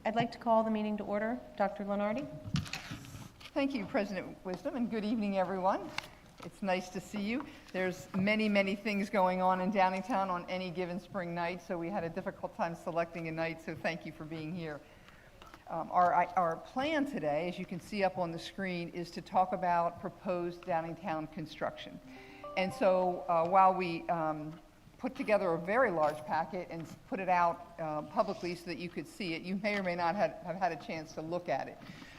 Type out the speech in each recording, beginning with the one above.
I'd like to call the meeting to order. Dr. Lenardi. Thank you, President Wisdom, and good evening, everyone. It's nice to see you. There's many things going on in Downingtown on any given spring night, so we had a difficult time selecting a night, so thank you for being here. Our plan today, as you can see up on the screen, is to talk about proposed Downingtown construction. And so while we put together a very large packet and put it out publicly so that you could see it, you may or may not have had a chance to look at it.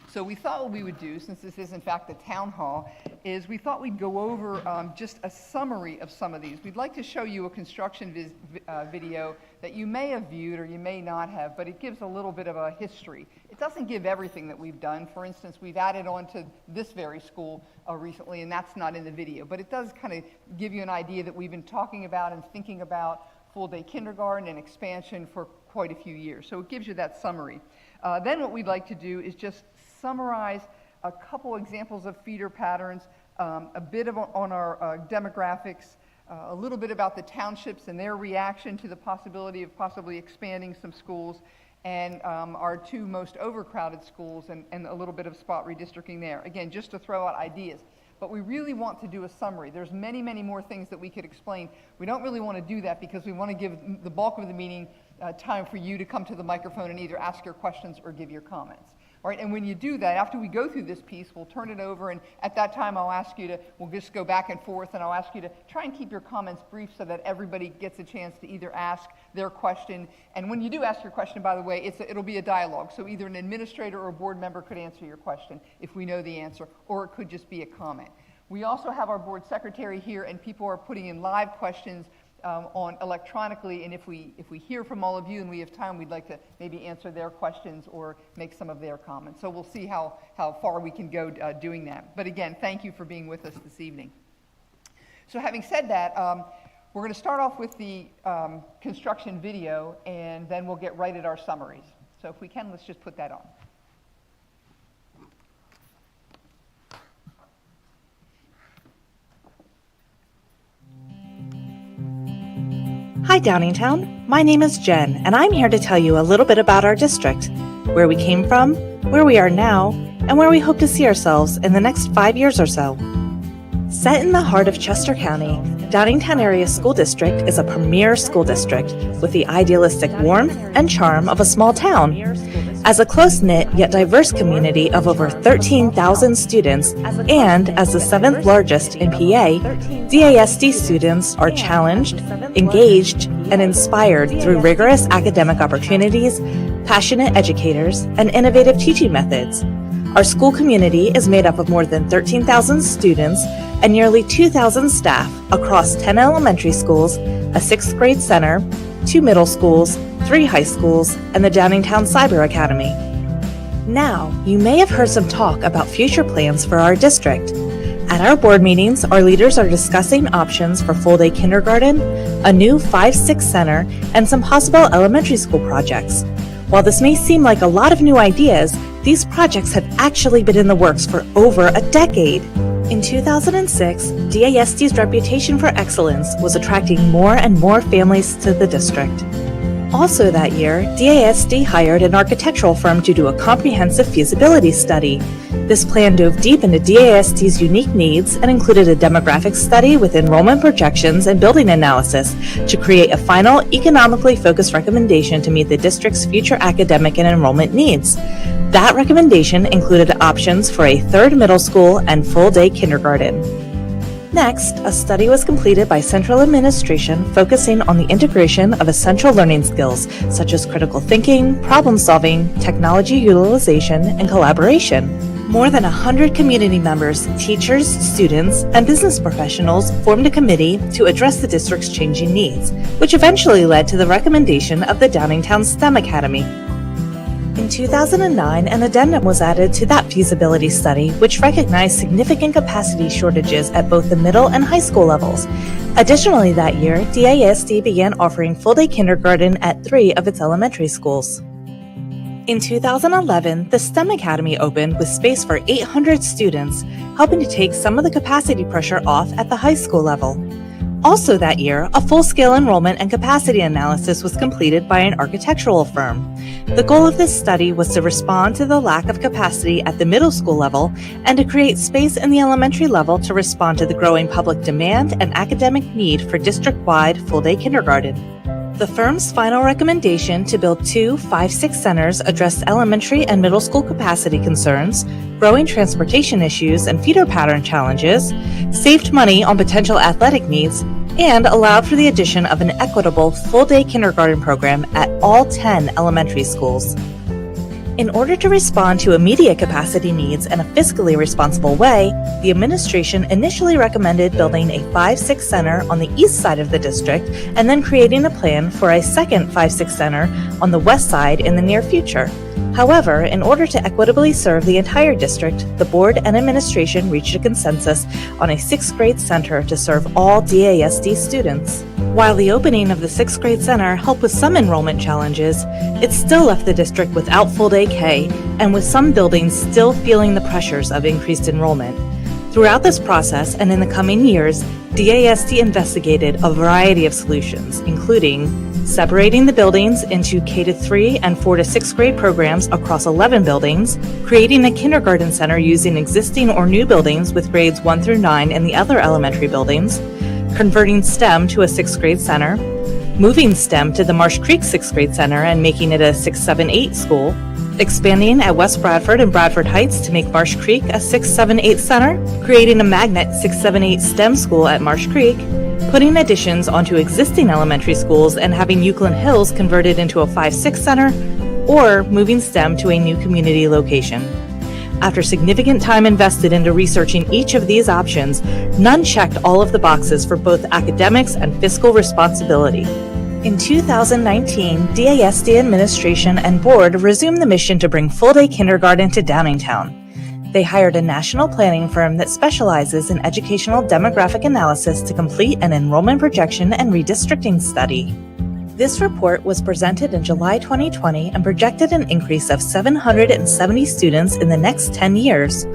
So we thought what we would do, since this is in fact the town hall, is we thought we'd go over just a summary of some of these. We'd like to show you a construction video that you may have viewed or you may not have, but it gives a little bit of a history. It doesn't give everything that we've done. For instance, we've added on to this very school recently, and that's not in the video, but it does kind of give you an idea that we've been talking about and thinking about full-day kindergarten and expansion for quite a few years. So it gives you that summary. Then what we'd like to do is just summarize a couple examples of feeder patterns, a bit on our demographics, a little bit about the townships and their reaction to the possibility of possibly expanding some schools, and our two most overcrowded schools, and a little bit of spot redistricting there. Again, just to throw out ideas. But we really want to do a summary. There's many more things that we could explain. We don't really want to do that because we want to give the bulk of the meeting time for you to come to the microphone and either ask your questions or give your comments. All right, and when you do that, after we go through this piece, we'll turn it over, and at that time I'll ask you to, we'll just go back and forth, and I'll ask you to try and keep your comments brief so that everybody gets a chance to either ask their question. And when you do ask your question, by the way, it'll be a dialogue. So either an administrator or a board member could answer your question if we know the answer, or it could just be a comment. We also have our board secretary here, and people are putting in live questions on electronically, and if we hear from all of you and we have time, we'd like to maybe answer their questions or make some of their comments. So we'll see how far we can go doing that. But again, thank you for being with us this evening. So having said that, we're going to start off with the construction video, and then we'll get right at our summaries. So if we can, let's just put that on. Hi Downingtown, my name is Jen, and I'm here to tell you a little bit about our district, where we came from, where we are now, and where we hope to see ourselves in the next 5 years or so. Set in the heart of Chester County, Downingtown Area School District is a premier school district with the idealistic warmth and charm of a small town. As a close-knit yet diverse community of over 13,000 students, and as the 7th largest in PA, DASD students are challenged, engaged, and inspired through rigorous academic opportunities, passionate educators, and innovative teaching methods. Our school community is made up of more than 13,000 students and nearly 2,000 staff across 10 elementary schools, a 6th grade center, 2 middle schools, 3 high schools, and the Downingtown Cyber Academy. Now, you may have heard some talk about future plans for our district. At our board meetings, our leaders are discussing options for full-day kindergarten, a new 5-6 center, and some possible elementary school projects. While this may seem like a lot of new ideas, these projects have actually been in the works for over a decade. In 2006, DASD's reputation for excellence was attracting more and more families to the district. Also that year, DASD hired an architectural firm to do a comprehensive feasibility study. This plan dove deep into DASD's unique needs and included a demographic study with enrollment projections and building analysis to create a final, economically focused recommendation to meet the district's future academic and enrollment needs. That recommendation included options for a 3rd middle school and full-day kindergarten. Next, a study was completed by Central Administration focusing on the integration of essential learning skills such as critical thinking, problem-solving, technology utilization, and collaboration. More than 100 community members, teachers, students, and business professionals formed a committee to address the district's changing needs, which eventually led to the recommendation of the Downingtown STEM Academy. In 2009, an addendum was added to that feasibility study, which recognized significant capacity shortages at both the middle and high school levels. Additionally, that year, DASD began offering full-day kindergarten at 3 of its elementary schools. In 2011, the STEM Academy opened with space for 800 students, helping to take some of the capacity pressure off at the high school level. Also that year, a full-scale enrollment and capacity analysis was completed by an architectural firm. The goal of this study was to respond to the lack of capacity at the middle school level and to create space in the elementary level to respond to the growing public demand and academic need for district-wide full-day kindergarten. The firm's final recommendation to build 2 5-6 centers addressed elementary and middle school capacity concerns, growing transportation issues and feeder pattern challenges, saved money on potential athletic needs, and allowed for the addition of an equitable full-day kindergarten program at all 10 elementary schools. In order to respond to immediate capacity needs in a fiscally responsible way, the administration initially recommended building a 5-6 center on the east side of the district and then creating a plan for a second 5-6 center on the west side in the near future. However, in order to equitably serve the entire district, the board and administration reached a consensus on a 6th grade center to serve all DASD students. While the opening of the 6th grade center helped with some enrollment challenges, it still left the district without full-day K and with some buildings still feeling the pressures of increased enrollment. Throughout this process and in the coming years, DASD investigated a variety of solutions, including separating the buildings into K-3 and 4 to 6th grade programs across 11 buildings, creating a kindergarten center using existing or new buildings with grades 1 through 9 in the other elementary buildings, converting STEM to a 6th grade center, moving STEM to the Marsh Creek 6th grade center and making it a 6, 7, 8 school, expanding at West Bradford and Bradford Heights to make Marsh Creek a 6, 7, 8 center, creating a magnet 6, 7, 8 STEM school at Marsh Creek, putting additions onto existing elementary schools and having Euclid Hills converted into a 5-6 center, or moving STEM to a new community location. After significant time invested into researching each of these options, none checked all of the boxes for both academics and fiscal responsibility. In 2019, DASD administration and board resumed the mission to bring full-day kindergarten to Downingtown. They hired a national planning firm that specializes in educational demographic analysis to complete an enrollment projection and redistricting study. This report was presented in July 2020 and projected an increase of 770 students in the next 10 years.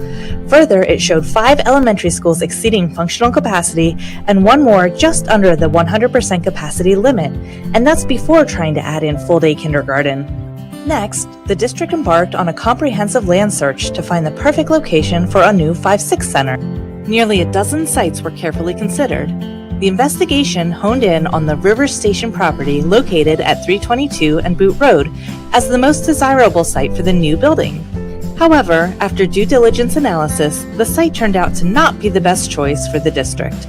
Further, it showed 5 elementary schools exceeding functional capacity and 1 more just under the 100% capacity limit, and that's before trying to add in full-day kindergarten. Next, the district embarked on a comprehensive land search to find the perfect location for a new 5-6 center. Nearly a dozen sites were carefully considered. The investigation honed in on the River Station property located at 322 and Boot Road as the most desirable site for the new building. However, after due diligence analysis, the site turned out to not be the best choice for the district.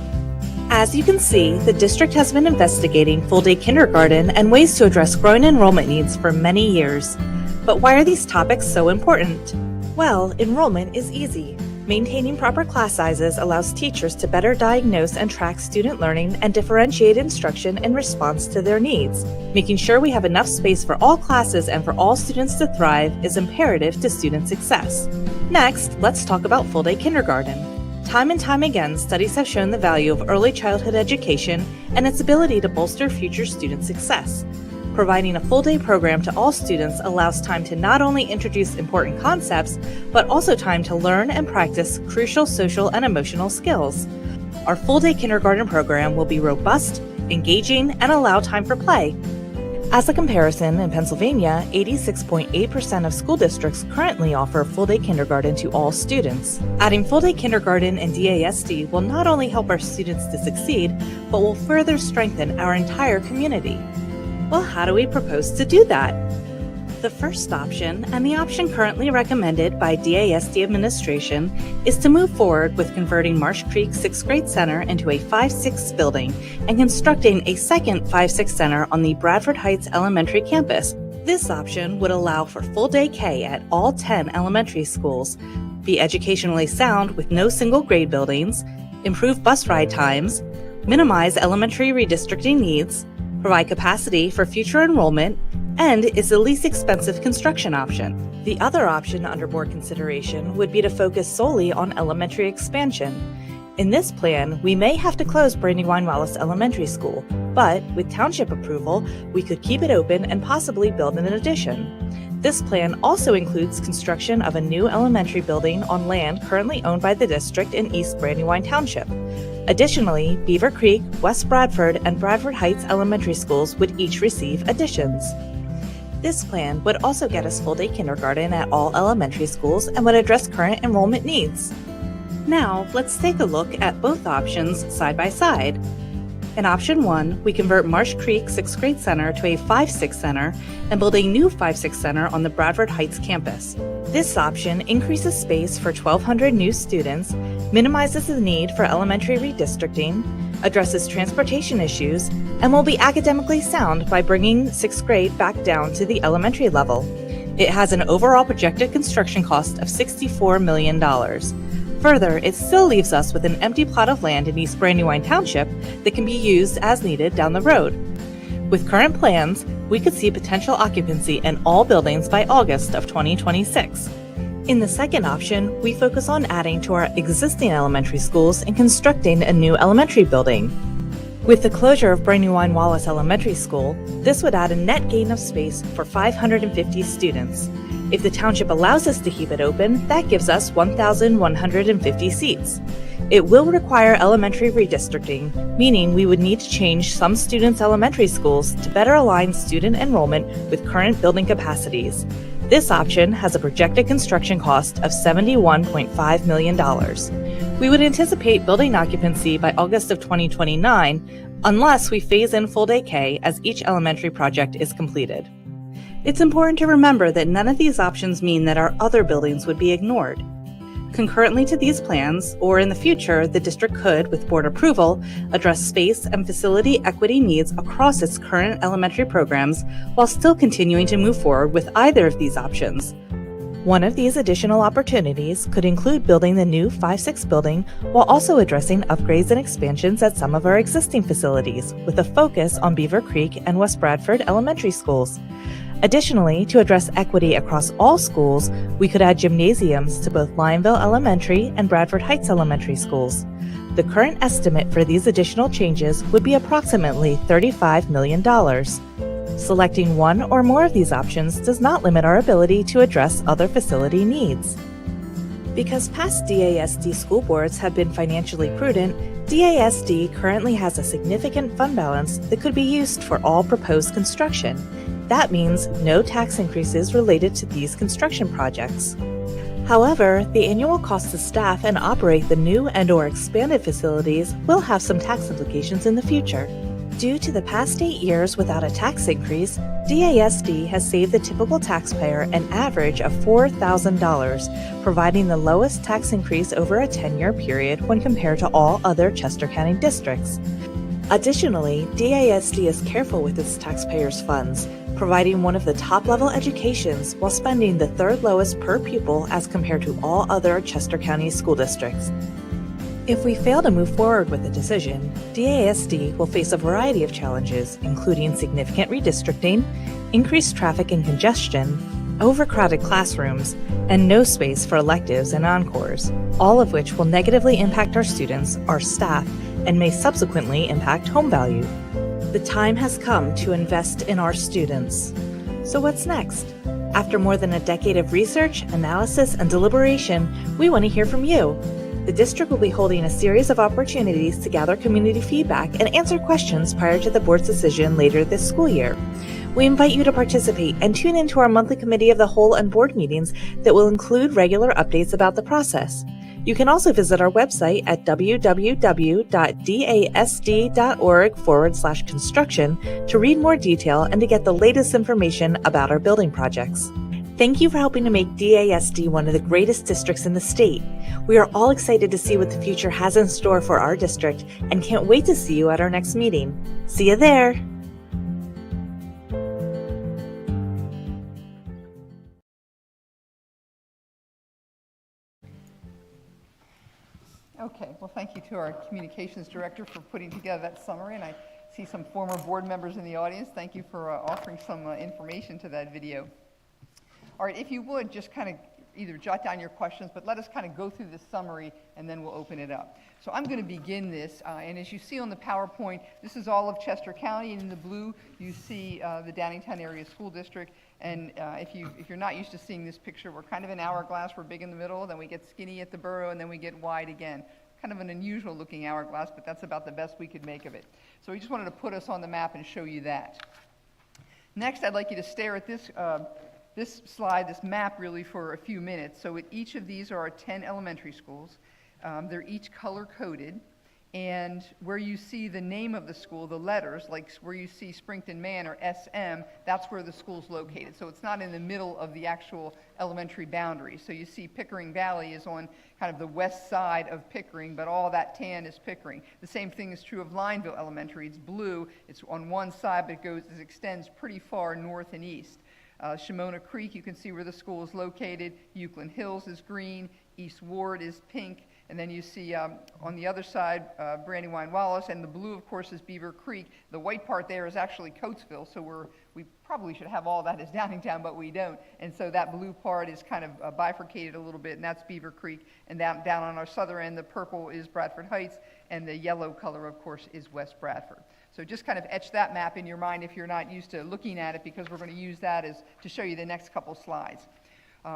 As you can see, the district has been investigating full-day kindergarten and ways to address growing enrollment needs for many years. But why are these topics so important? Well, enrollment is easy. Maintaining proper class sizes allows teachers to better diagnose and track student learning and differentiate instruction in response to their needs. Making sure we have enough space for all classes and for all students to thrive is imperative to student success. Next, let's talk about full-day kindergarten. Time and time again, studies have shown the value of early childhood education and its ability to bolster future student success. Providing a full-day program to all students allows time to not only introduce important concepts, but also time to learn and practice crucial social and emotional skills. Our full-day kindergarten program will be robust, engaging, and allow time for play. As a comparison, in Pennsylvania, 86.8% of school districts currently offer full-day kindergarten to all students. Adding full-day kindergarten and DASD will not only help our students to succeed, but will further strengthen our entire community. Well, how do we propose to do that? The first option, and the option currently recommended by DASD administration, is to move forward with converting Marsh Creek 6th grade center into a 5-6 building and constructing a second 5-6 center on the Bradford Heights Elementary campus. This option would allow for full-day K at all 10 elementary schools, be educationally sound with no single grade buildings, improve bus ride times, minimize elementary redistricting needs, provide capacity for future enrollment, and is the least expensive construction option. The other option under board consideration would be to focus solely on elementary expansion. In this plan, we may have to close Brandywine Wallace Elementary School, but with township approval, we could keep it open and possibly build an addition. This plan also includes construction of a new elementary building on land currently owned by the district in East Brandywine Township. Additionally, Beaver Creek, West Bradford, and Bradford Heights elementary schools would each receive additions. This plan would also get us full-day kindergarten at all elementary schools and would address current enrollment needs. Now, let's take a look at both options side by side. In option 1, we convert Marsh Creek 6th grade center to a 5-6 center and build a new 5-6 center on the Bradford Heights campus. This option increases space for 1,200 new students, minimizes the need for elementary redistricting, addresses transportation issues, and will be academically sound by bringing 6th grade back down to the elementary level. It has an overall projected construction cost of $64 million. Further, it still leaves us with an empty plot of land in East Brandywine Township that can be used as needed down the road. With current plans, we could see potential occupancy in all buildings by August of 2026. In the second option, we focus on adding to our existing elementary schools and constructing a new elementary building. With the closure of Brandywine Wallace Elementary School, this would add a net gain of space for 550 students. If the township allows us to keep it open, that gives us 1,150 seats. It will require elementary redistricting, meaning we would need to change some students' elementary schools to better align student enrollment with current building capacities. This option has a projected construction cost of $71.5 million. We would anticipate building occupancy by August of 2029, unless we phase in full day K as each elementary project is completed. It's important to remember that none of these options mean that our other buildings would be ignored. Concurrently to these plans, or in the future, the district could, with board approval, address space and facility equity needs across its current elementary programs while still continuing to move forward with either of these options. One of these additional opportunities could include building the new 5-6 building while also addressing upgrades and expansions at some of our existing facilities, with a focus on Beaver Creek and West Bradford elementary schools. Additionally, to address equity across all schools, we could add gymnasiums to both Lionville Elementary and Bradford Heights Elementary schools. The current estimate for these additional changes would be approximately $35 million. Selecting one or more of these options does not limit our ability to address other facility needs. Because past DASD school boards have been financially prudent, DASD currently has a significant fund balance that could be used for all proposed construction. That means no tax increases related to these construction projects. However, the annual cost to staff and operate the new and/or expanded facilities will have some tax implications in the future. Due to the past 8 years without a tax increase, DASD has saved the typical taxpayer an average of $4,000, providing the lowest tax increase over a 10-year period when compared to all other Chester County districts. Additionally, DASD is careful with its taxpayers' funds, providing one of the top-level educations while spending the third lowest per pupil as compared to all other Chester County school districts. If we fail to move forward with a decision, DASD will face a variety of challenges, including significant redistricting, increased traffic and congestion, overcrowded classrooms, and no space for electives and encores, all of which will negatively impact our students, our staff, and may subsequently impact home value. The time has come to invest in our students. So what's next? After more than a decade of research, analysis, and deliberation, we want to hear from you. The district will be holding a series of opportunities to gather community feedback and answer questions prior to the board's decision later this school year. We invite you to participate and tune into our monthly committee of the whole and board meetings that will include regular updates about the process. You can also visit our website at www.dasd.org/construction to read more detail and to get the latest information about our building projects. Thank you for helping to make DASD one of the greatest districts in the state. We are all excited to see what the future has in store for our district and can't wait to see you at our next meeting. See you there! Okay, well, thank you to our communications director for putting together that summary, and I see some former board members in the audience. Thank you for offering some information to that video. All right, if you would, just kind of either jot down your questions, but let us kind of go through this summary, and then we'll open it up. So I'm going to begin this, and as you see on the PowerPoint, this is all of Chester County, and in the blue, you see the Downingtown Area School District, and if you're not used to seeing this picture, we're kind of an hourglass. We're big in the middle, then we get skinny at the borough, and then we get wide again. kind of an unusual looking hourglass, but that's about the best we could make of it. So we just wanted to put us on the map and show you that. Next, I'd like you to stare at this slide, this map really, for a few minutes. So at each of these are our 10 elementary schools. They're each color-coded. And where you see the name of the school, the letters, like where you see Springton Manor, SM, that's where the school's located. So it's not in the middle of the actual elementary boundary. So you see Pickering Valley is on kind of the west side of Pickering, but all that tan is Pickering. The same thing is true of Lineville Elementary. It's blue, it's on one side, but it extends pretty far north and east. Shimona Creek, you can see where the school is located. Euclid Hills is green. East Ward is pink. And then you see on the other side, Brandywine Wallace, and the blue, of course, is Beaver Creek. The white part there is actually Coatesville, so we probably should have all that as Downingtown, but we don't. And so that blue part is kind of bifurcated a little bit, and that's Beaver Creek. And down on our southern end, the purple is Bradford Heights, and the yellow color, of course, is West Bradford. So just kind of etch that map in your mind if you're not used to looking at it, because we're going to use that as to show you the next couple slides.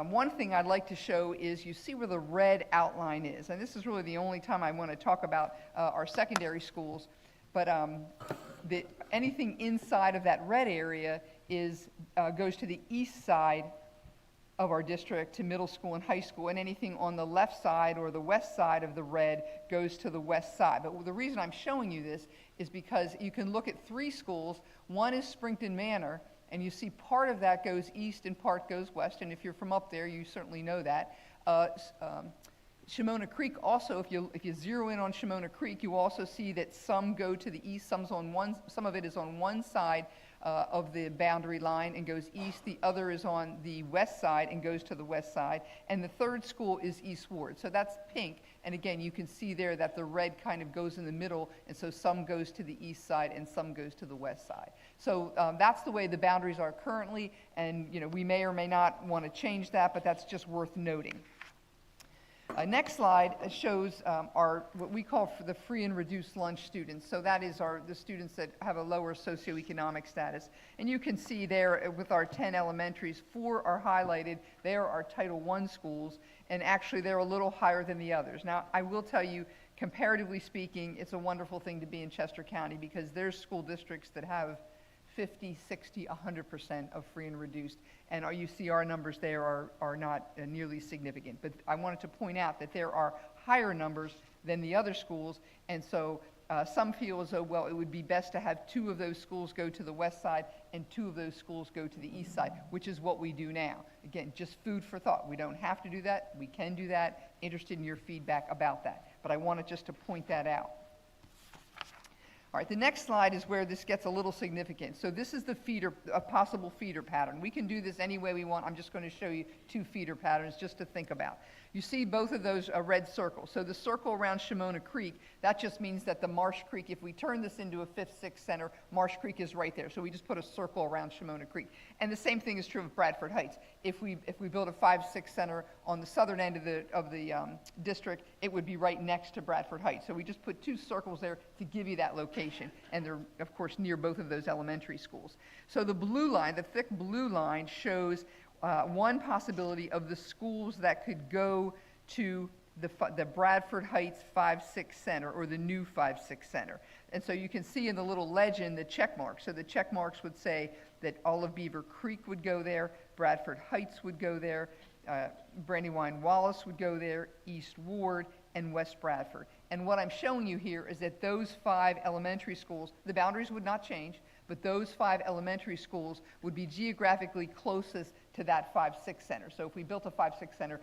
One thing I'd like to show is you see where the red outline is. And this is really the only time I want to talk about our secondary schools. But anything inside of that red area goes to the east side of our district, to middle school and high school, and anything on the left side or the west side of the red goes to the west side. But the reason I'm showing you this is because you can look at 3 schools. One is Springton Manor, and you see part of that goes east and part goes west, and if you're from up there, you certainly know that. Shimona Creek also, if you zero in on Shimona Creek, you also see that some go to the east, some of it is on one side of the boundary line and goes east, the other is on the west side and goes to the west side, and the third school is East Ward. So that's pink, and again, you can see there that the red kind of goes in the middle, and so some goes to the east side and some goes to the west side. So that's the way the boundaries are currently, and we may or may not want to change that, but that's just worth noting. Next slide shows what we call the free and reduced lunch students. So that is the students that have a lower socioeconomic status. And you can see there with our 10 elementaries, 4 are highlighted. They are our Title I schools, and actually they're a little higher than the others. Now, I will tell you, comparatively speaking, it's a wonderful thing to be in Chester County, because there's school districts that have 50, 60, 100% of free and reduced. And you see our numbers there are not nearly significant. But I wanted to point out that there are higher numbers than the other schools. And so some feel as though, well, it would be best to have 2 of those schools go to the west side and 2 of those schools go to the east side, which is what we do now. Again, just food for thought. We don't have to do that. We can do that. Interested in your feedback about that. But I wanted just to point that out. All right, the next slide is where this gets a little significant. So this is a possible feeder pattern. We can do this any way we want. I'm just going to show you 2 feeder patterns just to think about. You see both of those red circles. So the circle around Shimona Creek, that just means that the Marsh Creek, if we turn this into a 5th, 6th center, Marsh Creek is right there. So we just put a circle around Shimona Creek. And the same thing is true of Bradford Heights. If we build a 5, 6 center on the southern end of the district, it would be right next to Bradford Heights. So we just put 2 circles there to give you that location. And they're, of course, near both of those elementary schools. So the blue line, the thick blue line, shows one possibility of the schools that could go to the Bradford Heights 5-6 center, or the new 5-6 center. And so you can see in the little legend the check marks. So the check marks would say that all of Beaver Creek would go there, Bradford Heights would go there, Brandywine Wallace would go there, East Ward, and West Bradford. And what I'm showing you here is that those 5 elementary schools, the boundaries would not change, but those 5 elementary schools would be geographically closest to that 5-6 center. So if we built a 5-6 center,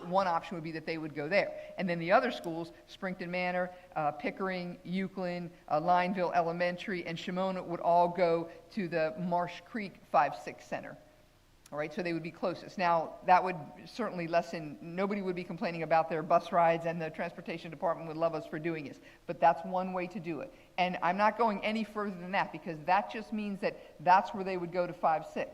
one option would be that they would go there. And then the other schools, Springton Manor, Pickering, Euclid, Lineville Elementary, and Shimona would all go to the Marsh Creek 5-6 center. All right, so they would be closest. Now, that would certainly lessen, nobody would be complaining about their bus rides, and the transportation department would love us for doing this. But that's one way to do it. And I'm not going any further than that, because that just means that that's where they would go to 5-6.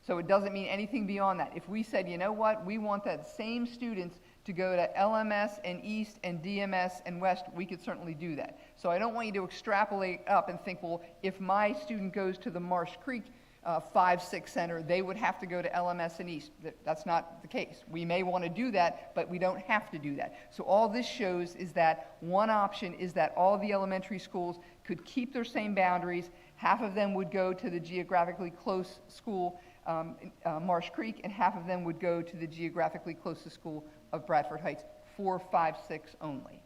So it doesn't mean anything beyond that. If we said, you know what, we want that same students to go to LMS and East and DMS and West, we could certainly do that. So I don't want you to extrapolate up and think, well, if my student goes to the Marsh Creek 5-6 center, they would have to go to LMS and East. That's not the case. We may want to do that, but we don't have to do that. So all this shows is that one option is that all the elementary schools could keep their same boundaries. Half of them would go to the geographically close school, Marsh Creek, and half of them would go to the geographically closest school of Bradford Heights for 5-6 only.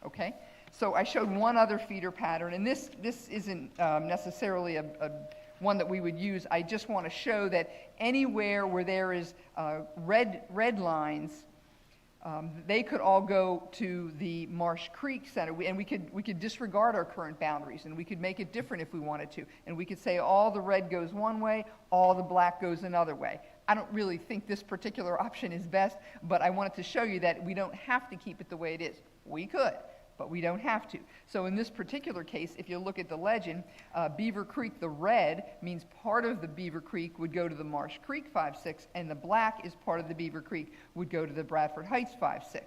Okay? So I showed one other feeder pattern, and this isn't necessarily one that we would use. I just want to show that anywhere where there is red lines, they could all go to the Marsh Creek Center, and we could disregard our current boundaries, and we could make it different if we wanted to, and we could say all the red goes one way, all the black goes another way. I don't really think this particular option is best, but I wanted to show you that we don't have to keep it the way it is. We could, but we don't have to. So in this particular case, if you look at the legend, Beaver Creek, the red, means part of the Beaver Creek would go to the Marsh Creek 5-6, and the black is part of the Beaver Creek would go to the Bradford Heights 5-6.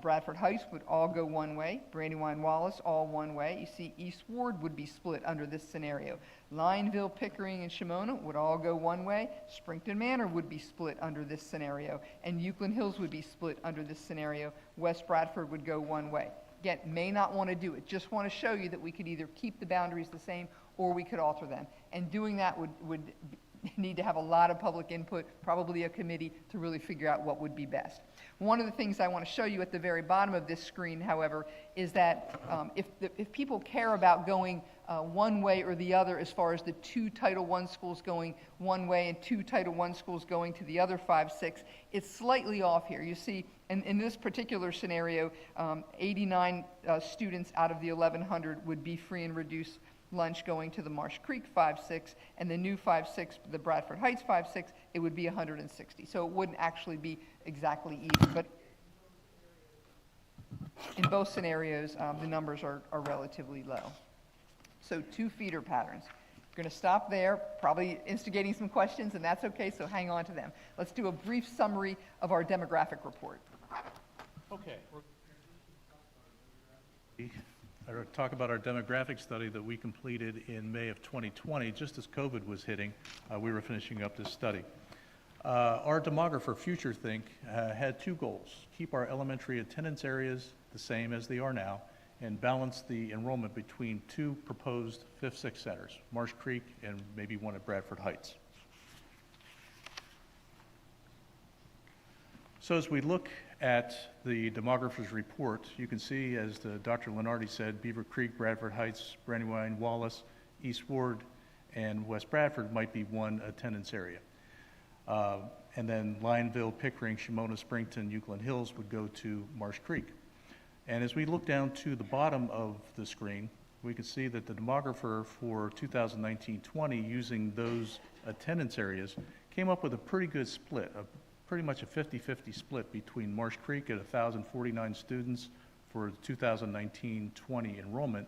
Bradford Heights would all go one way, Brandywine Wallace all one way. You see East Ward would be split under this scenario. Lineville, Pickering, and Shimona would all go one way. Springton Manor would be split under this scenario, and Euclid Hills would be split under this scenario. West Bradford would go one way. Again, may not want to do it. Just want to show you that we could either keep the boundaries the same or we could alter them. And doing that would need to have a lot of public input, probably a committee, to really figure out what would be best. One of the things I want to show you at the very bottom of this screen, however, is that if people care about going one way or the other as far as the 2 Title I schools going one way and 2 Title I schools going to the other 5-6, it's slightly off here. You see, in this particular scenario, 89 students out of the 1,100 would be free and reduced lunch going to the Marsh Creek 5-6, and the new 5-6, the Bradford Heights 5-6, it would be 160. So it wouldn't actually be exactly even, but in both scenarios, the numbers are relatively low. So 2 feeder patterns. We're going to stop there, probably instigating some questions, and that's okay, so hang on to them. Let's do a brief summary of our demographic report. Okay. I'll talk about our demographic study that we completed in May of 2020. Just as COVID was hitting, we were finishing up this study. Our demographer, FutureThink, had 2 goals: keep our elementary attendance areas the same as they are now, and balance the enrollment between 2 proposed 5-6 centers, Marsh Creek and maybe one at Bradford Heights. So as we look at the demographer's report, you can see, as Dr. Lenardi said, Beaver Creek, Bradford Heights, Brandywine, Wallace, East Ward, and West Bradford might be one attendance area. And then Lineville, Pickering, Shimona, Springton, Euclid Hills would go to Marsh Creek. And as we look down to the bottom of the screen, we can see that the demographer for 2019-20, using those attendance areas, came up with a pretty good split, pretty much a 50-50 split between Marsh Creek at 1,049 students for 2019-20 enrollment,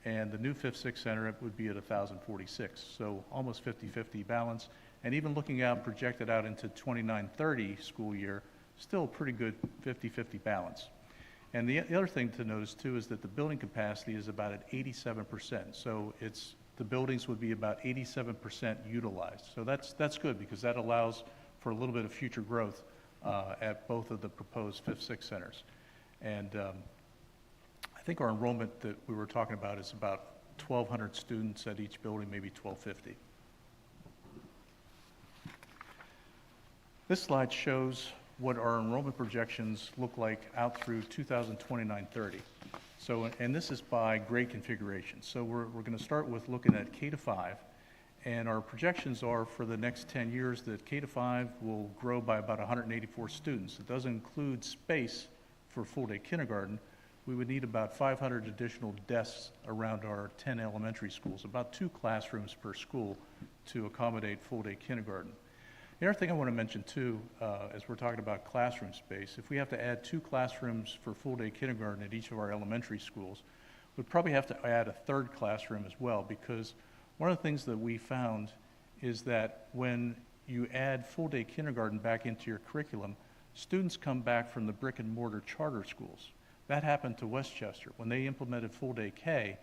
and the new 5-6 center would be at 1,046. So almost 50-50 balance. And even looking out, projected out into 29-30 school year, still a pretty good 50-50 balance. And the other thing to notice too is that the building capacity is about at 87%. So the buildings would be about 87% utilized. So that's good, because that allows for a little bit of future growth at both of the proposed 5-6 centers. And I think our enrollment that we were talking about is about 1,200 students at each building, maybe 1,250. This slide shows what our enrollment projections look like out through 2029-30. So, and this is by grade configuration. So we're going to start with looking at K-5, and our projections are for the next 10 years that K-5 will grow by about 184 students. It doesn't include space for full-day kindergarten. We would need about 500 additional desks around our 10 elementary schools, about 2 classrooms per school to accommodate full-day kindergarten. The other thing I want to mention too, as we're talking about classroom space, if we have to add 2 classrooms for full-day kindergarten at each of our elementary schools, we'd probably have to add a 3rd classroom as well, because one of the things that we found is that when you add full-day kindergarten back into your curriculum, students come back from the brick and mortar charter schools. That happened to Westchester. When they implemented full-day K,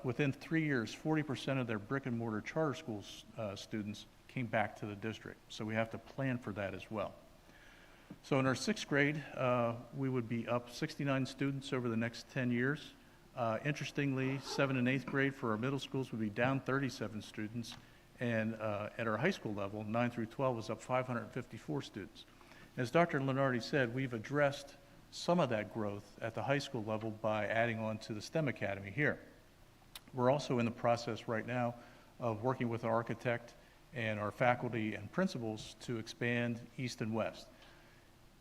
within 3 years, 40% of their brick and mortar charter schools students came back to the district. So we have to plan for that as well. So in our 6th grade, we would be up 69 students over the next 10 years. Interestingly, 7th and 8th grade for our middle schools would be down 37 students. And at our high school level, 9 through 12 was up 554 students. As Dr. Lenardi said, we've addressed some of that growth at the high school level by adding on to the STEM Academy here. We're also in the process right now of working with our architect and our faculty and principals to expand east and west.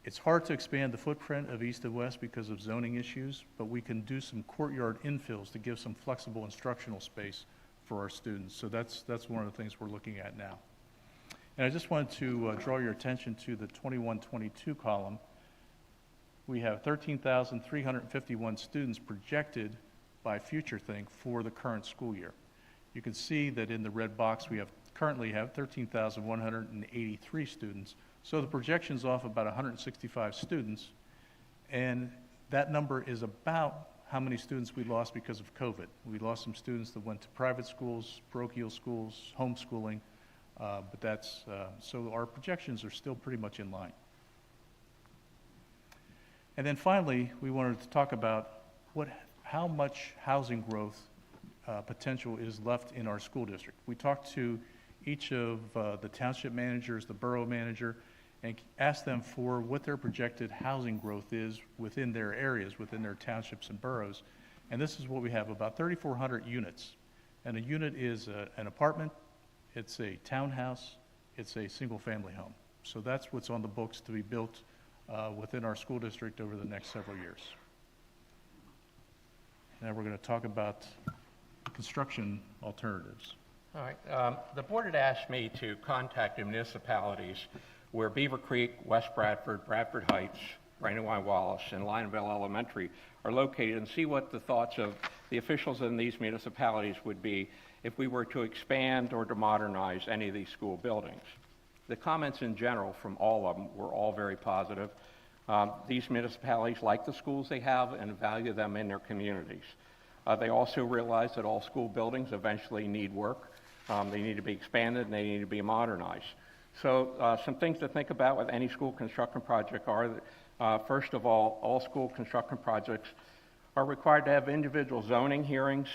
It's hard to expand the footprint of east and west because of zoning issues, but we can do some courtyard infills to give some flexible instructional space for our students. So that's one of the things we're looking at now. And I just wanted to draw your attention to the 21-22 column. We have 13,351 students projected by FutureThink for the current school year. You can see that in the red box we currently have 13,183 students. So the projection's off about 165 students, and that number is about how many students we lost because of COVID. We lost some students that went to private schools, parochial schools, homeschooling, but that's, so our projections are still pretty much in line. And then finally, we wanted to talk about how much housing growth potential is left in our school district. We talked to each of the township managers, the borough manager, and asked them for what their projected housing growth is within their areas, within their townships and boroughs. And this is what we have, about 3,400 units. And a unit is an apartment, it's a townhouse, it's a single-family home. So that's what's on the books to be built within our school district over the next several years. Now we're going to talk about construction alternatives. All right. The board had asked me to contact the municipalities where Beaver Creek, West Bradford, Bradford Heights, Brandywine Wallace, and Lionville Elementary are located and see what the thoughts of the officials in these municipalities would be if we were to expand or to modernize any of these school buildings. The comments in general from all of them were all very positive. These municipalities like the schools they have and value them in their communities. They also realize that all school buildings eventually need work. They need to be expanded and they need to be modernized. So some things to think about with any school construction project are that, first of all school construction projects are required to have individual zoning hearings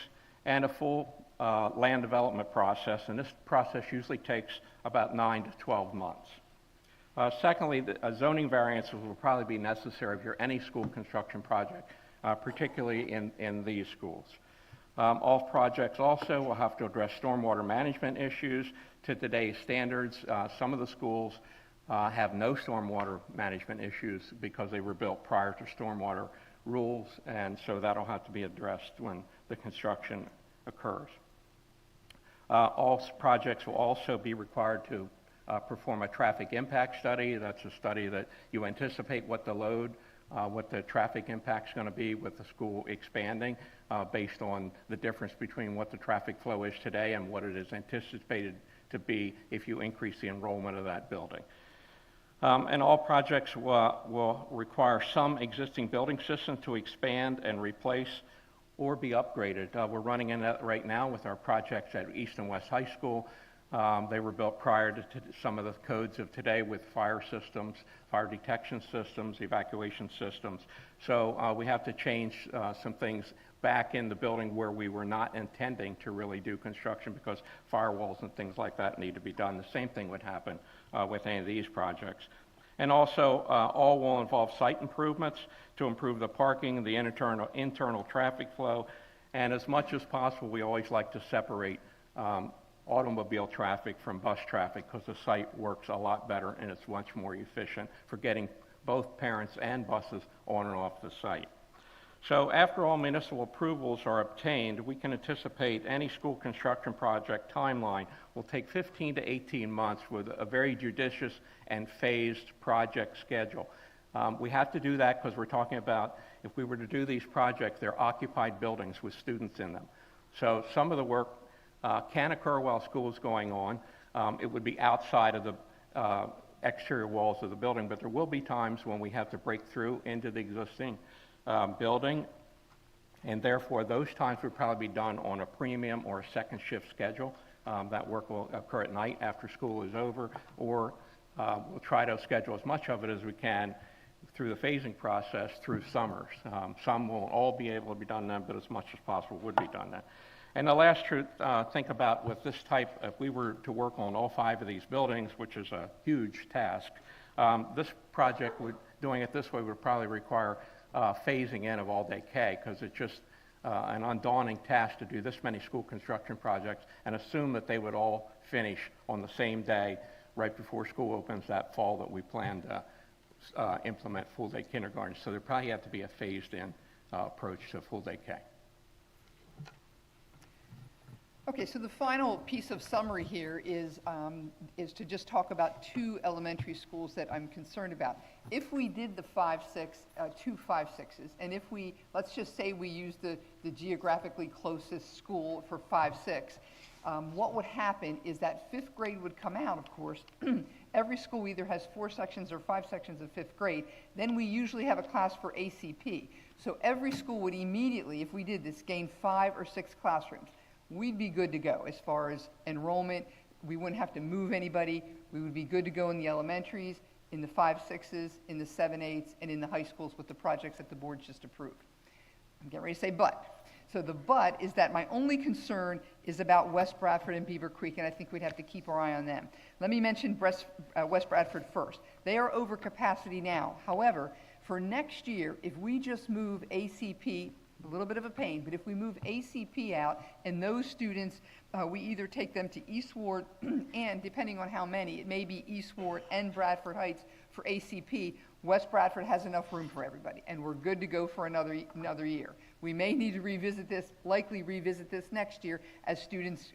and a full land development process, and this process usually takes about 9 to 12 months. Secondly, zoning variances will probably be necessary for any school construction project, particularly in these schools. All projects also will have to address stormwater management issues to today's standards. Some of the schools have no stormwater management issues because they were built prior to stormwater rules, and so that'll have to be addressed when the construction occurs. All projects will also be required to perform a traffic impact study. That's a study that you anticipate what the load, what the traffic impact is going to be with the school expanding based on the difference between what the traffic flow is today and what it is anticipated to be if you increase the enrollment of that building. And all projects will require some existing building system to expand and replace or be upgraded. We're running in that right now with our projects at East and West High School. They were built prior to some of the codes of today with fire systems, fire detection systems, evacuation systems. So we have to change some things back in the building where we were not intending to really do construction because firewalls and things like that need to be done. The same thing would happen with any of these projects. And also, all will involve site improvements to improve the parking, the internal traffic flow, and as much as possible, we always like to separate automobile traffic from bus traffic because the site works a lot better and it's much more efficient for getting both parents and buses on and off the site. So after all municipal approvals are obtained, we can anticipate any school construction project timeline will take 15 to 18 months with a very judicious and phased project schedule. We have to do that because we're talking about if we were to do these projects, they're occupied buildings with students in them. So some of the work can occur while school is going on. It would be outside of the exterior walls of the building, but there will be times when we have to break through into the existing building. And therefore, those times would probably be done on a premium or a second shift schedule. That work will occur at night after school is over, or we'll try to schedule as much of it as we can through the phasing process through summers. Some won't all be able to be done then, but as much as possible would be done then. And the last truth, think about with this type, if we were to work on all 5 of these buildings, which is a huge task, this project doing it this way would probably require phasing in of all-day K, because it's just an undaunting task to do this many school construction projects and assume that they would all finish on the same day right before school opens that fall that we plan to implement full-day kindergarten. So there probably have to be a phased-in approach to full-day K. Okay, so the final piece of summary here is to just talk about 2 elementary schools that I'm concerned about. If we did the 5-6, 2 5-6s, and if we, let's just say we use the geographically closest school for 5-6, what would happen is that 5th grade would come out, of course. Every school either has 4 sections or 5 sections of 5th grade. Then we usually have a class for ACP. So every school would immediately, if we did this, gain 5 or 6 classrooms. We'd be good to go as far as enrollment. We wouldn't have to move anybody. We would be good to go in the elementaries, in the 5-6s, in the 7-8s, and in the high schools with the projects that the board just approved. I'm getting ready to say but. So the but is that my only concern is about West Bradford and Beaver Creek, and I think we'd have to keep our eye on them. Let me mention West Bradford first. They are over capacity now. However, for next year, if we just move ACP, a little bit of a pain, but if we move ACP out and those students, we either take them to East Ward and depending on how many, it may be East Ward and Bradford Heights for ACP. West Bradford has enough room for everybody and we're good to go for another year. We may need to revisit this, likely revisit this next year as students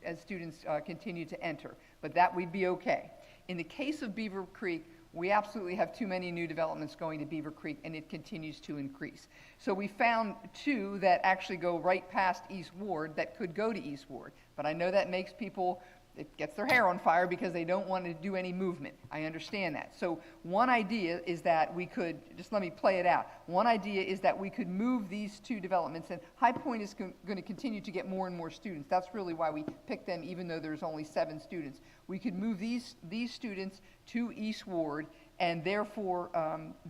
continue to enter, but that we'd be okay. In the case of Beaver Creek, we absolutely have too many new developments going to Beaver Creek, and it continues to increase. So we found 2 that actually go right past East Ward that could go to East Ward. But I know that makes people, it gets their hair on fire because they don't want to do any movement. I understand that. So one idea is that we could, just let me play it out. One idea is that we could move these 2 developments, and High Point is going to continue to get more and more students. That's really why we picked them, even though there's only 7 students. We could move these students to East Ward, and therefore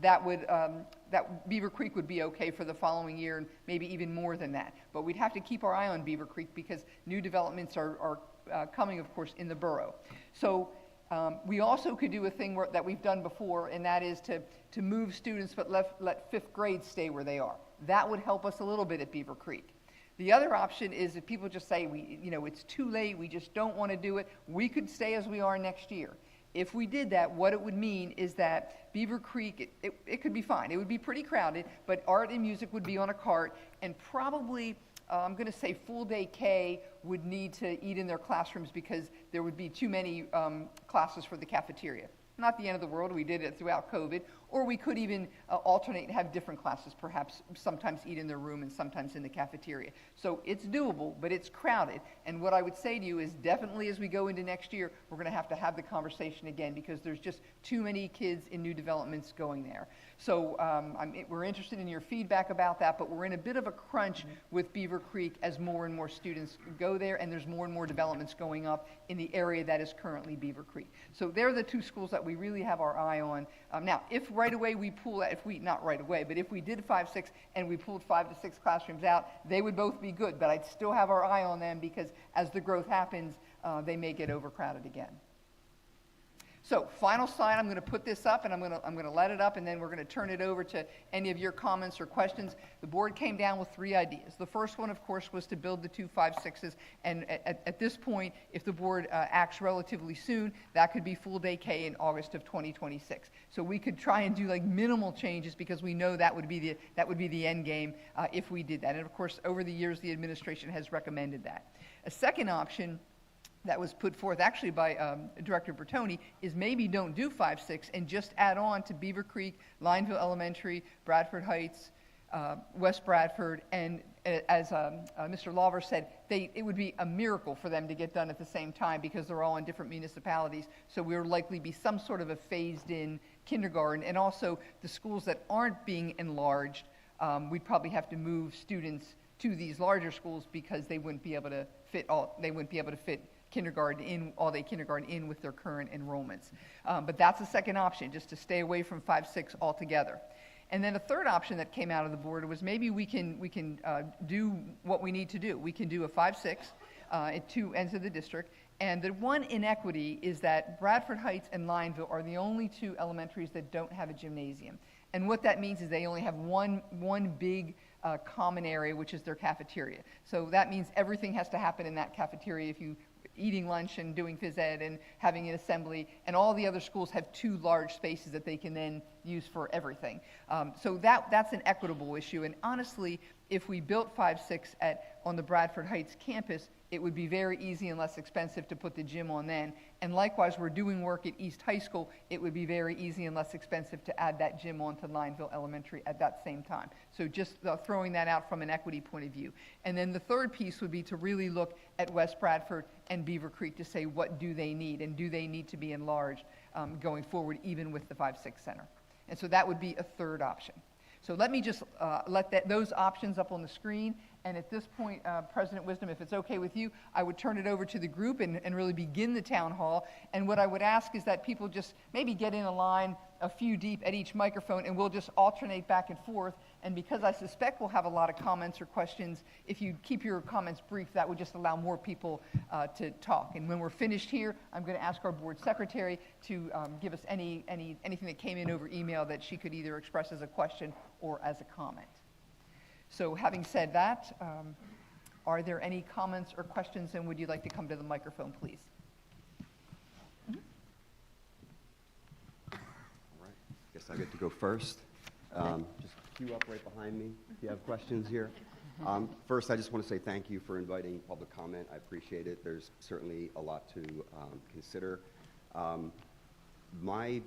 that Beaver Creek would be okay for the following year, and maybe even more than that. But we'd have to keep our eye on Beaver Creek because new developments are coming, of course, in the borough. So we also could do a thing that we've done before, and that is to move students but let 5th grade stay where they are. That would help us a little bit at Beaver Creek. The other option is if people just say, it's too late, we just don't want to do it, we could stay as we are next year. If we did that, what it would mean is that Beaver Creek, it could be fine. It would be pretty crowded, but art and music would be on a cart, and probably, I'm going to say full-day K would need to eat in their classrooms because there would be too many classes for the cafeteria. Not the end of the world. We did it throughout COVID. Or we could even alternate and have different classes, perhaps sometimes eat in their room and sometimes in the cafeteria. So it's doable, but it's crowded. And what I would say to you is definitely as we go into next year, we're going to have the conversation again because there's just too many kids in new developments going there. So we're interested in your feedback about that, but we're in a bit of a crunch with Beaver Creek as more and more students go there, and there's more and more developments going up in the area that is currently Beaver Creek. So they're the 2 schools that we really have our eye on. Now, if right away we pull out, not right away, but if we did 5-6 and we pulled 5 to 6 classrooms out, they would both be good, but I'd still have our eye on them because as the growth happens, they may get overcrowded again. So final slide, I'm going to put this up and I'm going to let it up and then we're going to turn it over to any of your comments or questions. The board came down with 3 ideas. The first one, of course, was to build the 2 5-6s, and at this point, if the board acts relatively soon, that could be full day K in August of 2026. So we could try and do like minimal changes because we know that would be the end game if we did that. And of course, over the years, the administration has recommended that. A second option that was put forth actually by Director Bertoni is maybe don't do 5-6 and just add on to Beaver Creek, Lineville Elementary, Bradford Heights, West Bradford, and as Mr. Lawver said, it would be a miracle for them to get done at the same time because they're all in different municipalities. So there would likely be some sort of a phased-in kindergarten, and also the schools that aren't being enlarged, we'd probably have to move students to these larger schools because they wouldn't be able to fit kindergarten in, all-day kindergarten in with their current enrollments. But that's a second option, just to stay away from 5-6 altogether. And then a third option that came out of the board was maybe we can do what we need to do. We can do a 5-6 at two ends of the district. And the one inequity is that Bradford Heights and Lineville are the only two elementaries that don't have a gymnasium. And what that means is they only have one big common area, which is their cafeteria. So that means everything has to happen in that cafeteria if you eating lunch and doing phys ed and having an assembly, and all the other schools have two large spaces that they can then use for everything. So that's an equitable issue, and honestly, if we built 5-6 on the Bradford Heights campus, it would be very easy and less expensive to put the gym on then. And likewise, we're doing work at East High School, it would be very easy and less expensive to add that gym onto Lineville Elementary at that same time. So just throwing that out from an equity point of view. And then the third piece would be to really look at West Bradford and Beaver Creek to say what do they need, and do they need to be enlarged going forward even with the 5-6 center. And so that would be a third option. So let me just let those options up on the screen. And at this point, President Wisdom, if it's okay with you, I would turn it over to the group and really begin the town hall. And what I would ask is that people just maybe get in a line a few deep at each microphone, and we'll just alternate back and forth. And because I suspect we'll have a lot of comments or questions, if you keep your comments brief, that would just allow more people to talk. And when we're finished here, I'm going to ask our board secretary to give us anything that came in over email that she could either express as a question or as a comment. So having said that, are there any comments or questions, and would you like to come to the microphone, please? All right, guess I get to go first. Just queue up right behind me if you have questions here. First, I just want to say thank you for inviting public comment. I appreciate it. There's certainly a lot to consider. My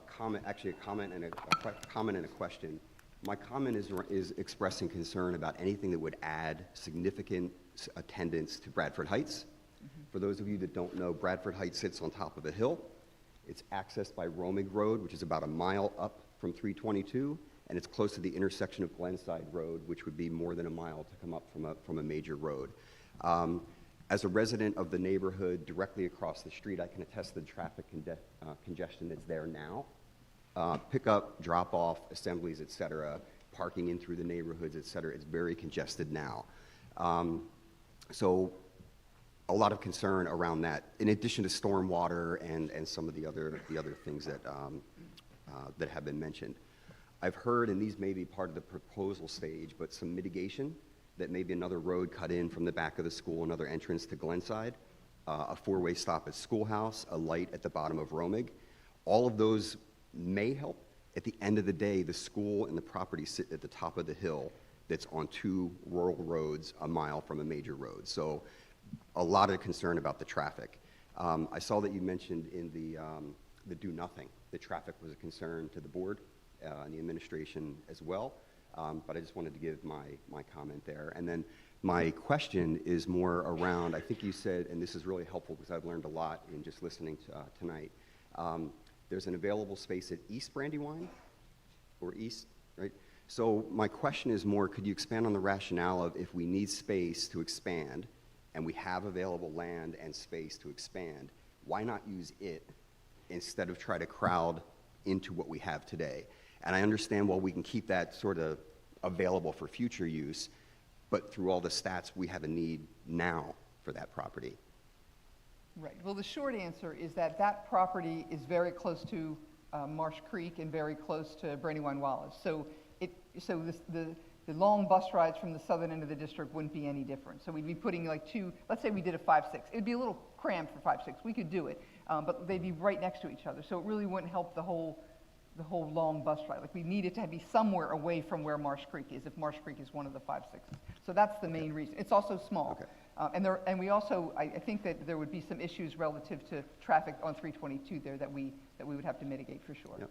comment, actually a comment and a question. My comment is expressing concern about anything that would add significant attendance to Bradford Heights. For those of you that don't know, Bradford Heights sits on top of a hill. It's accessed by Romig Road, which is about a mile up from 322, and it's close to the intersection of Glenside Road, which would be more than a mile to come up from a major road. As a resident of the neighborhood directly across the street, I can attest to the traffic congestion that's there now. Pick up, drop off, assemblies, et cetera, parking in through the neighborhoods, et cetera. It's very congested now. So a lot of concern around that, in addition to stormwater and some of the other things that have been mentioned. I've heard, and these may be part of the proposal stage, but some mitigation, that maybe another road cut in from the back of the school, another entrance to Glenside, a four-way stop at Schoolhouse, a light at the bottom of Romig. All of those may help. At the end of the day, the school and the property sit at the top of the hill that's on two rural roads a mile from a major road. So a lot of concern about the traffic. I saw that you mentioned in the do nothing, the traffic was a concern to the board and the administration as well. But I just wanted to give my comment there. And then my question is more around, I think you said, and this is really helpful because I've learned a lot in just listening to, tonight. There's an available space at East Brandywine, or East, right? So my question is more, could you expand on the rationale of if we need space to expand, and we have available land and space to expand, why not use it instead of try to crowd into what we have today? And I understand, well, we can keep that sort of available for future use, but through all the stats, we have a need now for that property. Right. Well, the short answer is that that property is very close to Marsh Creek and very close to Brandywine Wallace. So the long bus rides from the southern end of the district wouldn't be any different. So we'd be putting like let's say we did a 5-6. It'd be a little cramped for 5-6. We could do it, but they'd be right next to each other. So it really wouldn't help the whole long bus ride. Like, we need it to be somewhere away from where Marsh Creek is, if Marsh Creek is one of the 5-6s. So that's the main reason. It's also small. Okay. And we also, I think that there would be some issues relative to traffic on 322 there that we would have to mitigate for sure. Yep.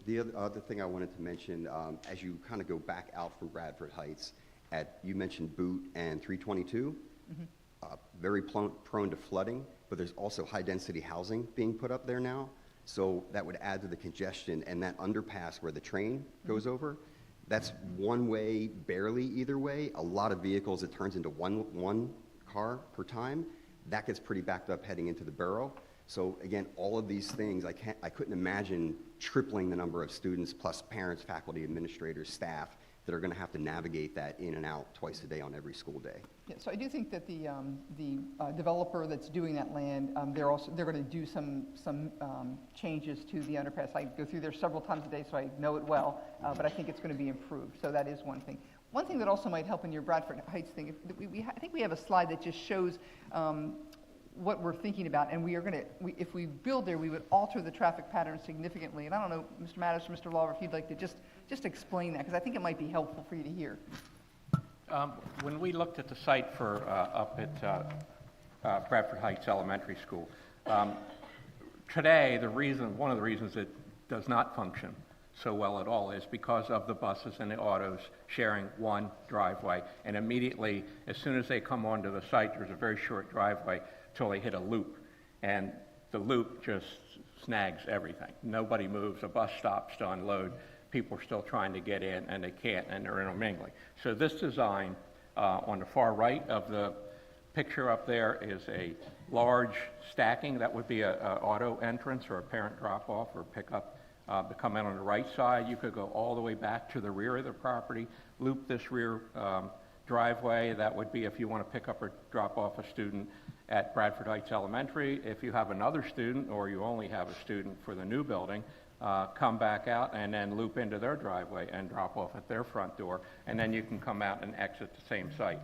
The other thing I wanted to mention, as you kind of go back out from Bradford Heights, you mentioned Boot and 322, very prone to flooding, but there's also high-density housing being put up there now. So that would add to the congestion, and that underpass where the train goes over, That's one way, barely either way. A lot of vehicles, it turns into one car per time. That gets pretty backed up heading into the borough. So again, all of these things, I couldn't imagine tripling the number of students plus parents, faculty, administrators, staff that are going to have to navigate that in and out twice a day on every school day. Yeah, so I do think that the developer that's doing that land, they're going to do some changes to the underpass. I go through there several times a day, so I know it well, but I think it's going to be improved. So that is one thing. One thing that also might help in your Bradford Heights thing, I think we have a slide that just shows what we're thinking about, and we are going to, if we build there, we would alter the traffic pattern significantly. And I don't know, Mr. Mattis or Mr. Lawler, if you'd like to just explain that, because I think it might be helpful for you to hear. When we looked at the site for up at Bradford Heights Elementary School, today one of the reasons it does not function so well at all is because of the buses and the autos sharing one driveway. And immediately, as soon as they come onto the site, there's a very short driveway till they hit a loop. And the loop just snags everything. Nobody moves, a bus stops to unload. People are still trying to get in, and they can't, and they're intermingling. So this design on the far right of the picture up there is a large stacking. That would be an auto entrance or a parent drop-off or pickup to come in on the right side. You could go all the way back to the rear of the property, loop this rear driveway. That would be if you want to pick up or drop off a student at Bradford Heights Elementary. If you have another student or you only have a student for the new building, come back out and then loop into their driveway and drop off at their front door, and then you can come out and exit the same site.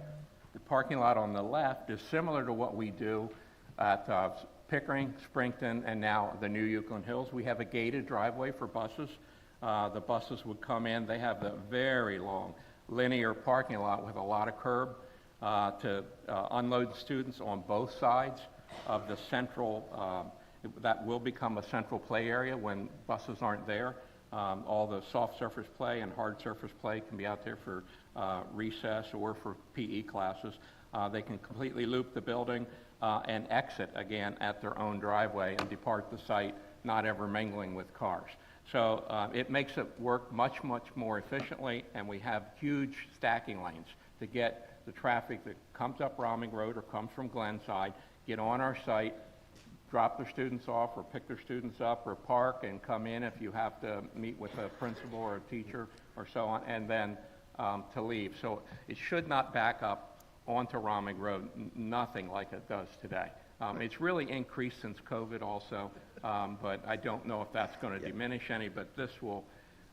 The parking lot on the left is similar to what we do at Pickering, Springton, and now the new Euclid Hills. We have a gated driveway for buses. The buses would come in. They have the very long linear parking lot with a lot of curb to unload students on both sides of the central that will become a central play area when buses aren't there. All the soft surface play and hard surface play can be out there for recess or for PE classes. They can completely loop the building and exit again at their own driveway and depart the site, not ever mingling with cars. So it makes it work much, much more efficiently, and we have huge stacking lanes to get the traffic that comes up Roming Road or comes from Glenside, get on our site, drop their students off or pick their students up or park and come in if you have to meet with a principal or a teacher or so on, and then to leave. So it should not back up onto Roming Road, nothing like it does today. It's really increased since COVID also, but I don't know if that's going to diminish any, but this will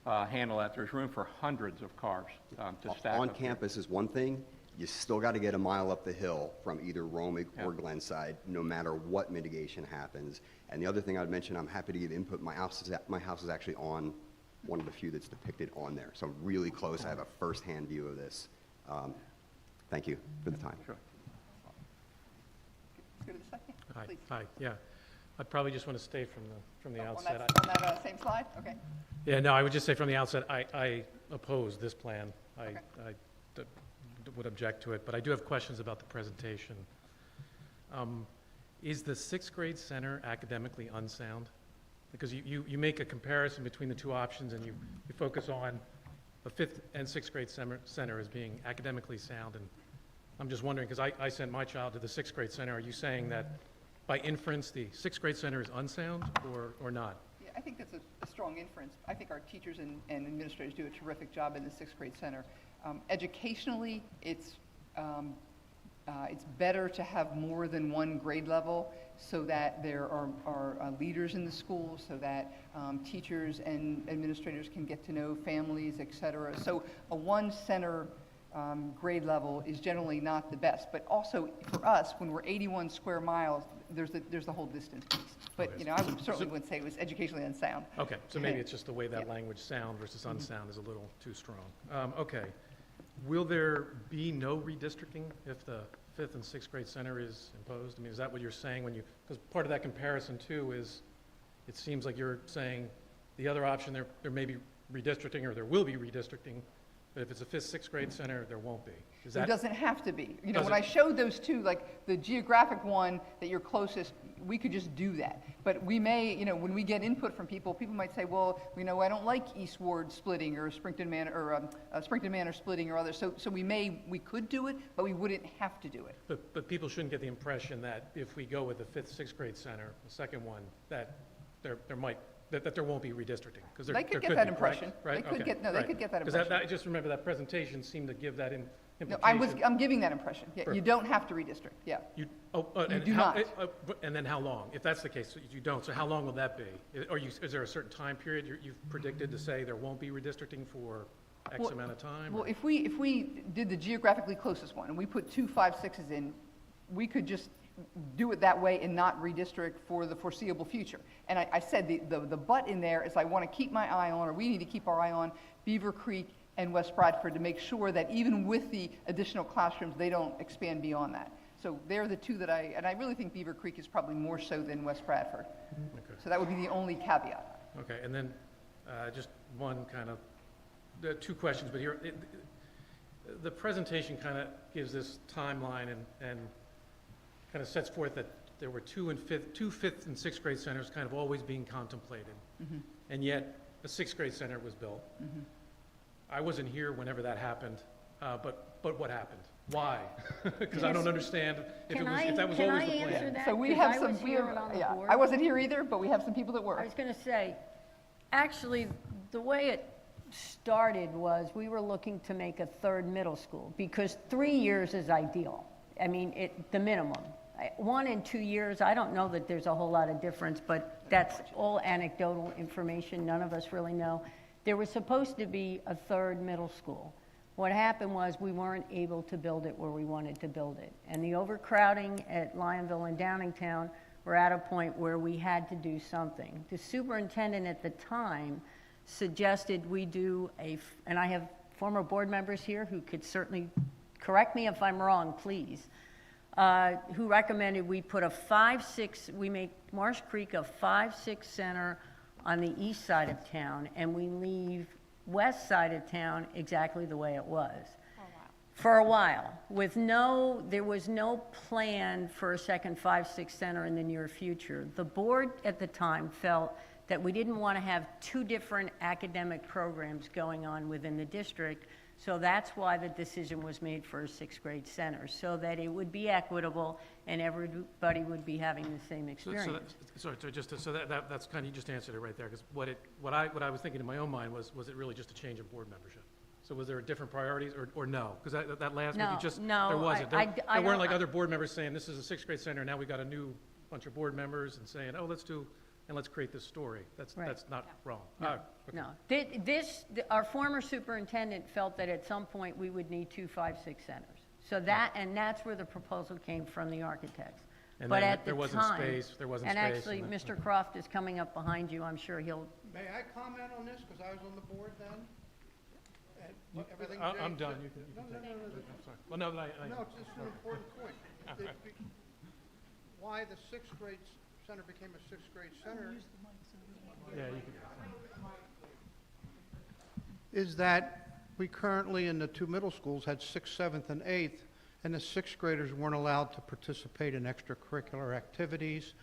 handle that. There's room for hundreds of cars to stack On up campus is one thing. You still got to get a mile up the hill from either Romig or Glenside, no matter what mitigation happens. And the other thing I'd mention, I'm happy to give input. My house is actually on one of the few that's depicted on there. So I'm really close. I have a first-hand view of this. Thank you for the time. Sure. Let's go to the second, Hi, please. hi, yeah. I'd probably just want to stay from the outset. On that same slide? Okay. Yeah, no, I would just say from the outset, I oppose this plan. I would object to it, but I do have questions about the presentation. Is the sixth grade center academically unsound? Because you make a comparison between the two options, and you focus on the fifth and sixth grade center as being academically sound. And I'm just wondering, because I sent my child to the sixth grade center, are you saying that by inference the sixth grade center is unsound or not? Yeah, I think that's a strong inference. I think our teachers and administrators do a terrific job in the sixth grade center. Educationally, it's better to have more than one grade level so that there are leaders in the school, so that teachers and administrators can get to know families, et cetera. So a one center grade level is generally not the best. But also for us, when we're 81 square miles, there's the whole distance piece. But Okay. you know, I certainly wouldn't say it was educationally unsound. Okay, so maybe it's just the way that Yeah. language sound versus unsound is a little too strong. Okay. Will there be no redistricting if the fifth and sixth grade center is imposed? I mean, is that what you're saying when because part of that comparison too is, it seems like you're saying the other option, there may be redistricting or there will be redistricting, but if it's a fifth, sixth grade center, there won't be. Is It that, doesn't have to be. You know, Does when it- I showed those two, like the geographic one that you're closest we could just do that. But we may, you know, when we get input from people, people might say, well, you know, I don't like East Ward splitting or Springton Manor splitting or others. So we could do it, but we wouldn't have to do it. But people shouldn't get the impression that if we go with the 5th, 6th grade center, the second one, that there won't be redistricting, because They could get that impression. They could get that impression. Because I just remember that presentation seemed to give that No, implication. I'm giving that impression. Yeah, you don't have to redistrict, yeah. And do how- not. And then how long? If that's the case, you don't, so how long will that be? Is there a certain time period you've predicted to say there won't be redistricting for X Well- amount of time? Well, or- if we did the geographically closest one, and we put 2 5 6s in, we could just do it that way and not redistrict for the foreseeable future. And I said the but in there is I want to keep my eye on, or we need to keep our eye on Beaver Creek and West Bradford to make sure that even with the additional classrooms, they don't expand beyond that. So they're the two that and I really think Beaver Creek is probably more so than West Bradford. Okay. So that would be the only caveat. Okay, and then just one kind of, 2 questions, but here, the presentation kind of gives this timeline and kind of sets forth that there were 2 5th and 6th grade centers kind of always being contemplated. And yet, a 6th grade center was built. I wasn't here whenever that happened, but what happened? Why? Because I don't understand if that was always the plan. Can I answer that? So we 'Cause have I some, was here and on the board. I wasn't here either, but we have some people that I were. was going to say, actually, the way it started was we were looking to make a 3rd middle school because 3 years is ideal. I mean, the minimum. 1 and 2 years, I don't know that there's a whole lot of difference, but that's all anecdotal information. None of us really know. There was supposed to be a 3rd middle school. What happened was we weren't able to build it where we wanted to build it. And the overcrowding at Lionville and Downingtown were at a point where we had to do something. The superintendent at the time suggested we do and I have former board members here who could certainly correct me if I'm wrong, please, who recommended we put we make Marsh Creek a 5-6 center on the east side of town, and we leave west side of town exactly the way it was. For a while, there was no plan for a second 5-6 center in the near future. The board at the time felt that we didn't want to have 2 different academic programs going on within the district, so that's why the decision was made for a 6th grade center, so that it would be equitable and everybody would be having the same experience. That's kind of, you just answered it right there, because what I was thinking in my own mind was it really just a change of board membership? So was there different priorities, or no? Because that last week, there wasn't. There weren't like other board members saying, this is a 6th grade center, now we got a new bunch of board members and saying, oh, let's create this story. That's not wrong. No. Our former superintendent felt that at some point we would need 2 5-6 centers. So that's where the proposal came from the architects. And But then at the there wasn't time, space, there wasn't and space. actually, Mr. Croft is coming up behind you. I'm sure he'll, May I comment on this, because I was on the board then? And everything I'm Jay done. said- You can No, take no, it. no, no. I'm sorry. Well, no, No, it's just an important point. Why the 6th grade center became a 6th grade center yeah, you can. is that we currently in the 2 middle schools had 6th, 7th, and 8th, and the 6th graders weren't allowed to participate in extracurricular activities,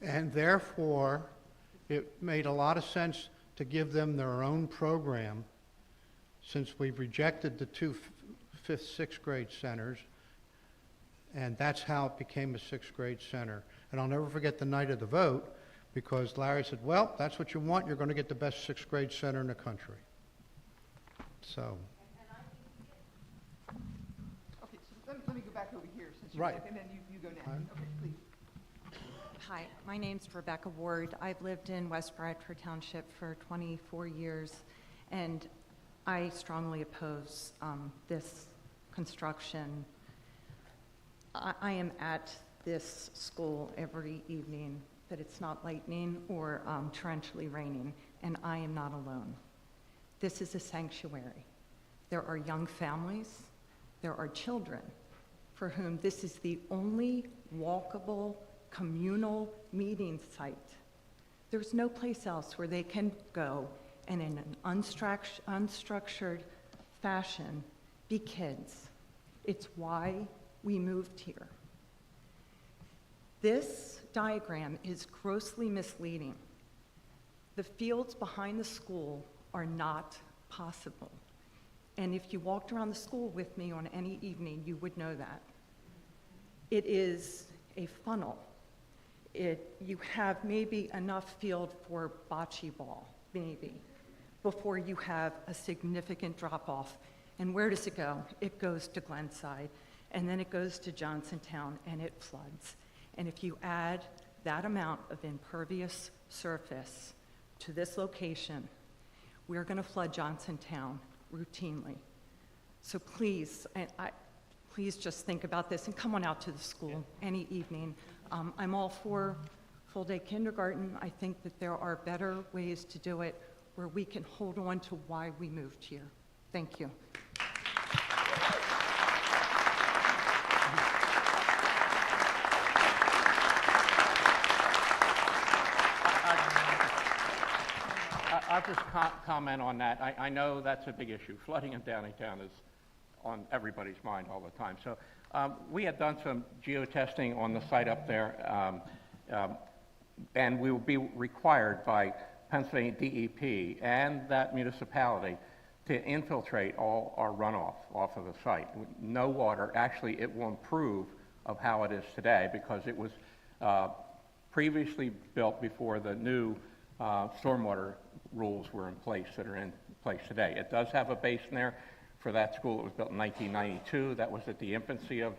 and therefore, it made a lot of sense to give them their own program, since we've rejected the 2 5th, 6th grade centers, and that's how it became a 6th grade center. And I'll never forget the night of the vote, because Larry said, well, that's what you want, you're going to get the best 6th grade center in the country. So, Okay, so let me go back over here, since you Right. and then you go next. Fine. Okay, please. Hi, my name's Rebecca Ward. I've lived in West Bradford Township for 24 years, and I strongly oppose this construction. I am at this school every evening, but it's not lightning or torrentially raining, and I am not alone. This is a sanctuary. There are young families, there are children for whom this is the only walkable communal meeting site. There's no place else where they can go and in an unstructured fashion be kids. It's why we moved here. This diagram is grossly misleading. The fields behind the school are not possible. And if you walked around the school with me on any evening, you would know that. It is a funnel. You have maybe enough field for bocce ball, maybe, before you have a significant drop-off. And where does it go? It goes to Glenside, and then it goes to Johnsontown, and it floods. And if you add that amount of impervious surface to this location, we're going to flood Johnsontown routinely. So please, please just think about this and come on out to the school any evening. I'm all for full-day kindergarten. I think that there are better ways to do it where we can hold on to why we moved here. Thank you. I'll just comment on that. I know that's a big issue. Flooding in Downingtown is on everybody's mind all the time. So we had done some geotesting on the site up there, and we will be required by Pennsylvania DEP and that municipality to infiltrate all our runoff off of the site. No water. Actually, it will improve of how it is today because it was previously built before the new stormwater rules were in place that are in place today. It does have a basin there for that school. It was built in 1992. That was at the infancy of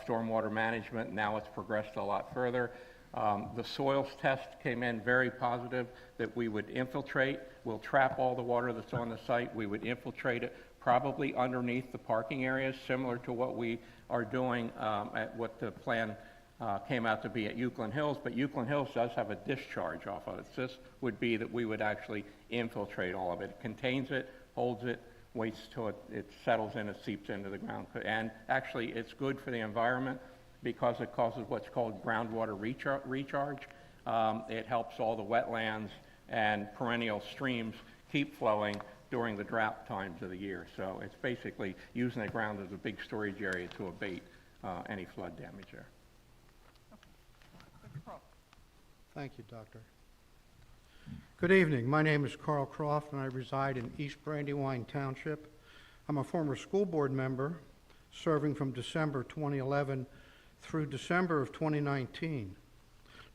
stormwater management. Now it's progressed a lot further. The soils test came in very positive that we would infiltrate. We'll trap all the water that's on the site. We would infiltrate it probably underneath the parking areas, similar to what we are doing at what the plan came out to be at Euclid Hills, but Euclid Hills does have a discharge off of it. This would be that we would actually infiltrate all of it. It contains it, holds it, waits till it settles in, it seeps into the ground. And actually, it's good for the environment because it causes what's called groundwater recharge. It helps all the wetlands and perennial streams keep flowing during the drought times of the year. So it's basically using the ground as a big storage area to abate any flood damage there. Thank you, Doctor. Good evening. My name is Carl Croft, and I reside in East Brandywine Township. I'm a former school board member, serving from December 2011 through December of 2019.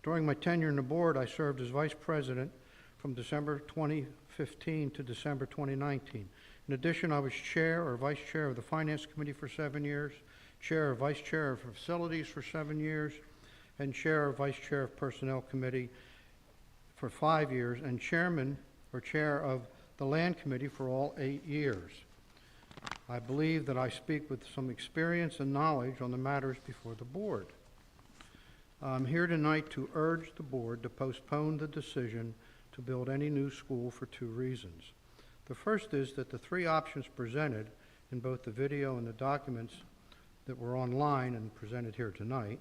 During my tenure on the board, I served as vice president from December 2015 to December 2019. In addition, I was chair or vice chair of the Finance Committee for 7 years, chair or vice chair of Facilities for 7 years, and chair or vice chair of Personnel Committee for 5 years, and chairman or chair of the Land Committee for all 8 years. I believe that I speak with some experience and knowledge on the matters before the board. I'm here tonight to urge the board to postpone the decision to build any new school for 2 reasons. The first is that the 3 options presented in both the video and the documents that were online and presented here tonight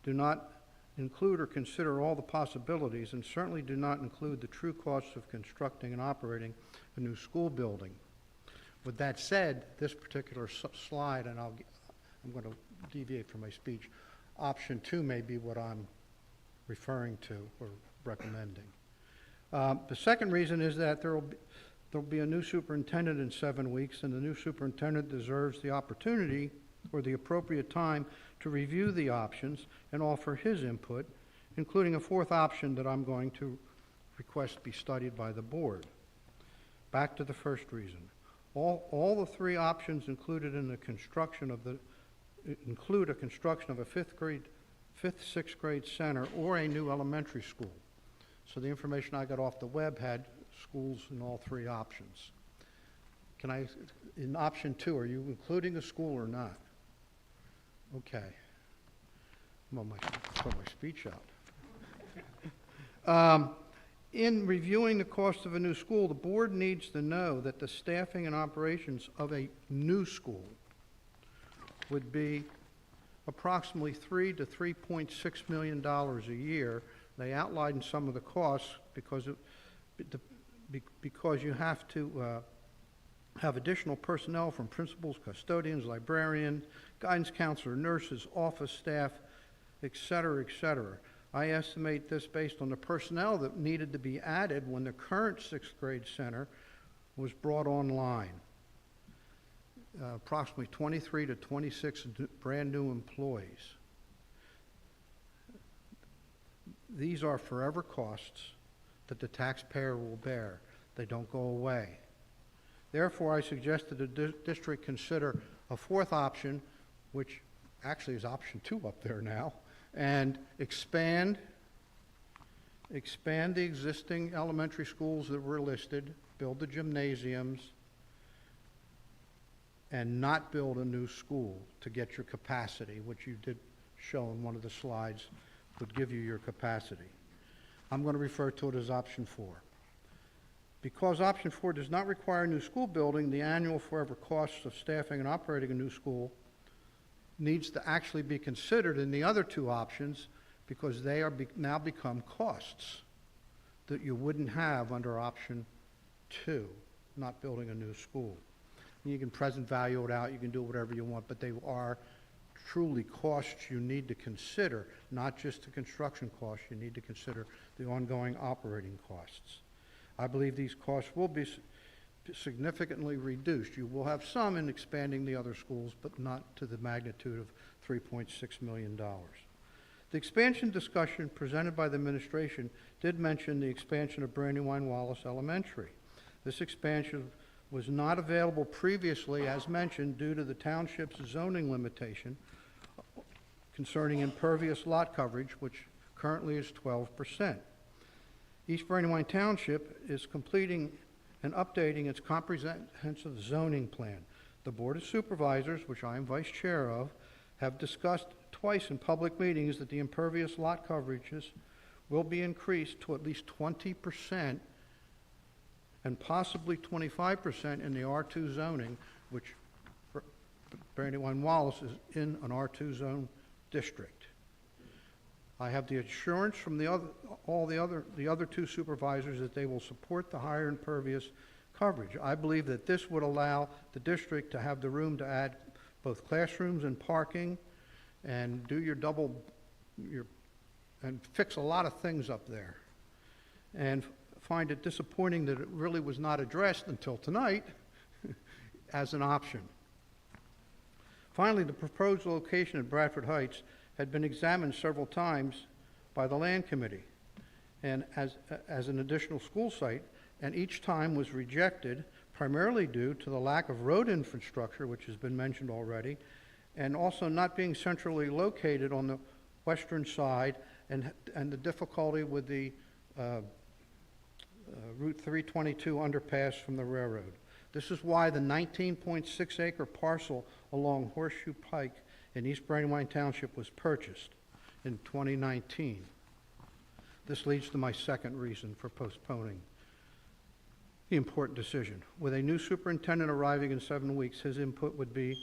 do not include or consider all the possibilities, and certainly do not include the true costs of constructing and operating a new school building. With that said, this particular slide, and I'm going to deviate from my speech, option 2 may be what I'm referring to or recommending. The second reason is that there'll be a new superintendent in 7 weeks, and the new superintendent deserves the opportunity or the appropriate time to review the options and offer his input, including a 4th option that I'm going to request be studied by the board. Back to the first reason. All the 3 options included in the construction of include a construction of a 5th, 6th grade center or a new elementary school. So the information I got off the web had schools in all 3 options. In option 2, are you including a school or not? Okay. I'm on my speech out. In reviewing the cost of a new school, the board needs to know that the staffing and operations of a new school would be approximately $3 to $3.6 million a year. They outlined some of the costs because you have to have additional personnel from principals, custodians, librarians, guidance counselor, nurses, office staff, et cetera, et cetera. I estimate this based on the personnel that needed to be added when the current sixth grade center was brought online. Approximately 23 to 26 brand-new employees. These are forever costs that the taxpayer will bear. They don't go away. Therefore, I suggest that the district consider a fourth option, which actually is option 2 up there now, and expand the existing elementary schools that were listed, build the gymnasiums, and not build a new school to get your capacity, which you did show in one of the slides would give you your capacity. I'm going to refer to it as option 4. Because option 4 does not require a new school building, the annual forever costs of staffing and operating a new school needs to actually be considered in the other 2 options, because they are now become costs that you wouldn't have under option 2, not building a new school. And you can present value it out, you can do whatever you want, but they are truly costs you need to consider, not just the construction costs. You need to consider the ongoing operating costs. I believe these costs will be significantly reduced. You will have some in expanding the other schools, but not to the magnitude of $3.6 million. The expansion discussion presented by the administration did mention the expansion of Brandywine Wallace Elementary. This expansion was not available previously, as mentioned, due to the township's zoning limitation concerning impervious lot coverage, which currently is 12%. East Brandywine Township is completing and updating its comprehensive zoning plan. The Board of Supervisors, which I am vice chair of, have discussed twice in public meetings that the impervious lot coverages will be increased to at least 20% and possibly 25% in the R2 zoning, which Brandywine Wallace is in an R2 zone district. I have the assurance from the other 2 supervisors that they will support the higher impervious coverage. I believe that this would allow the district to have the room to add both classrooms and parking and do and fix a lot of things up there. And find it disappointing that it really was not addressed until tonight as an option. Finally, the proposed location at Bradford Heights had been examined several times by the Land Committee and as an additional school site, and each time was rejected, primarily due to the lack of road infrastructure, which has been mentioned already, and also not being centrally located on the western side, and the difficulty with the Route 322 underpass from the railroad. This is why the 19.6 acre parcel along Horseshoe Pike in East Brandywine Township was purchased in 2019. This leads to my second reason for postponing the important decision. With a new superintendent arriving in 7 weeks, his input would be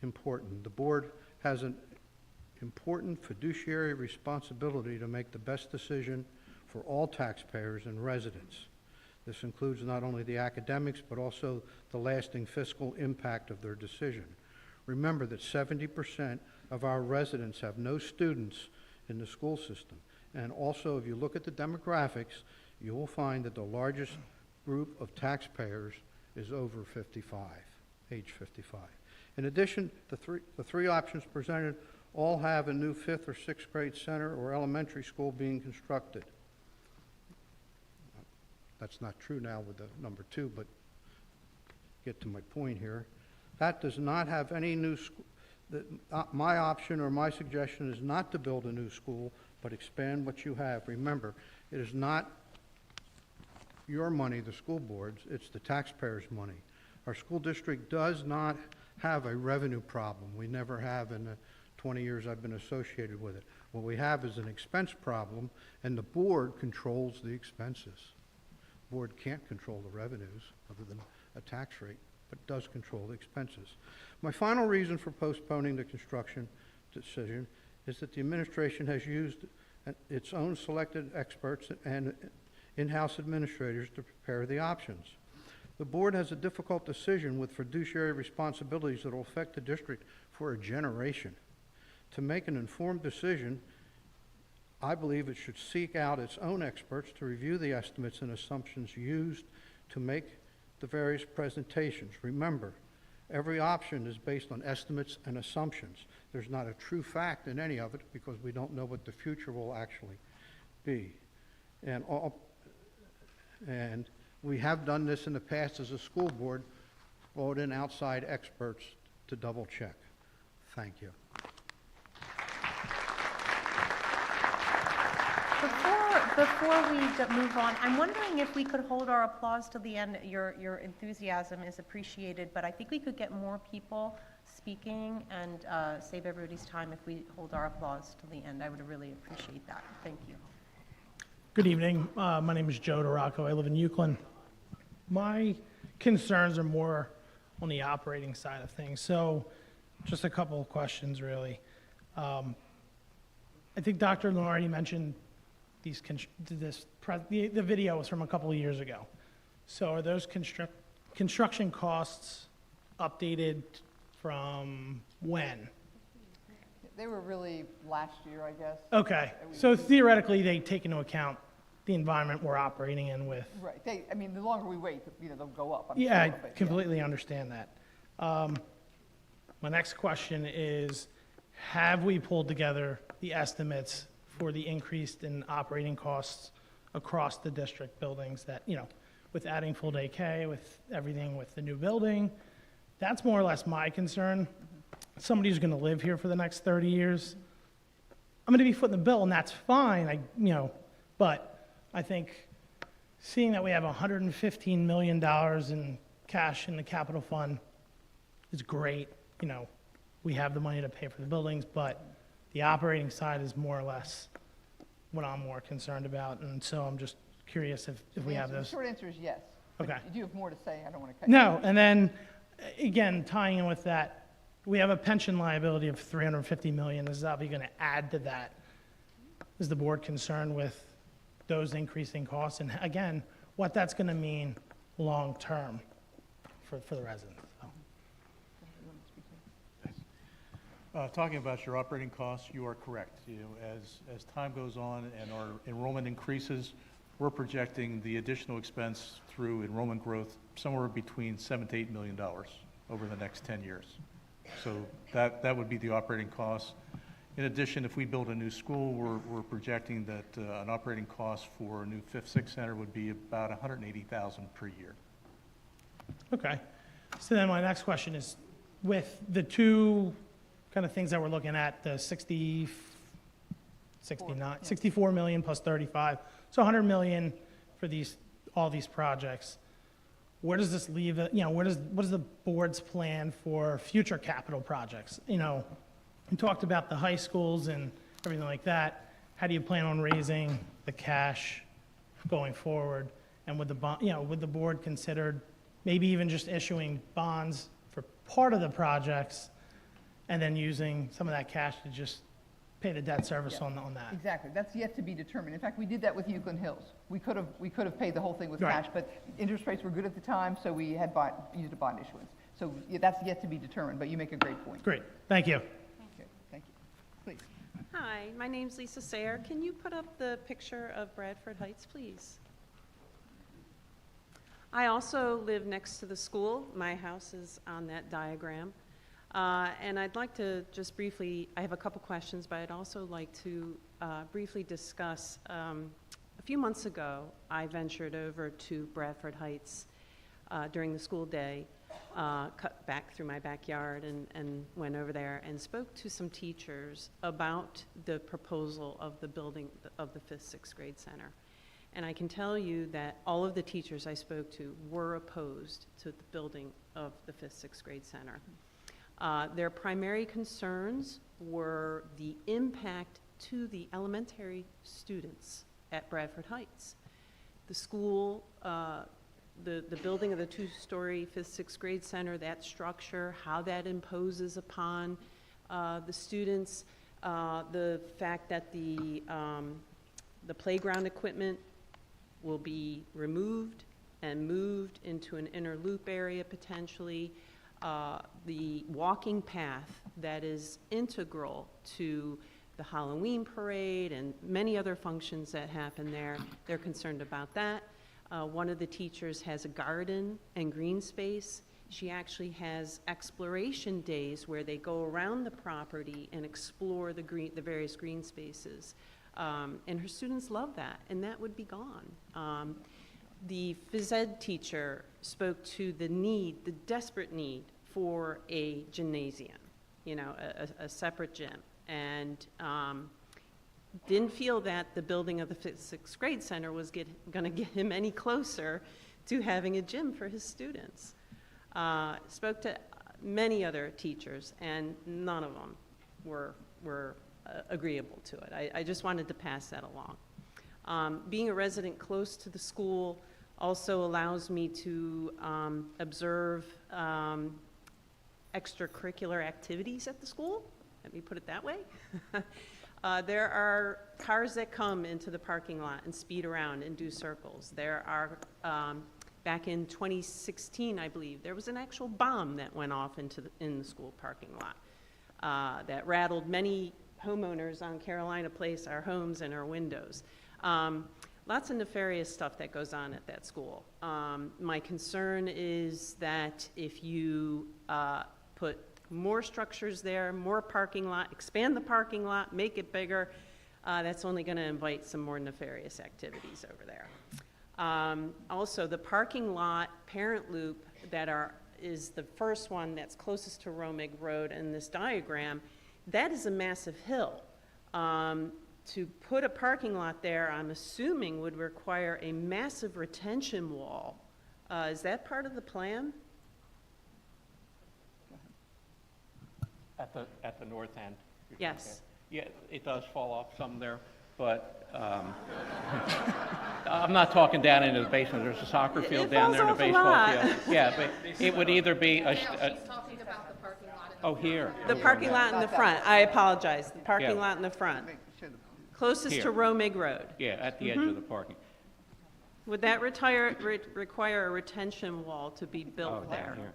important. The board has an important fiduciary responsibility to make the best decision for all taxpayers and residents. This includes not only the academics, but also the lasting fiscal impact of their decision. Remember that 70% of our residents have no students in the school system. And also, if you look at the demographics, you will find that the largest group of taxpayers is over 55, age 55. In addition, the three options presented all have a new 5th or 6th grade center or elementary school being constructed. That's not true now with the number 2, but get to my point here. That does not have any new school. My option or my suggestion is not to build a new school, but expand what you have. Remember, it is not your money, the school board's, it's the taxpayers' money. Our school district does not have a revenue problem. We never have in the 20 years I've been associated with it. What we have is an expense problem, and the board controls the expenses. The board can't control the revenues other than a tax rate, but does control the expenses. My final reason for postponing the construction decision is that the administration has used its own selected experts and in-house administrators to prepare the options. The board has a difficult decision with fiduciary responsibilities that will affect the district for a generation. To make an informed decision, I believe it should seek out its own experts to review the estimates and assumptions used to make the various presentations. Remember, every option is based on estimates and assumptions. There's not a true fact in any of it because we don't know what the future will actually be. And we have done this in the past as a school board, brought in outside experts to double check. Thank you. Before we move on, I'm wondering if we could hold our applause till the end. Your enthusiasm is appreciated, but I think we could get more people speaking and save everybody's time if we hold our applause till the end. I would really appreciate that. Thank you. Good evening. My name is Joe DeRocco. I live in Euclid. My concerns are more on the operating side of things. So just a couple of questions, really. I think Dr. Lenardi mentioned the video was from a couple of years ago. So are those construction costs updated from when? They were really last year, I guess. Okay, so theoretically, they take into account the environment we're operating in with. Right. I mean, the longer we wait, they'll go up. Yeah, I sure, but completely understand that. My next question is, have we pulled together the estimates for the increase in operating costs across the district buildings that, with adding full day K, with everything with the new building? That's more or less my concern. Somebody who's going to live here for the next 30 years, I'm going to be footing the bill, and that's fine. But I think seeing that we have $115 million in cash in the capital fund is great. We have the money to pay for the buildings, but the operating side is more or less what I'm more concerned about, and so I'm just curious if we have those. The short answer is yes. Okay. If you have more to say, I don't want to cut you. No, and then, again, tying in with that, we have a pension liability of $350 million. This is obviously going to add to that. Is the board concerned with those increasing costs? And again, what that's going to mean long-term for the residents? Talking about your operating costs, you are correct. As time goes on and our enrollment increases, we're projecting the additional expense through enrollment growth somewhere between $7 to $8 million over the next 10 years. So that would be the operating costs. In addition, if we build a new school, we're projecting that an operating cost for a new 5th, 6th center would be about $180,000 per year. Okay. So then my next question is, with the two kind of things that we're looking at, the 64 million plus 35, so 100 million for all these projects. Where does this leave it? What is the board's plan for future capital projects? We talked about the high schools and everything like that. How do you plan on raising the cash going forward? And would the board consider maybe even just issuing bonds for part of the projects and then using some of that cash to just pay the debt service on that? Exactly. That's yet to be determined. In fact, we did that with Euclid Hills. We could have paid the whole thing with Right. cash, but interest rates were good at the time, so we had used a bond issuance. So that's yet to be determined, but you make a great point. Great, thank you. Okay, thank you. Please. Hi, my name's Lisa Sayer. Can you put up the picture of Bradford Heights, please? I also live next to the school. My house is on that diagram. And I'd like to just briefly, I have a couple questions, but I'd also like to briefly discuss, a few months ago, I ventured over to Bradford Heights during the school day, cut back through my backyard and went over there and spoke to some teachers about the proposal of the building of the 5th, 6th grade center. And I can tell you that all of the teachers I spoke to were opposed to the building of the 5th, 6th grade center. Their primary concerns were the impact to the elementary students at Bradford Heights. The school, the building of the 2-story 5th, 6th grade center, that structure, how that imposes upon the students, the fact that the playground equipment will be removed and moved into an inner loop area potentially. The walking path that is integral to the Halloween parade and many other functions that happen there. They're concerned about that. One of the teachers has a garden and green space. She actually has exploration days where they go around the property and explore the various green spaces. And her students love that, and that would be gone. The phys ed teacher spoke to the desperate need for a gymnasium, a separate gym, and didn't feel that the building of the 5th, 6th grade center was going to get him any closer to having a gym for his students. Spoke to many other teachers, and none of them were agreeable to it. I just wanted to pass that along. Being a resident close to the school also allows me to observe extracurricular activities at the school. Let me put it that way. There are cars that come into the parking lot and speed around and do circles. There are, back in 2016, I believe, there was an actual bomb that went off in the school parking lot that rattled many homeowners on Carolina Place, our homes and our windows. Lots of nefarious stuff that goes on at that school. My concern is that if you put more structures there, more parking lot, expand the parking lot, make it bigger, that's only going to invite some more nefarious activities over there. Also, the parking lot parent loop is the first one that's closest to Romig Road in this diagram. That is a massive hill. To put a parking lot there, I'm assuming would require a massive retention wall. Is that part of the plan? At the north end? Yes. Yeah, it does fall off some there, but I'm not talking down into the basement. There's a soccer field down there and a baseball field. Yeah, but it would either be She's talking about the parking lot. oh, here. The parking lot in the front. I apologize. The parking Yeah. lot in the front. Closest Here. to Romig Road. Yeah, at the edge of the parking. Would that require a retention wall to be built Oh, there? down here.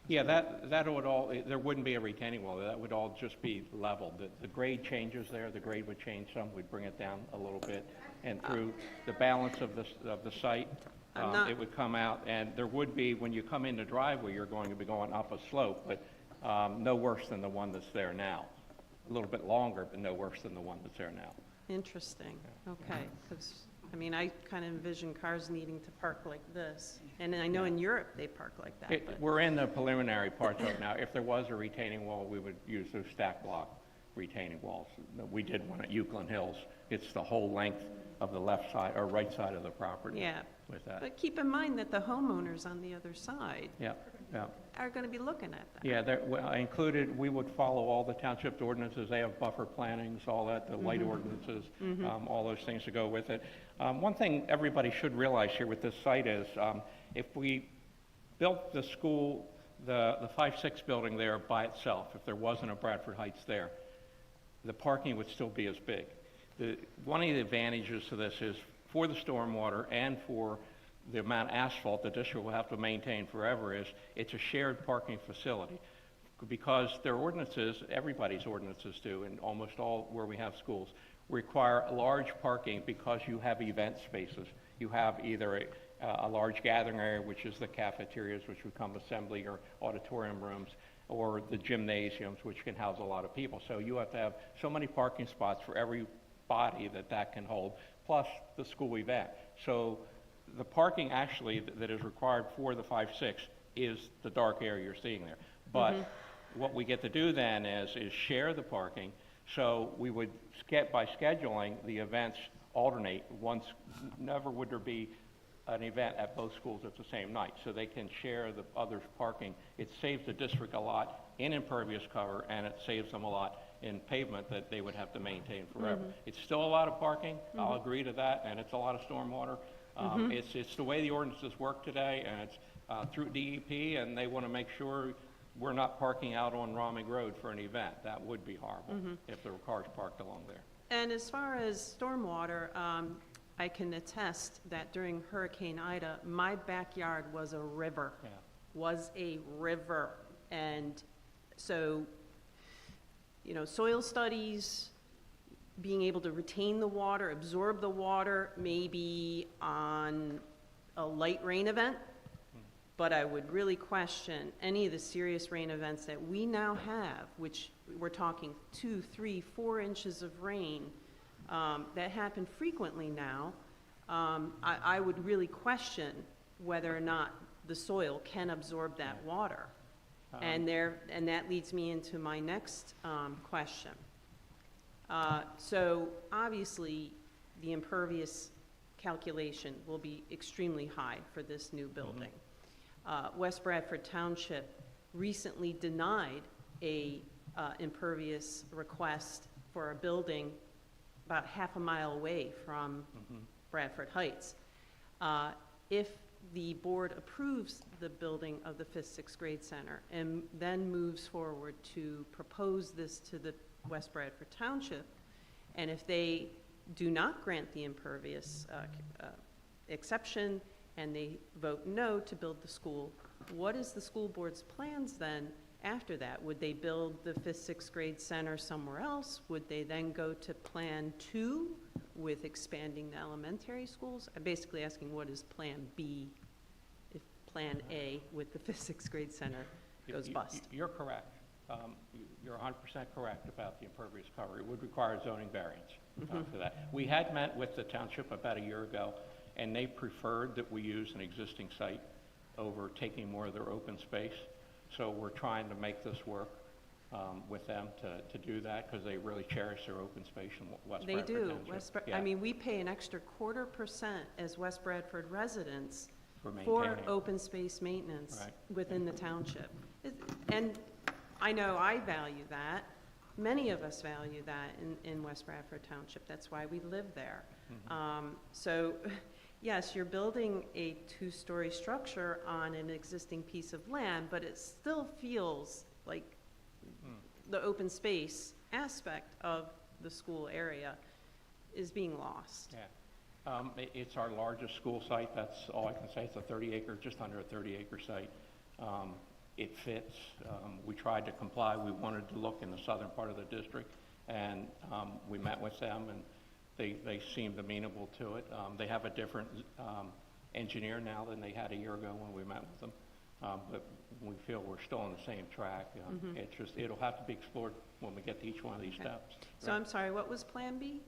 Yeah, that would all, there wouldn't be a retaining wall. That would all just be leveled. The grade changes there. The grade would change some. We'd bring it down a little bit. And through the balance of the site, it would come out. And there would be, when you come in the driveway, you're going to be going up a slope, but no worse than the one that's there now. A little bit longer, but no worse than the one that's there now. Interesting. Okay. Because, I mean, I kind of envision cars needing to park like this. And I know in Europe they park like that. But We're in the preliminary parts right now. If there was a retaining wall, we would use those stack block retaining walls. We did one at Euclid Hills. It's the whole length of the left side or right side of the property. Yeah. With that. But keep in mind that the homeowners on the other side Yeah, yeah. are going to be looking at that. Yeah, I included, we would follow all the township ordinances. They have buffer plannings, all that, the light ordinances, all those things to go with it. One thing everybody should realize here with this site is if we built the school, the 5-6 building there by itself, if there wasn't a Bradford Heights there, the parking would still be as big. One of the advantages to this is for the stormwater and for the amount of asphalt the district will have to maintain forever is it's a shared parking facility. Because their ordinances, everybody's ordinances do, and almost all where we have schools, require large parking because you have event spaces. You have either a large gathering area, which is the cafeterias, which become assembly or auditorium rooms, or the gymnasiums, which can house a lot of people. So you have to have so many parking spots for every body that can hold, plus the school event. So the parking actually that is required for the 5-6 is the dark area you're seeing there. But what we get to do then is share the parking. So we would, by scheduling, the events alternate. Once, never would there be an event at both schools at the same night. So they can share the others' parking. It saves the district a lot in impervious cover, and it saves them a lot in pavement that they would have to maintain forever. It's still a lot of parking, I'll agree to that, and it's a lot of stormwater. It's the way the ordinances work today, and it's through DEP, and they want to make sure we're not parking out on Romig Road for an event. That would be horrible if there were cars parked along there. And as far as stormwater, I can attest that during Hurricane Ida, my backyard was a river. Yeah. Was a river. And so, you know, soil studies, being able to retain the water, absorb the water, maybe on a light rain event. But I would really question any of the serious rain events that we now have, which we're talking 2, 3, 4 inches of rain that happen frequently now. I would really question whether or not the soil can absorb that water. And that leads me into my next question. So obviously, the impervious calculation will be extremely high for this new building. West Bradford Township recently denied a impervious request for a building about half a mile away from Bradford Heights. If the board approves the building of the 5th, 6th grade center and then moves forward to propose this to the West Bradford Township, and if they do not grant the impervious exception and they vote no to build the school, what is the school board's plans then after that? Would they build the 5th, 6th grade center somewhere else? Would they then go to Plan 2 with expanding the elementary schools? I'm basically asking what is Plan B if Plan A with the 5th, 6th grade center goes bust? You're correct. You're 100% correct about the impervious cover. It would require a zoning variance for that. We had met with the township about a year ago, and they preferred that we use an existing site over taking more of their open space. So we're trying to make this work with them to do that, because they really cherish their open space in West Bradford Township. I mean, we pay an extra 0.25% as West Bradford residents For for maintaining. open space maintenance Right. within the township. And I know I value that. Many of us value that in West Bradford Township. That's why we live there. So, yes, you're building a 2-story structure on an existing piece of land, but it still feels like the open space aspect of the school area is being lost. Yeah. It's our largest school site. That's all I can say. It's a 30-acre, just under a 30-acre site. It fits. We tried to comply. We wanted to look in the southern part of the district, and we met with them, and they seemed amenable to it. They have a different engineer now than they had a year ago when we met with them, but we feel we're still on the same track. It's just, it'll have to be explored when we get to each one of these steps. So I'm sorry, what was Plan B?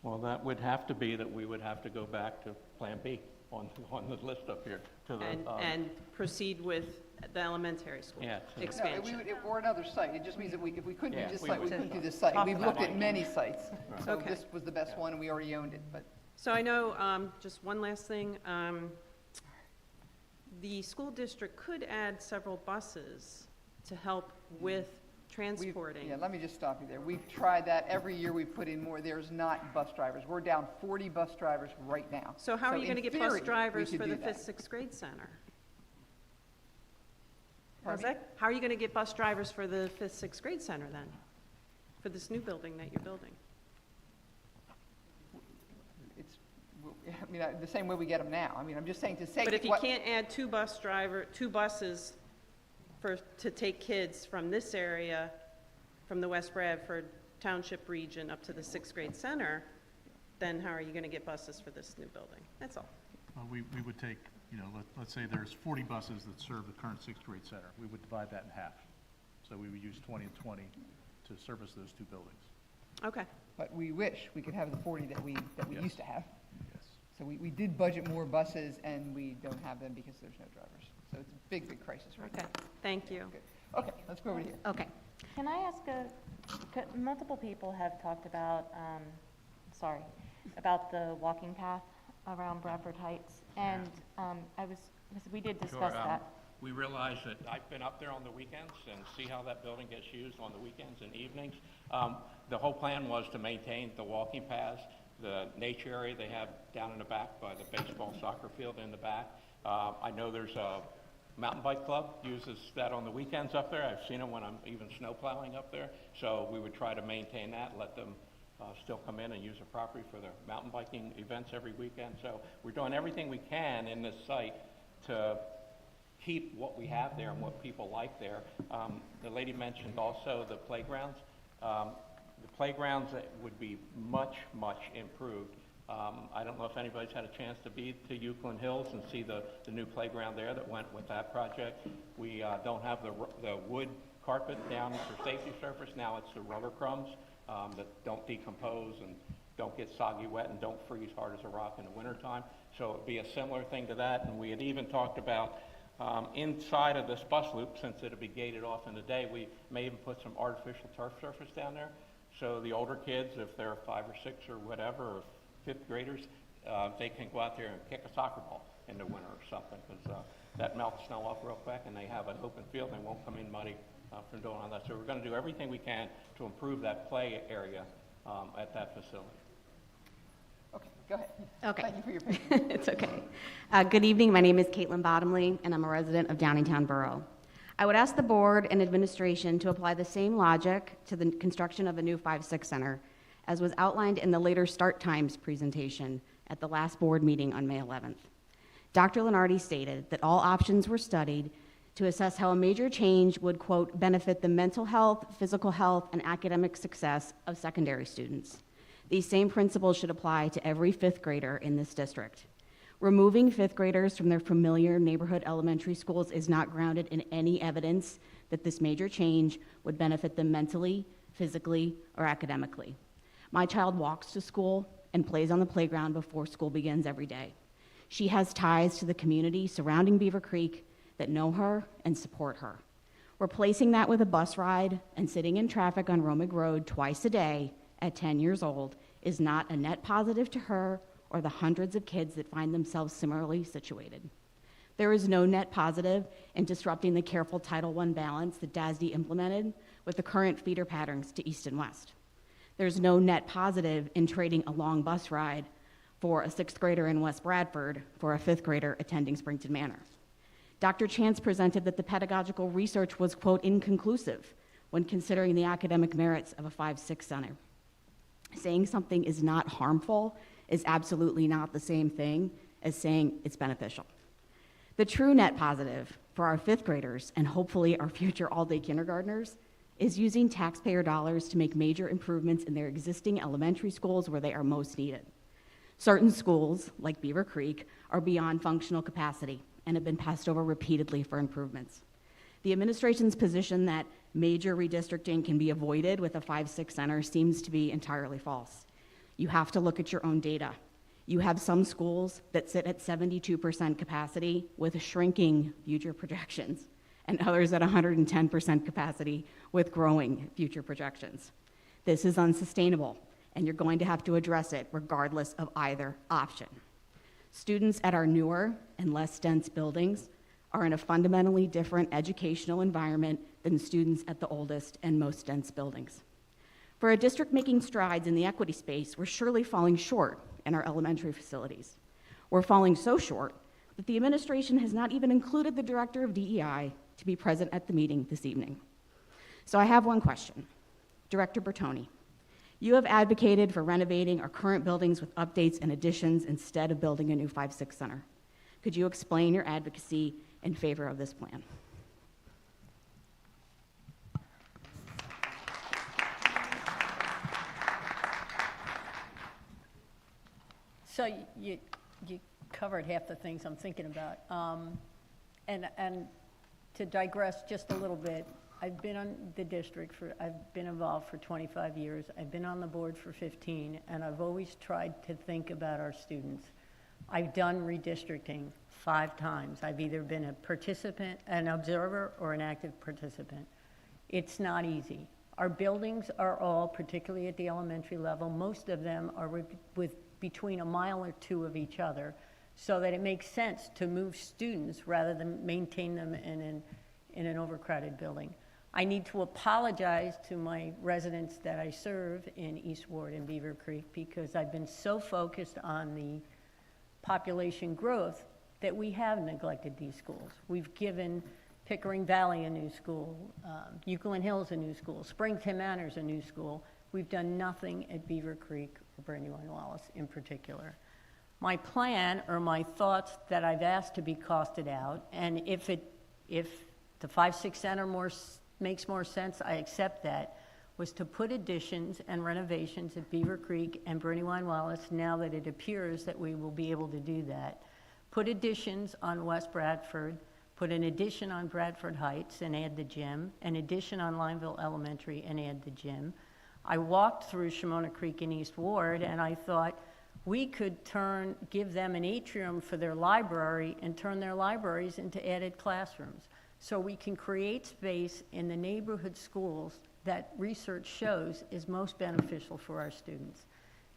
Well, that would have to be that we would have to go back to Plan B on the list up here. To the, And proceed with the elementary school Yeah, so- expansion? Or another site. It just means that if we couldn't Yeah, do this we site, we would- couldn't do this site. Talk We've about looked at it. many sites. So Okay. this was the best one, and we already owned it, but. So I know, just one last thing, the school district could add several buses to help with transporting. Yeah, let me just stop you there. We've tried that. Every year we put in more. There's not bus drivers. We're down 40 bus drivers right now. So how are you in going to get theory, bus drivers we for could the do that. 5th, 6th grade center? Pardon How's that? How are you going to get bus drivers for the 5th, 6th grade center then? For this new building that you're building? It's, I mean, the same way we get them now. I mean, I'm just saying to say. But if you what- can't add two buses to take kids from this area, from the West Bradford Township region up to the 6th grade center, then how are you going to get buses for this new building? That's all. We would take, let's say there's 40 buses that serve the current 6th grade center. We would divide that in half. So we would use 20 and 20 to service those two buildings. Okay. But we wish we could have the 40 that we Yes. used to have. Yes. So we did budget more buses, and we don't have them because there's no drivers. So it's a big, big crisis right now. Okay. Thank you. Good. Okay, let's go over here. Okay. Can I ask multiple people have talked about, about the walking path around Bradford Heights, and we did discuss that. We realize that I've been up there on the weekends and see how that building gets used on the weekends and evenings. The whole plan was to maintain the walking paths, the nature area they have down in the back by the baseball soccer field in the back. I know there's a mountain bike club uses that on the weekends up there. I've seen them when I'm even snow plowing up there. So we would try to maintain that, let them still come in and use the property for their mountain biking events every weekend. So we're doing everything we can in this site to keep what we have there and what people like there. The lady mentioned also the playgrounds. The playgrounds would be much, much improved. I don't know if anybody's had a chance to be to Euclid Hills and see the new playground there that went with that project. We don't have the wood carpet down for safety surface. Now it's the rubber crumbs that don't decompose and don't get soggy wet and don't freeze hard as a rock in the wintertime. So it'd be a similar thing to that. And we had even talked about inside of this bus loop, since it'll be gated off in the day, we may even put some artificial turf surface down there. So the older kids, if they're 5 or 6 or whatever, or 5th graders, they can go out there and kick a soccer ball in the winter or something, because that melts snow off real quick and they have an open field and they won't come in muddy from doing all that. So we're going to do everything we can to improve that play area at that facility. Okay, go ahead. Okay. Thank you for your patience. It's okay. Good evening. My name is Caitlin Bottomley, and I'm a resident of Downingtown Borough. I would ask the board and administration to apply the same logic to the construction of a new 5-6 center as was outlined in the later start times presentation at the last board meeting on May 11th. Dr. Lenardi stated that all options were studied to assess how a major change would, quote, benefit the mental health, physical health, and academic success of secondary students. These same principles should apply to every 5th grader in this district. Removing 5th graders from their familiar neighborhood elementary schools is not grounded in any evidence that this major change would benefit them mentally, physically, or academically. My child walks to school and plays on the playground before school begins every day. She has ties to the community surrounding Beaver Creek that know her and support her. Replacing that with a bus ride and sitting in traffic on Romig Road twice a day at 10 years old is not a net positive to her or the hundreds of kids that find themselves similarly situated. There is no net positive in disrupting the careful Title I balance that DASD implemented with the current feeder patterns to east and west. There's no net positive in trading a long bus ride for a 6th grader in West Bradford for a 5th grader attending Springton Manor. Dr. Chance presented that the pedagogical research was, quote, inconclusive when considering the academic merits of a 5-6 center. Saying something is not harmful is absolutely not the same thing as saying it's beneficial. The true net positive for our 5th graders and hopefully our future all-day kindergartners is using taxpayer dollars to make major improvements in their existing elementary schools where they are most needed. Certain schools, like Beaver Creek, are beyond functional capacity and have been passed over repeatedly for improvements. The administration's position that major redistricting can be avoided with a 5-6 center seems to be entirely false. You have to look at your own data. You have some schools that sit at 72% capacity with shrinking future projections, and others at 110% capacity with growing future projections. This is unsustainable, and you're going to have to address it regardless of either option. Students at our newer and less dense buildings are in a fundamentally different educational environment than students at the oldest and most dense buildings. For a district making strides in the equity space, we're surely falling short in our elementary facilities. We're falling so short that the administration has not even included the director of DEI to be present at the meeting this evening. So I have one question. Director Bertoni, you have advocated for renovating our current buildings with updates and additions instead of building a new 5-6 center. Could you explain your advocacy in favor of this plan? So you covered half the things I'm thinking about. And to digress just a little bit, I've been on the district I've been involved for 25 years. I've been on the board for 15, and I've always tried to think about our students. I've done redistricting 5 times. I've either been a participant, an observer, or an active participant. It's not easy. Our buildings are all, particularly at the elementary level, most of them are with between a mile or 2 of each other, so that it makes sense to move students rather than maintain them in an overcrowded building. I need to apologize to my residents that I serve in East Ward and Beaver Creek because I've been so focused on the population growth that we have neglected these schools. We've given Pickering Valley a new school, Euclid Hills a new school, Springton Manor's a new school. We've done nothing at Beaver Creek or Brandywine Wallace in particular. My plan, or my thoughts that I've asked to be costed out, and if the 5-6 center makes more sense, I accept that. was to put additions and renovations at Beaver Creek and Brandywine Wallace, now that it appears that we will be able to do that. Put additions on West Bradford, put an addition on Bradford Heights and add the gym, an addition on Lineville Elementary and add the gym. I walked through Shimona Creek and East Ward, and I thought we could give them an atrium for their library and turn their libraries into added classrooms. So we can create space in the neighborhood schools that research shows is most beneficial for our students.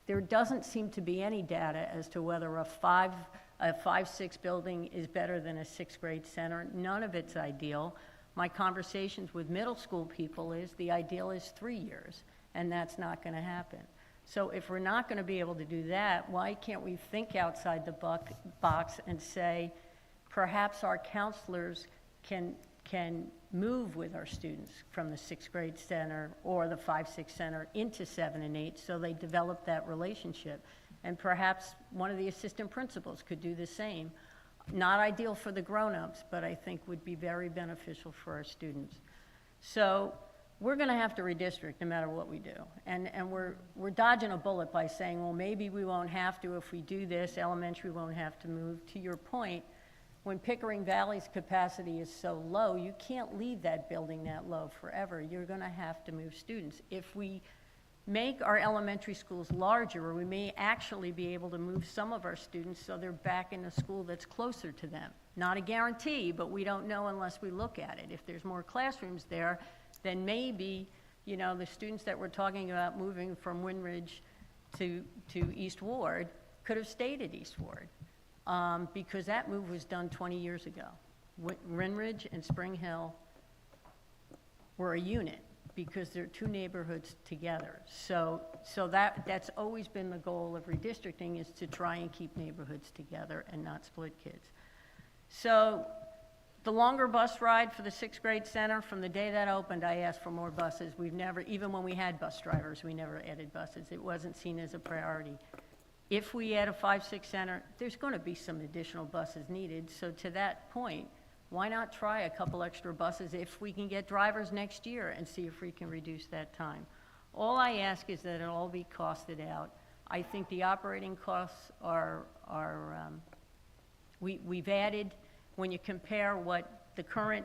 There doesn't seem to be any data as to whether a 5-6 building is better than a 6th grade center. None of it's ideal. My conversations with middle school people is the ideal is 3 years, and that's not going to happen. So if we're not going to be able to do that, why can't we think outside the box and say, perhaps our counselors can move with our students from the 6th grade center or the 5-6 center into 7 and 8, so they develop that relationship. And perhaps one of the assistant principals could do the same. Not ideal for the grown-ups, but I think would be very beneficial for our students. So we're going to have to redistrict no matter what we do. And we're dodging a bullet by saying, well, maybe we won't have to if we do this, elementary won't have to move. To your point, when Pickering Valley's capacity is so low, you can't leave that building that low forever. You're going to have to move students. If we make our elementary schools larger, we may actually be able to move some of our students so they're back in a school that's closer to them. Not a guarantee, but we don't know unless we look at it. If there's more classrooms there, then maybe, you know, the students that we're talking about moving from Windridge to East Ward could have stayed at East Ward. Because that move was done 20 years ago. Windridge and Spring Hill were a unit because they're two neighborhoods together. So that's always been the goal of redistricting, is to try and keep neighborhoods together and not split kids. So the longer bus ride for the 6th grade center, from the day that opened, I asked for more buses. We've never, even when we had bus drivers, we never added buses. It wasn't seen as a priority. If we add a 5-6 center, there's going to be some additional buses needed. So to that point, why not try a couple extra buses if we can get drivers next year and see if we can reduce that time? All I ask is that it all be costed out. I think the operating costs are we've added, when you compare what the current,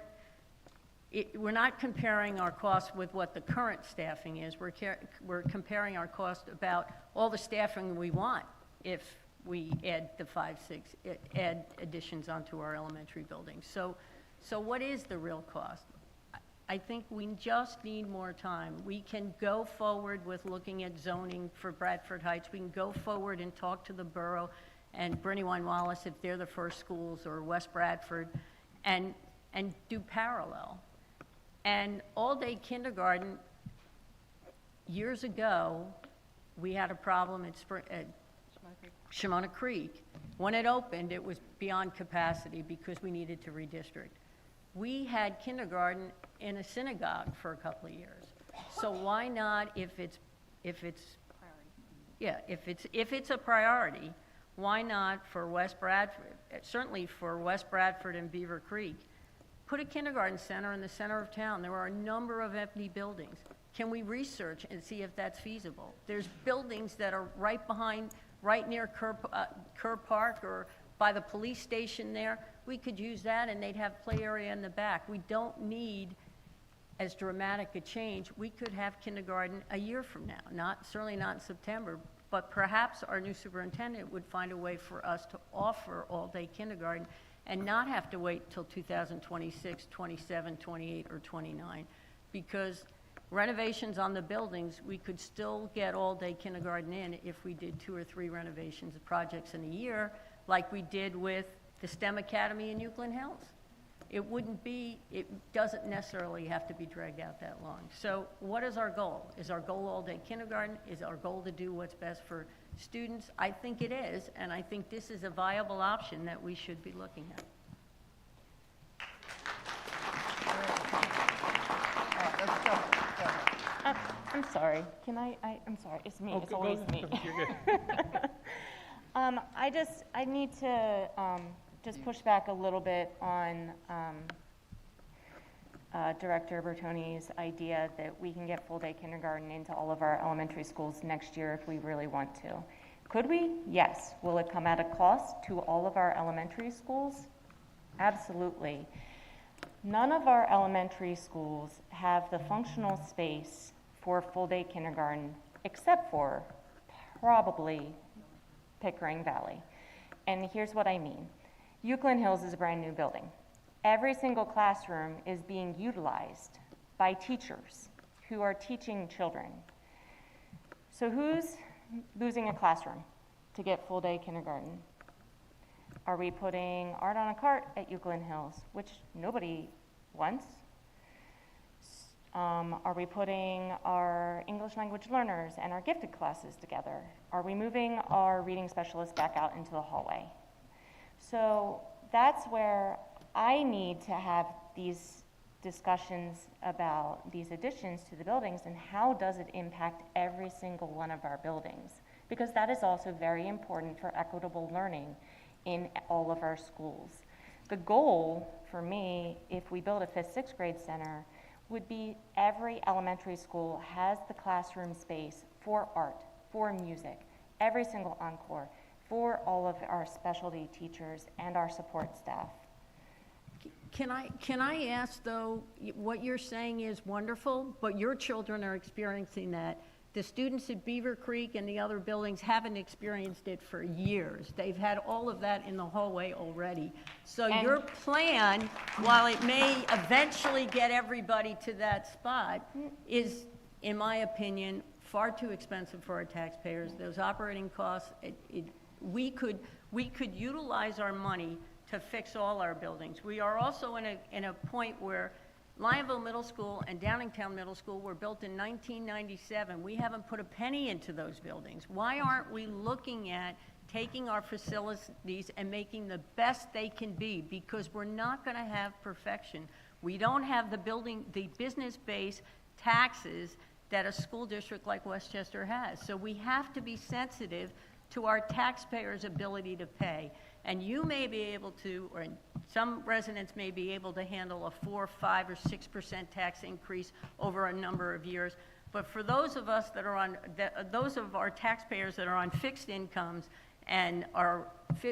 we're not comparing our costs with what the current staffing is. We're comparing our cost about all the staffing we want if we add the 5-6, add additions onto our elementary buildings. So what is the real cost? I think we just need more time. We can go forward with looking at zoning for Bradford Heights. We can go forward and talk to the borough and Brandywine Wallace if they're the first schools, or West Bradford, and do parallel. And all-day kindergarten, years ago, we had a problem at Shimona Creek. When it opened, it was beyond capacity because we needed to redistrict. We had kindergarten in a synagogue for a couple of years. So why not, if it's a priority, why not for West Bradford, certainly for West Bradford and Beaver Creek, put a kindergarten center in the center of town. There are a number of empty buildings. Can we research and see if that's feasible? There's buildings that are right near Kerr Park or by the police station there. We could use that and they'd have play area in the back. We don't need as dramatic a change. We could have kindergarten a year from now, certainly not in September, but perhaps our new superintendent would find a way for us to offer all-day kindergarten and not have to wait till 2026, 27, 28, or 29, because renovations on the buildings, we could still get all-day kindergarten in if we did 2 or 3 renovations projects in a year, like we did with the STEM Academy in Euclid Hills. It doesn't necessarily have to be dragged out that long. So what is our goal? Is our goal all-day kindergarten? Is our goal to do what's best for students? I think it is, and I think this is a viable option that we should be looking at. I'm sorry. Can I'm sorry. It's me. It's always me. You're good. I need to just push back a little bit on Director Bertoni's idea that we can get full-day kindergarten into all of our elementary schools next year if we really want to. Could we? Yes. Will it come at a cost to all of our elementary schools? Absolutely. None of our elementary schools have the functional space for full-day kindergarten except for probably Pickering Valley. And here's what I mean. Euclid Hills is a brand new building. Every single classroom is being utilized by teachers who are teaching children. So who's losing a classroom to get full-day kindergarten? Are we putting art on a cart at Euclid Hills, which nobody wants? Are we putting our English language learners and our gifted classes together? Are we moving our reading specialists back out into the hallway? So that's where I need to have these discussions about these additions to the buildings and how does it impact every single one of our buildings? Because that is also very important for equitable learning in all of our schools. The goal for me, if we build a 5th, 6th grade center, would be every elementary school has the classroom space for art, for music, every single encore, for all of our specialty teachers and our support staff. Can I ask, though, what you're saying is wonderful, but your children are experiencing that. The students at Beaver Creek and the other buildings haven't experienced it for years. They've had all of that in the hallway already. So your plan, while it may eventually get everybody to that spot, is, in my opinion, far too expensive for our taxpayers. Those operating costs, we could utilize our money to fix all our buildings. We are also in a point where Lionville Middle School and Downingtown Middle School were built in 1997. We haven't put a penny into those buildings. Why aren't we looking at taking our facilities and making the best they can be? Because we're not going to have perfection. We don't have the business-based taxes that a school district like Westchester has. So we have to be sensitive to our taxpayers' ability to pay. And you may be able to, or some residents may be able to handle a 4, 5, or 6% tax increase over a number of years. But for those of us that are on, those of our taxpayers that are on fixed incomes and are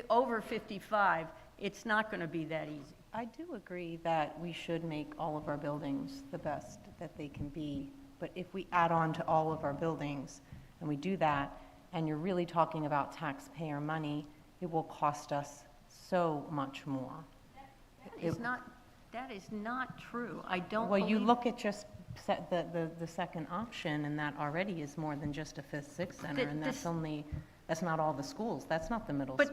over 55, it's not going to be that easy. I do agree that we should make all of our buildings the best that they can be. But if we add on to all of our buildings and we do that, and you're really talking about taxpayer money, it will cost us so much more. That is not true. I don't Well, you believe- look at just the second option, and that already is more than just a 5th, 6th center, and that's not all the schools. That's not the middle schools.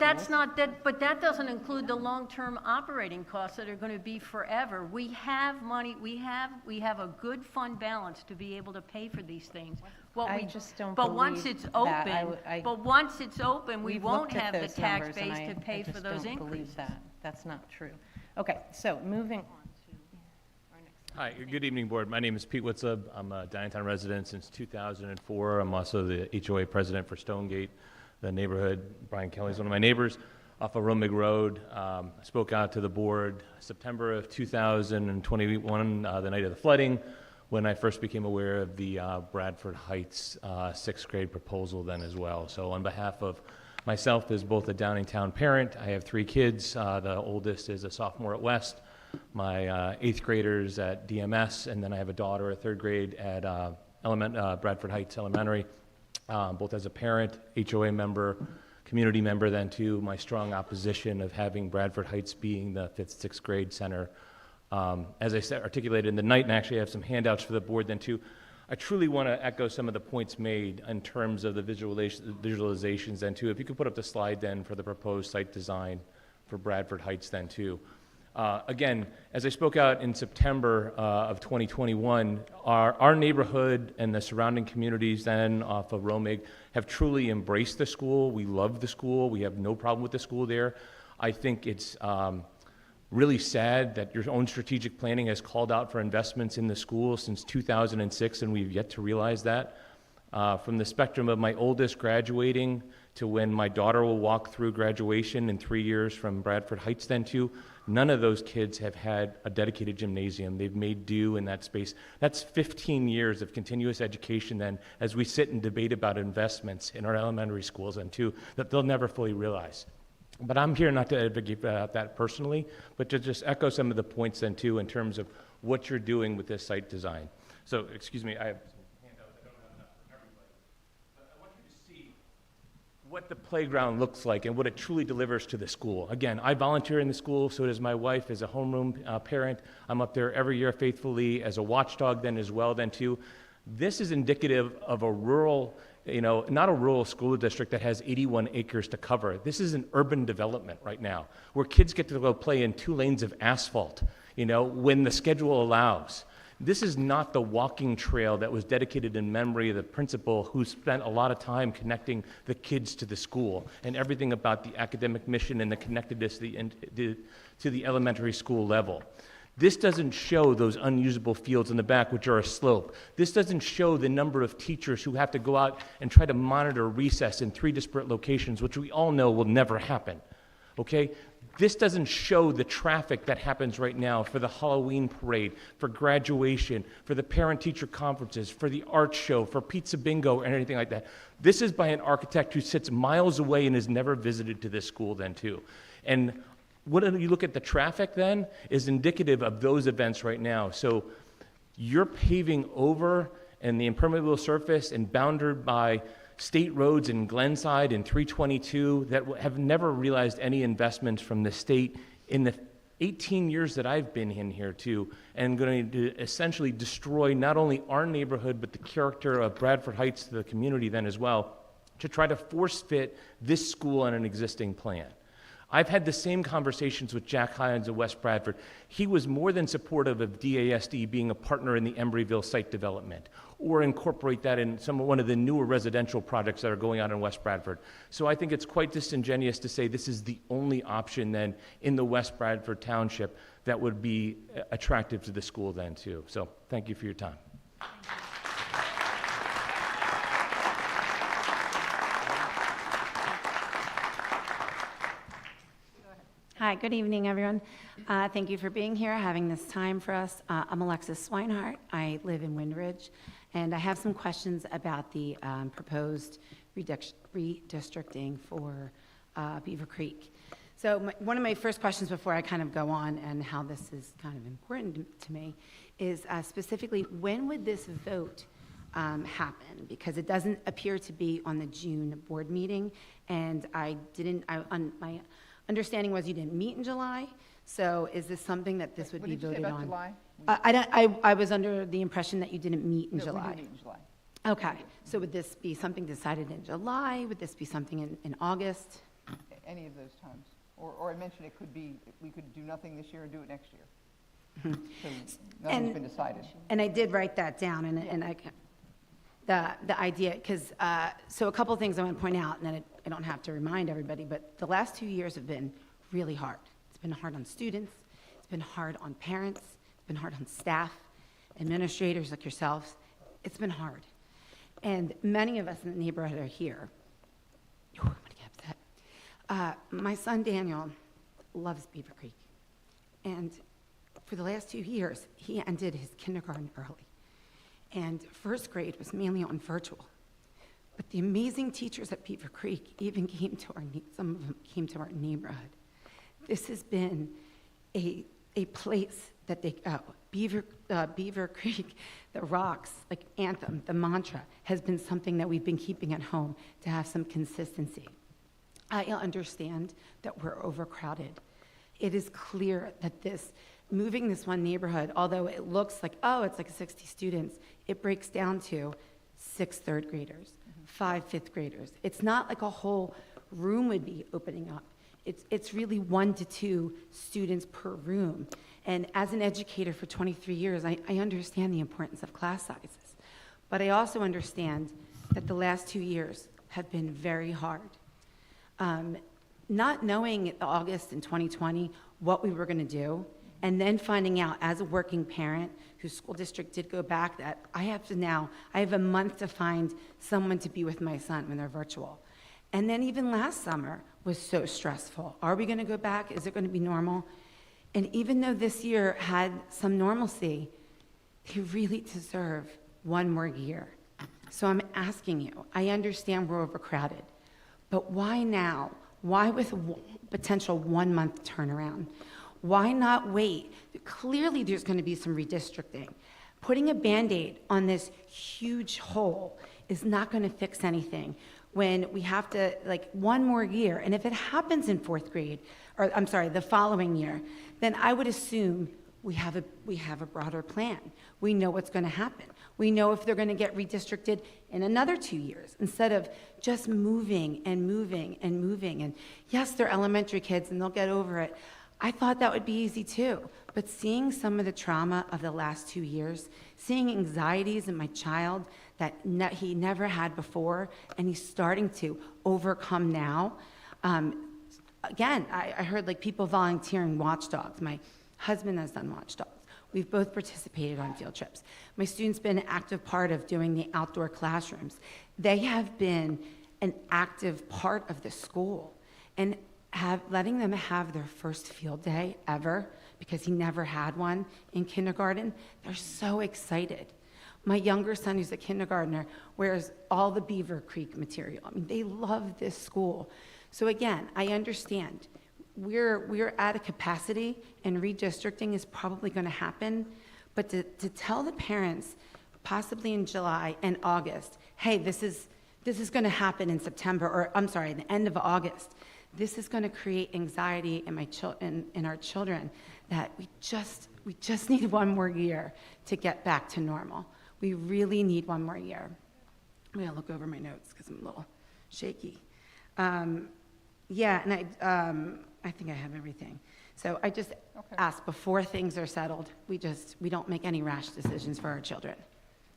But that doesn't include the long-term operating costs that are going to be forever. We have money, we have a good fund balance to be able to pay for these things. I just don't But once believe it's that. open, we We've won't looked at have the those tax numbers, and base to pay for those I just don't believe increases. that. That's not true. Okay, so moving on to our next. Hi, good evening, Board. My name is Pete Witzub. I'm a Downingtown resident since 2004. I'm also the HOA president for Stonegate, the neighborhood. Brian Kelly's one of my neighbors off of Romig Road. I spoke out to the board September of 2021, the night of the flooding, when I first became aware of the Bradford Heights 6th grade proposal then as well. So on behalf of myself as both a Downingtown parent, I have 3 kids. The oldest is a sophomore at West, my 8th graders at DMS, and then I have a daughter at 3rd grade at Bradford Heights Elementary. Both as a parent, HOA member, community member then too, my strong opposition of having Bradford Heights being the 5th, 6th grade center. As I said, articulated in the night, and actually I have some handouts for the board then too, I truly want to echo some of the points made in terms of the visualizations then too. If you could put up the slide then for the proposed site design for Bradford Heights then too. Again, as I spoke out in September of 2021, our neighborhood and the surrounding communities then off of Romig have truly embraced the school. We love the school. We have no problem with the school there. I think it's really sad that your own strategic planning has called out for investments in the school since 2006, and we've yet to realize that. From the spectrum of my oldest graduating to when my daughter will walk through graduation in 3 years from Bradford Heights then to None of those kids have had a dedicated gymnasium. They've made do in that space. That's 15 years of continuous education then, as we sit and debate about investments in our elementary schools, and too, that they'll never fully realize. But I'm here not to advocate about that personally, but to just echo some of the points then too in terms of what you're doing with this site design. So, excuse me, I have some handouts. I don't have enough for everybody. But I want you to see what the playground looks like and what it truly delivers to the school. Again, I volunteer in the school, so does my wife as a homeroom parent. I'm up there every year faithfully as a watchdog then as well then too. This is indicative of a rural, not a rural school district that has 81 acres to cover. This is an urban development right now where kids get to go play in 2 lanes of asphalt, when the schedule allows. This is not the walking trail that was dedicated in memory of the principal who spent a lot of time connecting the kids to the school and everything about the academic mission and the connectedness to the elementary school level. This doesn't show those unusable fields in the back, which are a slope. This doesn't show the number of teachers who have to go out and try to monitor recess in 3 disparate locations, which we all know will never happen. Okay? This doesn't show the traffic that happens right now for the Halloween parade, for graduation, for the parent-teacher conferences, for the art show, for pizza bingo, and anything like that. This is by an architect who sits miles away and has never visited to this school then too. And when you look at the traffic then, is indicative of those events right now. So you're paving over and the impermeable surface and bounded by state roads in Glenside and 322 that have never realized any investments from the state in the 18 years that I've been in here too, and going to essentially destroy not only our neighborhood, but the character of Bradford Heights to the community then as well, to try to force fit this school on an existing plan. I've had the same conversations with Jack Hines of West Bradford. He was more than supportive of DASD being a partner in the Embryville site development, or incorporate that in one of the newer residential projects that are going on in West Bradford. So I think it's quite disingenuous to say this is the only option then in the West Bradford Township that would be attractive to the school then too. So thank you for your time. Hi, good evening, everyone. Thank you for being here, having this time for us. I'm Alexis Swinehart. I live in Windridge, and I have some questions about the proposed redistricting for Beaver Creek. So one of my first questions before I kind of go on and how this is kind of important to me is specifically, when would this vote happen? Because it doesn't appear to be on the June board meeting, and my understanding was you didn't meet in July, so is this something that this would be voted on? What did you say about July? I was under the impression that you didn't meet in July. We do meet in July. Okay, so would this be something decided in July? Would this be something in August? Any of those times. Or I mentioned it could be, we could do nothing this year and do it next year. So nothing's been decided. And I did write that down, and the idea, because, so a couple of things I want to point out, and then I don't have to remind everybody, but the last 2 years have been really hard. It's been hard on students, it's been hard on parents, it's been hard on staff, administrators like yourselves. It's been hard. And many of us in the neighborhood are here. I'm going to get upset. My son Daniel loves Beaver Creek. And for the last 2 years, he ended his kindergarten early. And first grade was mainly on virtual. But the amazing teachers at Beaver Creek even some of them came to our neighborhood. This has been a place that they go. Beaver Creek, the rocks, like anthem, the mantra, has been something that we've been keeping at home to have some consistency. I understand that we're overcrowded. It is clear that moving this one neighborhood, although it looks like, it's like 60 students, it breaks down to 6 third graders, 5 fifth graders. It's not like a whole room would be opening up. It's really 1 to 2 students per room. And as an educator for 23 years, I understand the importance of class sizes. But I also understand that the last 2 years have been very hard. Not knowing in August in 2020 what we were going to do, and then finding out as a working parent whose school district did go back that I have a month to find someone to be with my son when they're virtual. And then even last summer was so stressful. Are we going to go back? Is it going to be normal? And even though this year had some normalcy, they really deserve one more year. So I'm asking you, I understand we're overcrowded, but why now? Why with a potential 1 month turnaround? Why not wait? Clearly there's going to be some redistricting. Putting a Band-Aid on this huge hole is not going to fix anything when we have to, like, one more year. And if it happens in fourth grade, or I'm sorry, the following year, then I would assume we have a broader plan. We know what's going to happen. We know if they're going to get redistricted in another 2 years instead of just moving and moving and moving. And yes, they're elementary kids and they'll get over it. I thought that would be easy too. But seeing some of the trauma of the last 2 years, seeing anxieties in my child that he never had before, and he's starting to overcome now. Again, I heard like people volunteering watchdogs. My husband has done watchdogs. We've both participated on field trips. My students been an active part of doing the outdoor classrooms. They have been an active part of the school, and letting them have their first field day ever, because he never had one in kindergarten, they're so excited. My younger son, who's a kindergartner, wears all the Beaver Creek material. I mean, they love this school. So again, I understand. We're at a capacity, and redistricting is probably going to happen. But to tell the parents, possibly in July and August, hey, this is going to happen in September, or I'm sorry, the end of August. This is going to create anxiety in our children that we just need one more year to get back to normal. We really need one more year. I'm going to look over my notes because I'm a little shaky. Yeah, and I think I have everything. So I just ask, before things are settled, we don't make any rash decisions for our children.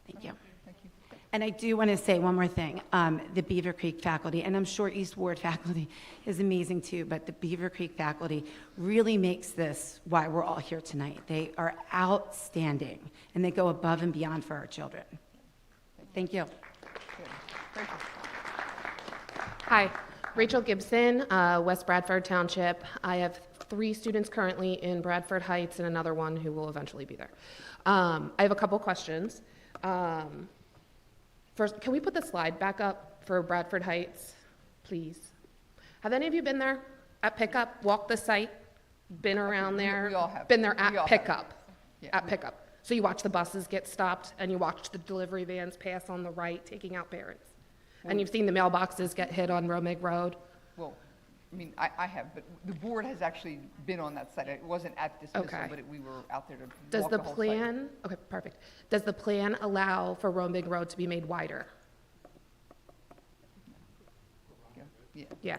Thank you. Thank you. And I do want to say one more thing. The Beaver Creek faculty, and I'm sure East Ward faculty is amazing too, but the Beaver Creek faculty really makes this why we're all here tonight. They are outstanding, and they go above and beyond for our children. Thank you. Good. Thank you. Hi, Rachel Gibson, West Bradford Township. I have 3 students currently in Bradford Heights and another one who will eventually be there. I have a couple questions. First, can we put the slide back up for Bradford Heights, please? Have any of you been there at pickup, walked the site, been around there? We all have. Been there at We all have. pickup? Yeah. At pickup. So you watch the buses get stopped, and you watch the delivery vans pass on the right, taking out parents. And you've seen the mailboxes get hit on Romig Road? Well, I mean, I have, but the board has actually been on that site. It wasn't at dismissal, Okay. but we were out there to Does walk the the whole site. plan, okay, perfect. Does the plan allow for Romig Road to be made wider? Yeah. Yeah.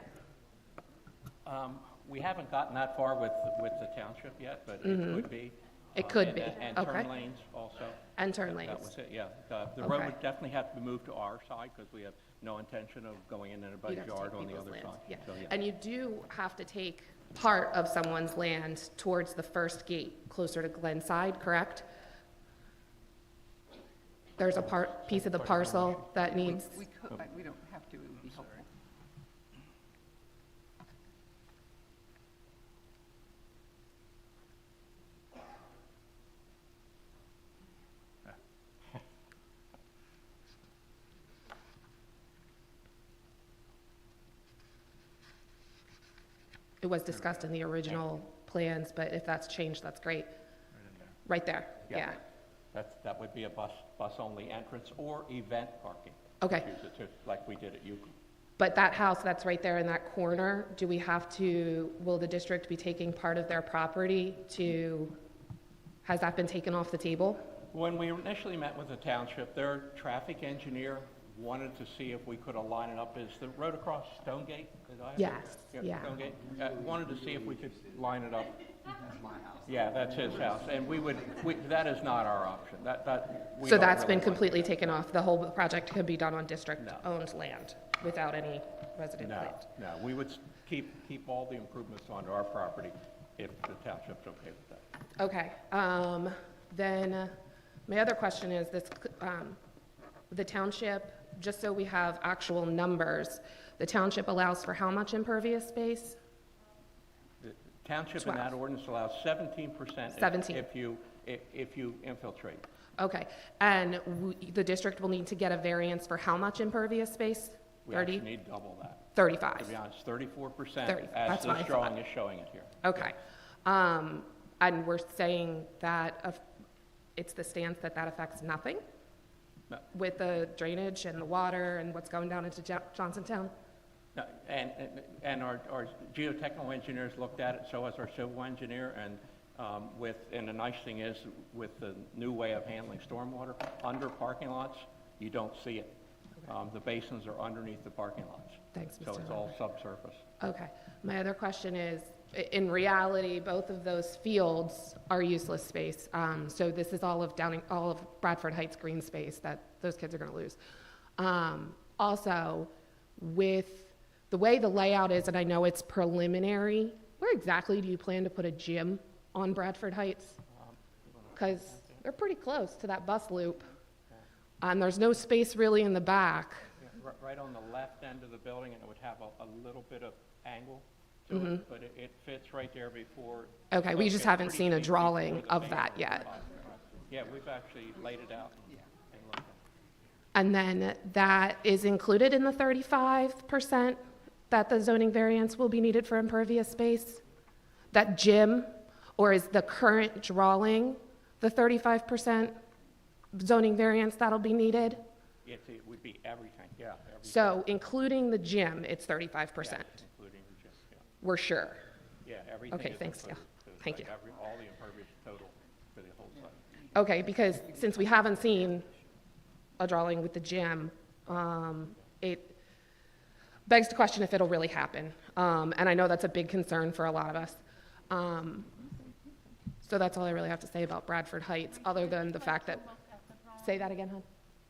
We haven't gotten that far with the township yet, but it could be. It could And- be, And okay. turn lanes also. And turn That lanes. was it, yeah. The road Okay. would definitely have to be moved to our side because we have no intention of going in anybody's You'd have to yard take on the people's other lands, side. yeah. So, yeah. And you do have to take part of someone's land towards the first gate, closer to Glenside, correct? There's a piece of the parcel that needs, We don't have to, it would be helpful. it was discussed in the original plans, but if that's changed, that's great. Right there, yeah. That would be a bus-only entrance or event parking. Okay. Use it to, like we did at Euclid. But that house that's right there in that corner, will the district be taking part of their property has that been taken off the table? When we initially met with the township, their traffic engineer wanted to see if we could align it up. Is the road across Stonegate? Yes, yeah. Stonegate. Wanted to see if we could line it up. That's my house. Yeah, that's his house. And that is not our option. We So don't that's really been want completely taken off? The whole project could be done on district-owned land without any resident No, land? no, we would keep all the improvements onto our property if the township's okay with that. Okay, then my other question is this, the township, just so we have actual numbers, the township allows for how much impervious space? Township in that 12. ordinance allows 17% 17. if you infiltrate. Okay, and the district will need to get a variance for how much impervious space? We 30? actually need double that. 35. To be honest, 34% 30, as that's what this I drawing thought. is showing it here. Okay. And we're saying that it's the stance that that affects nothing? No. With the drainage and the water and what's going down into Johnsontown? No, and our geotechnical engineers looked at it, so has our civil engineer, and and the nice thing is, with the new way of handling stormwater, under parking lots, you don't see it. The basins are underneath the parking lots. Thanks, So Mr. it's all subsurface. Okay. My other question is, in reality, both of those fields are useless space. So this is all of Bradford Heights green space that those kids are going to lose. Also, with the way the layout is, and I know it's preliminary, where exactly do you plan to put a gym on Bradford Heights? Because they're pretty close to that bus loop. And there's no space really in the back. Yeah, right on the left end of the building, and it would have a little bit of angle to it, but it fits right there before. Okay, we so just it's haven't pretty seen a steep drawing before the of main that road yet. spot. Yeah, we've actually laid it out. And looked at it. And then that is included in the 35% that the zoning variance will be needed for impervious space? That gym, or is the current drawing the 35% zoning variance that'll be needed? It would be everything, yeah. Everything. So including the gym, it's 35%? Yes, including the gym, yeah. We're sure? Yeah, everything Okay, is thanks, included. Gail. So it's Thank like you. all the impervious total for the whole site. Okay, because since we haven't seen a drawing with the gym, it begs to question if it'll really happen. And I know that's a big concern for a lot of us. So that's all I really have to say about Bradford Heights, other than the fact that, say that again, hon?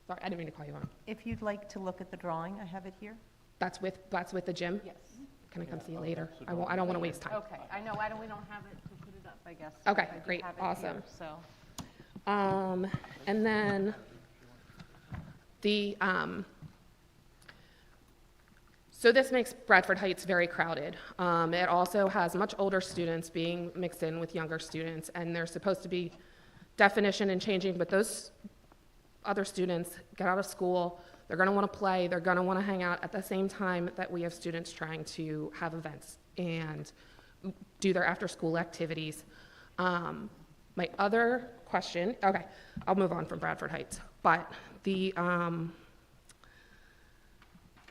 Sorry, I didn't mean to call you on. If you'd like to look at the drawing, I have it here. That's with the gym? Yes. Can I come see you later? I don't want to waste time. Okay, I know, we don't have it to put it up, I guess. Okay, I do great, have it awesome. here, So. And then so this makes Bradford Heights very crowded. It also has much older students being mixed in with younger students, and there's supposed to be definition and changing, but those other students get out of school, they're gonna wanna play, they're gonna wanna hang out at the same time that we have students trying to have events and do their after-school activities. My other question, okay, I'll move on from Bradford Heights, but the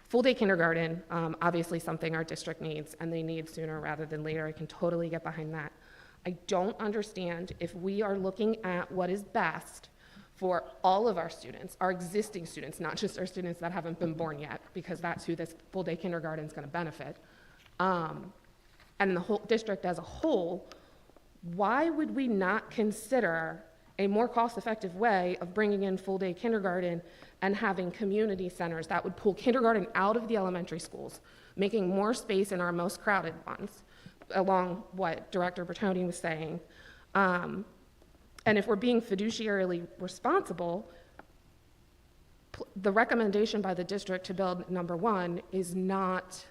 full-day kindergarten, obviously something our district needs, and they need sooner rather than later. I can totally get behind that. I don't understand if we are looking at what is best for all of our students, our existing students, not just our students that haven't been born yet, because that's who this full-day kindergarten is going to benefit, and the whole district as a whole. Why would we not consider a more cost-effective way of bringing in full-day kindergarten and having community centers that would pull kindergarten out of the elementary schools, making more space in our most crowded ones, along what Director Bertoni was saying? And if we're being fiduciarily responsible, the recommendation by the district to build number one is not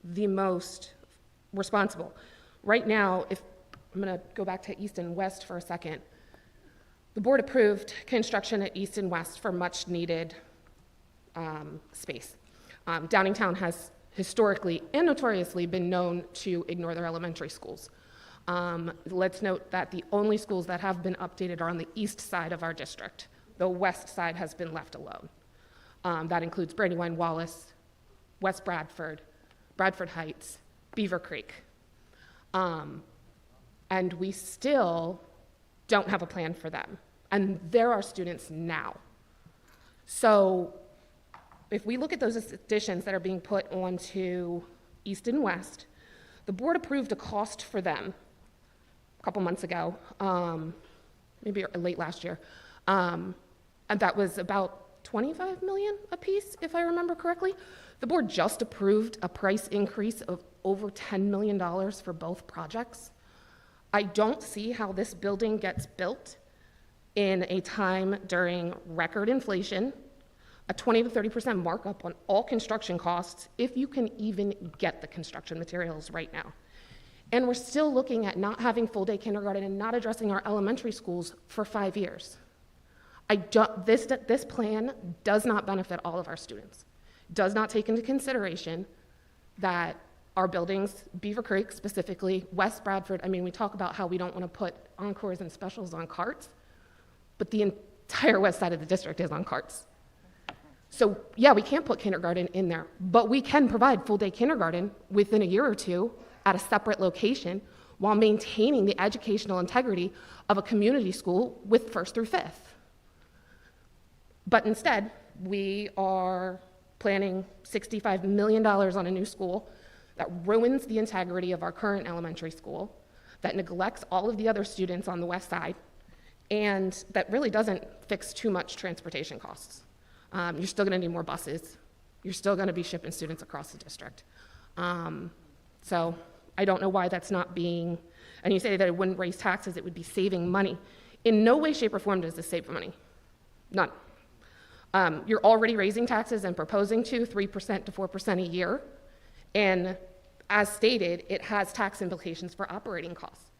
the most responsible. Right now, if I'm going to go back to East and West for a second. The board approved construction at East and West for much needed space. Downingtown has historically and notoriously been known to ignore their elementary schools. Let's note that the only schools that have been updated are on the east side of our district. The west side has been left alone. That includes Brandywine Wallace, West Bradford, Bradford Heights, Beaver Creek. And we still don't have a plan for them. And there are students now. So if we look at those additions that are being put onto East and West, the board approved a cost for them a couple months ago, maybe late last year. And that was about $25 million a piece, if I remember correctly. The board just approved a price increase of over $10 million for both projects. I don't see how this building gets built in a time during record inflation, a 20 to 30% markup on all construction costs, if you can even get the construction materials right now. And we're still looking at not having full-day kindergarten and not addressing our elementary schools for 5 years. This plan does not benefit all of our students. Does not take into consideration that our buildings, Beaver Creek specifically, West Bradford, I mean, we talk about how we don't want to put encores and specials on carts, but the entire west side of the district is on carts. So yeah, we can't put kindergarten in there, but we can provide full-day kindergarten within a year or two at a separate location while maintaining the educational integrity of a community school with 1st through 5th. But instead, we are planning $65 million on a new school that ruins the integrity of our current elementary school, that neglects all of the other students on the west side, and that really doesn't fix too much transportation costs. You're still gonna need more buses. You're still gonna be shipping students across the district. So I don't know why that's not being, and you say that it wouldn't raise taxes, it would be saving money. In no way, shape, or form does this save money. None. You're already raising taxes and proposing to 3% to 4% a year. And as stated, it has tax implications for operating costs.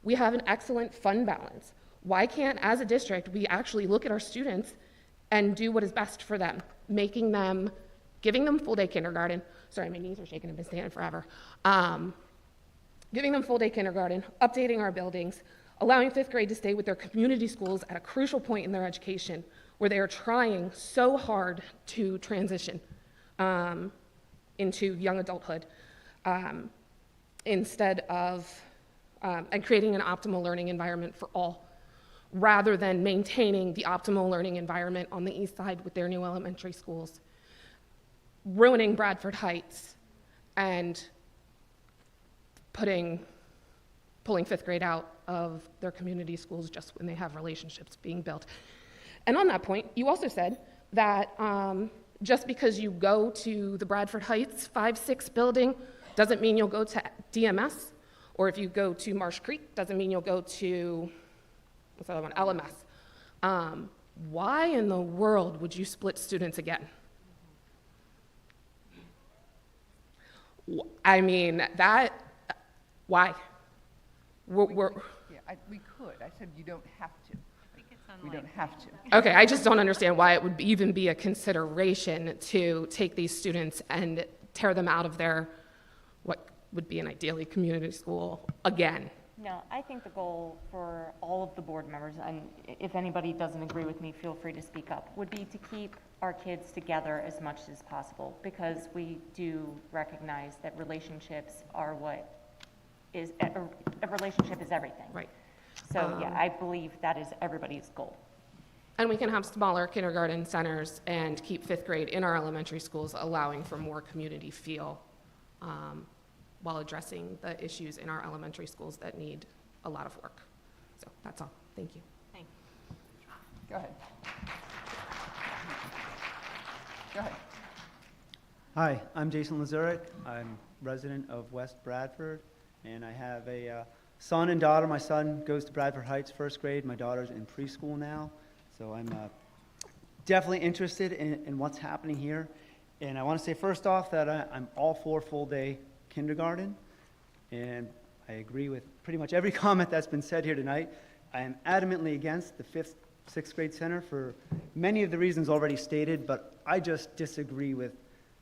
We have an excellent fund balance. Why can't, as a district, we actually look at our students and do what is best for them, giving them full-day kindergarten. Sorry, my knees are shaking, I've been standing forever. Giving them full-day kindergarten, updating our buildings, allowing 5th grade to stay with their community schools at a crucial point in their education where they are trying so hard to transition into young adulthood, instead of, and creating an optimal learning environment for all, rather than maintaining the optimal learning environment on the east side with their new elementary schools, ruining Bradford Heights, and pulling 5th grade out of their community schools just when they have relationships being built. And on that point, you also said that just because you go to the Bradford Heights 5-6 building doesn't mean you'll go to DMS, or if you go to Marsh Creek, doesn't mean you'll go to, what's the other one, LMS. Why in the world would you split students again? I mean, why? We could. I said you don't have to. We don't have to. Okay, I just don't understand why it would even be a consideration to take these students and tear them out of their, what would be an ideally community school again. No, I think the goal for all of the board members, and if anybody doesn't agree with me, feel free to speak up, would be to keep our kids together as much as possible, because we do recognize that relationships are what is, a relationship is everything. Right. So yeah, I believe that is everybody's goal. And we can have smaller kindergarten centers and keep 5th grade in our elementary schools, allowing for more community feel while addressing the issues in our elementary schools that need a lot of work. So that's all. Thank you. Thank you. Go ahead. Go ahead. Hi, I'm Jason Lazurick. I'm resident of West Bradford, and I have a son and daughter. My son goes to Bradford Heights 1st grade. My daughter's in preschool now. So I'm definitely interested in what's happening here. And I want to say first off that I'm all for full-day kindergarten. And I agree with pretty much every comment that's been said here tonight. I am adamantly against the 5th, 6th grade center for many of the reasons already stated, but I just disagree with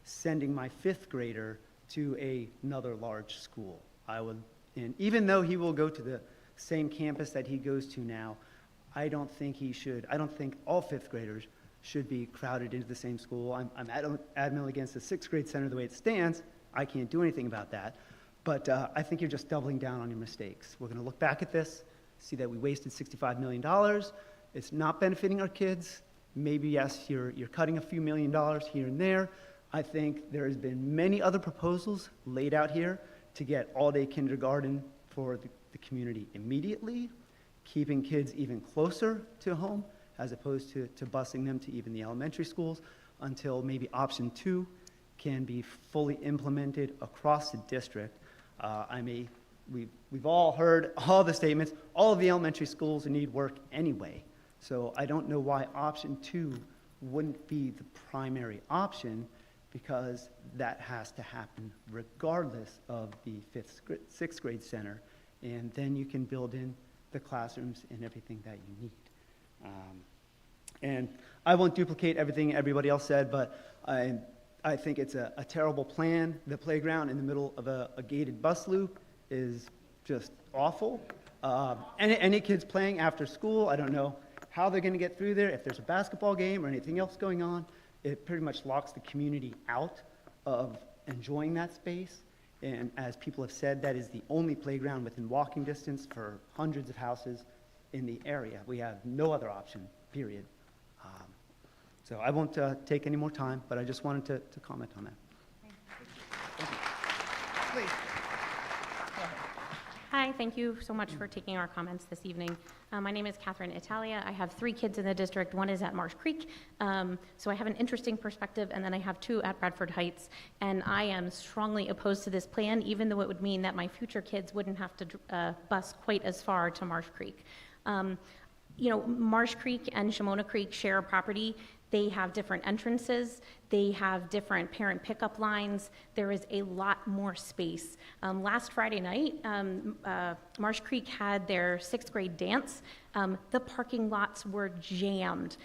sending my 5th grader to another large school. And even though he will go to the same campus that he goes to now, I don't think all 5th graders should be crowded into the same school. I'm adamantly against the 6th grade center the way it stands. I can't do anything about that. But I think you're just doubling down on your mistakes. We're going to look back at this, see that we wasted $65 million. It's not benefiting our kids. Maybe, yes, you're cutting a few $1 million here and there. I think there has been many other proposals laid out here to get all-day kindergarten for the community immediately, keeping kids even closer to home, as opposed to busing them to even the elementary schools, until maybe option 2 can be fully implemented across the district. We've all heard all the statements. All of the elementary schools need work anyway. So I don't know why option 2 wouldn't be the primary option, because that has to happen regardless of the sixth grade center, and then you can build in the classrooms and everything that you need. And I won't duplicate everything everybody else said, but I think it's a terrible plan. The playground in the middle of a gated bus loop is just awful. Any kids playing after school, I don't know how they're going to get through there. If there's a basketball game or anything else going on, it pretty much locks the community out of enjoying that space. And as people have said, that is the only playground within walking distance for hundreds of houses in the area. We have no other option, period. So I won't take any more time, but I just wanted to comment on that. Thank you. Please. Hi, thank you so much for taking our comments this evening. My name is Catherine Italia. I have 3 kids in the district. One is at Marsh Creek, so I have an interesting perspective, and then I have 2 at Bradford Heights, and I am strongly opposed to this plan, even though it would mean that my future kids wouldn't have to bus quite as far to Marsh Creek. You know, Marsh Creek and Shimona Creek share a property. They have different entrances. They have different parent pickup lines. There is a lot more space. Last Friday night, Marsh Creek had their 6th grade dance. The parking lots were jammed.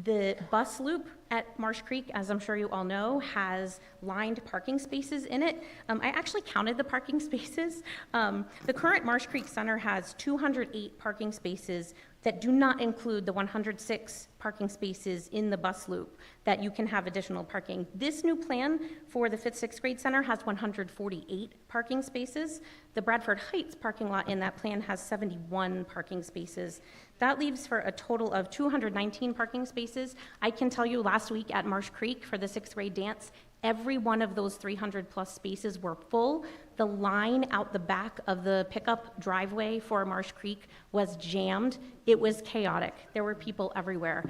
The bus loop at Marsh Creek, as I'm sure you all know, has lined parking spaces in it. I actually counted the parking spaces. The current Marsh Creek Center has 208 parking spaces that do not include the 106 parking spaces in the bus loop that you can have additional parking. This new plan for the 5th, 6th grade center has 148 parking spaces. The Bradford Heights parking lot in that plan has 71 parking spaces. That leaves for a total of 219 parking spaces. I can tell you last week at Marsh Creek for the 6th grade dance, every one of those 300 plus spaces were full. The line out the back of the pickup driveway for Marsh Creek was jammed. It was chaotic. There were people everywhere.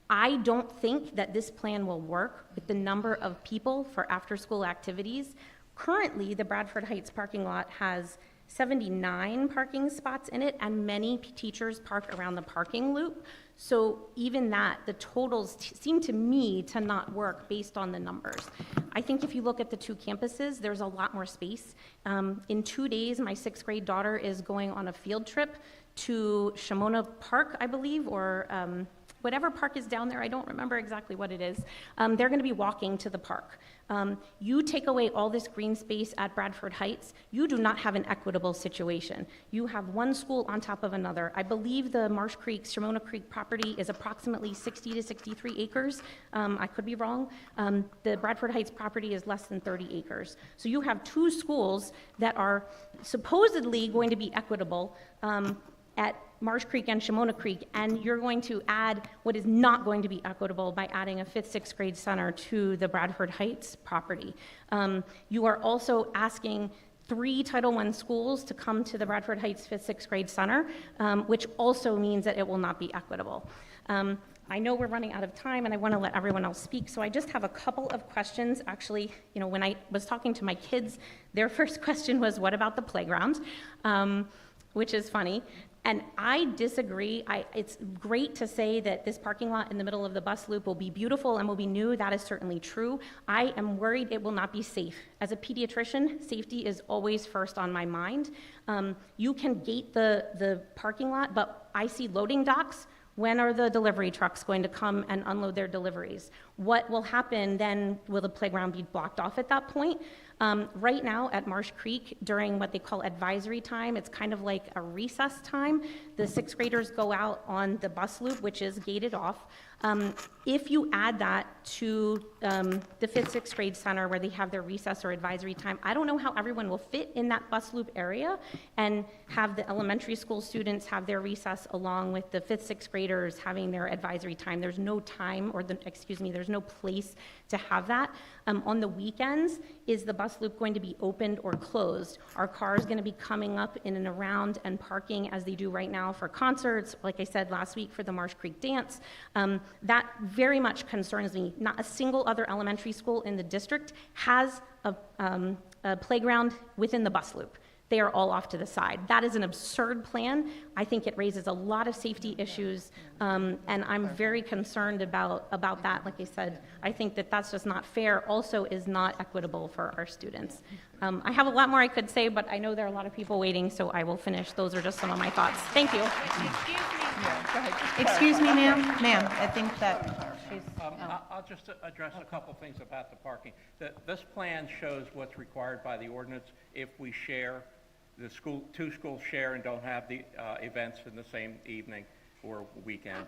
I don't think that this plan will work with the number of people for after-school activities. Currently, the Bradford Heights parking lot has 79 parking spots in it, and many teachers park around the parking loop. So even that, the totals seem to me to not work based on the numbers. I think if you look at the 2 campuses, there's a lot more space. In 2 days, my 6th grade daughter is going on a field trip to Shimona Park, I believe, or whatever park is down there. I don't remember exactly what it is. They're going to be walking to the park. You take away all this green space at Bradford Heights, you do not have an equitable situation. You have one school on top of another. I believe the Marsh Creek, Shimona Creek property is approximately 60 to 63 acres. I could be wrong. The Bradford Heights property is less than 30 acres. So you have 2 schools that are supposedly going to be equitable at Marsh Creek and Shimona Creek, and you're going to add what is not going to be equitable by adding a 5th, 6th grade center to the Bradford Heights property. You are also asking 3 Title I schools to come to the Bradford Heights 5th, 6th grade center, which also means that it will not be equitable. I know we're running out of time, and I want to let everyone else speak, so I just have a couple of questions. Actually, you know, when I was talking to my kids, their first question was, what about the playground? Which is funny. And I disagree. It's great to say that this parking lot in the middle of the bus loop will be beautiful and will be new. That is certainly true. I am worried it will not be safe. As a pediatrician, safety is always first on my mind. You can gate the parking lot, but I see loading docks. When are the delivery trucks going to come and unload their deliveries? What will happen then? Will the playground be blocked off at that point? Right now at Marsh Creek, during what they call advisory time, it's kind of like a recess time. The 6th graders go out on the bus loop, which is gated off. If you add that to the 5th, 6th grade center where they have their recess or advisory time, I don't know how everyone will fit in that bus loop area and have the elementary school students have their recess along with the 5th, 6th graders having their advisory time. There's no time, or there's no place to have that. On the weekends, is the bus loop going to be opened or closed? Are cars going to be coming up in and around and parking as they do right now for concerts? Like I said last week for the Marsh Creek dance. That very much concerns me. Not a single other elementary school in the district has a playground within the bus loop. they are all off to the side. That is an absurd plan. I think it raises a lot of safety issues, and I'm very concerned about that. Like I said, I think that that's just not fair, also is not equitable for our students. I have a lot more I could say, but I know there are a lot of people waiting, so I will finish. Those are just some of my thoughts. Thank you. Excuse me, ma'am. Ma'am, I think that she's... I'll just address a couple things about the parking. This plan shows what's required by the ordinance if we share, two schools share and don't have the events in the same evening or weekend.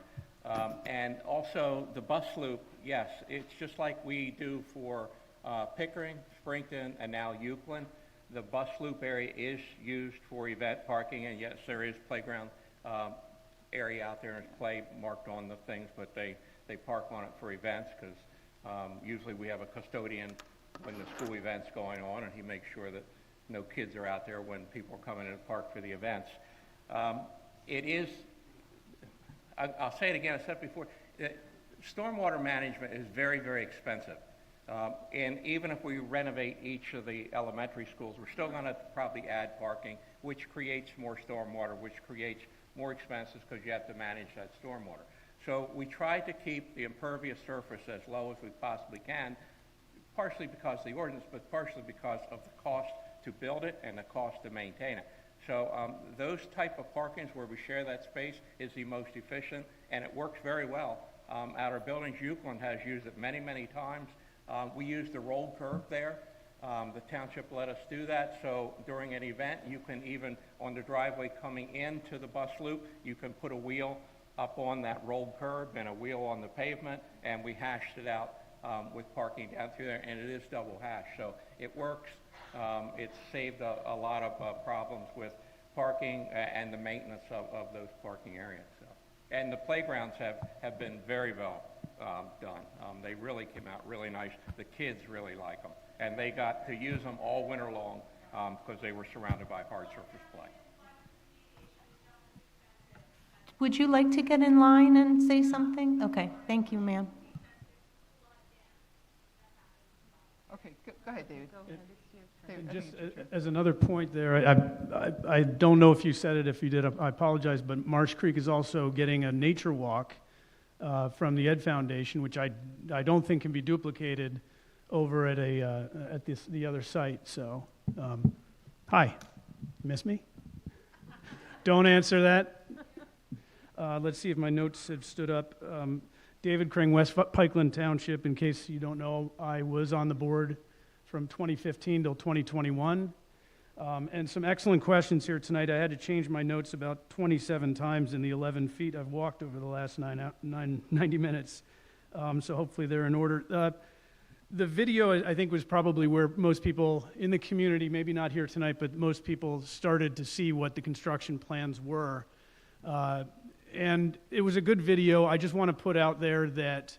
And also the bus loop, yes, it's just like we do for Pickering, Springton, and now Euclid. The bus loop area is used for event parking, and yes, there is playground area out there, and there's play marked on the things, but they park on it for events, because usually we have a custodian when the school event's going on, and he makes sure that no kids are out there when people are coming in to park for the events. It is, I'll say it again, I said it before, stormwater management is very, very expensive. And even if we renovate each of the elementary schools, we're still going to probably add parking, which creates more stormwater, which creates more expenses because you have to manage that stormwater. So we try to keep the impervious surface as low as we possibly can, partially because of the ordinance, but partially because of the cost to build it and the cost to maintain it. So those type of parkings where we share that space is the most efficient, and it works very well. At our buildings, Euclid has used it many, many times. We use the rolled curb there. The township let us do that, so during an event, you can even, on the driveway coming into the bus loop, you can put a wheel up on that rolled curb and a wheel on the pavement, and we hashed it out with parking down through there, and it is double hash, so it works. It's saved a lot of problems with parking and the maintenance of those parking areas. So. And the playgrounds have been very well done. They really came out really nice. The kids really like them. And they got to use them all winter long because they were surrounded by hard surface play. Would you like to get in line and say something? Okay, thank you, ma'am. Okay, go ahead, David. David, Just as another point there, I don't know if you said it. If you did, I apologize, but Marsh Creek is also getting a nature walk from the Ed Foundation, which I don't think can be duplicated over at the other site. So, hi, miss me? Don't answer that. Let's see if my notes have stood up. David Crane, West Pikeland Township. In case you don't know, I was on the board from 2015 till 2021. And some excellent questions here tonight. I had to change my notes about 27 times in the 11 feet I've walked over the last 90 minutes. So hopefully they're in order. The video, I think, was probably where most people in the community, maybe not here tonight, but most people started to see what the construction plans were. And it was a good video. I just want to put out there that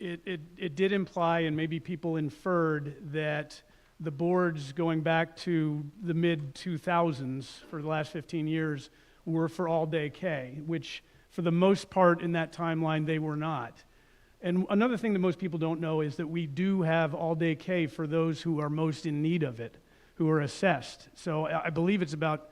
it did imply, and maybe people inferred, that the boards going back to the mid-2000s for the last 15 years were for all-day K, which for the most part in that timeline they were not. And another thing that most people don't know is that we do have all-day K for those who are most in need of it, who are assessed. So I believe it's about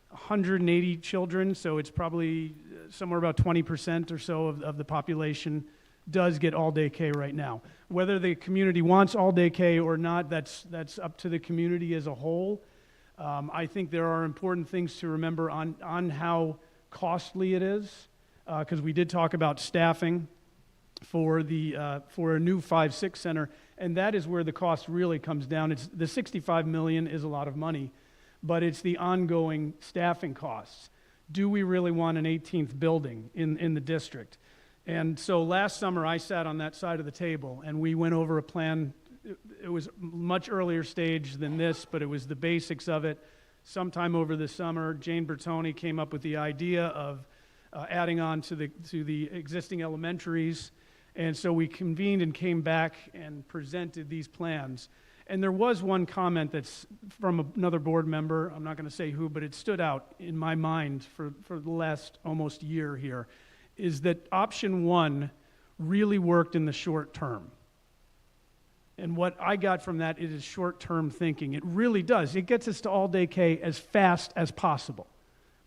180 children, so it's probably somewhere about 20% or so of the population does get all-day K right now. Whether the community wants all-day K or not, that's up to the community as a whole. I think there are important things to remember on how costly it is, because we did talk about staffing for a new 5-6 center, and that is where the cost really comes down. It's the $65 million is a lot of money, but it's the ongoing staffing costs. Do we really want an 18th building in the district? And so last summer, I sat on that side of the table, and we went over a plan. It was much earlier stage than this, but it was the basics of it. Sometime over the summer, Jane Bertoni came up with the idea of adding on to the existing elementaries. And so we convened and came back and presented these plans. And there was one comment that's from another board member, I'm not going to say who, but it stood out in my mind for the last almost year here, is that option one really worked in the short term. And what I got from that, it is short-term thinking. It really does. It gets us to all-day K as fast as possible.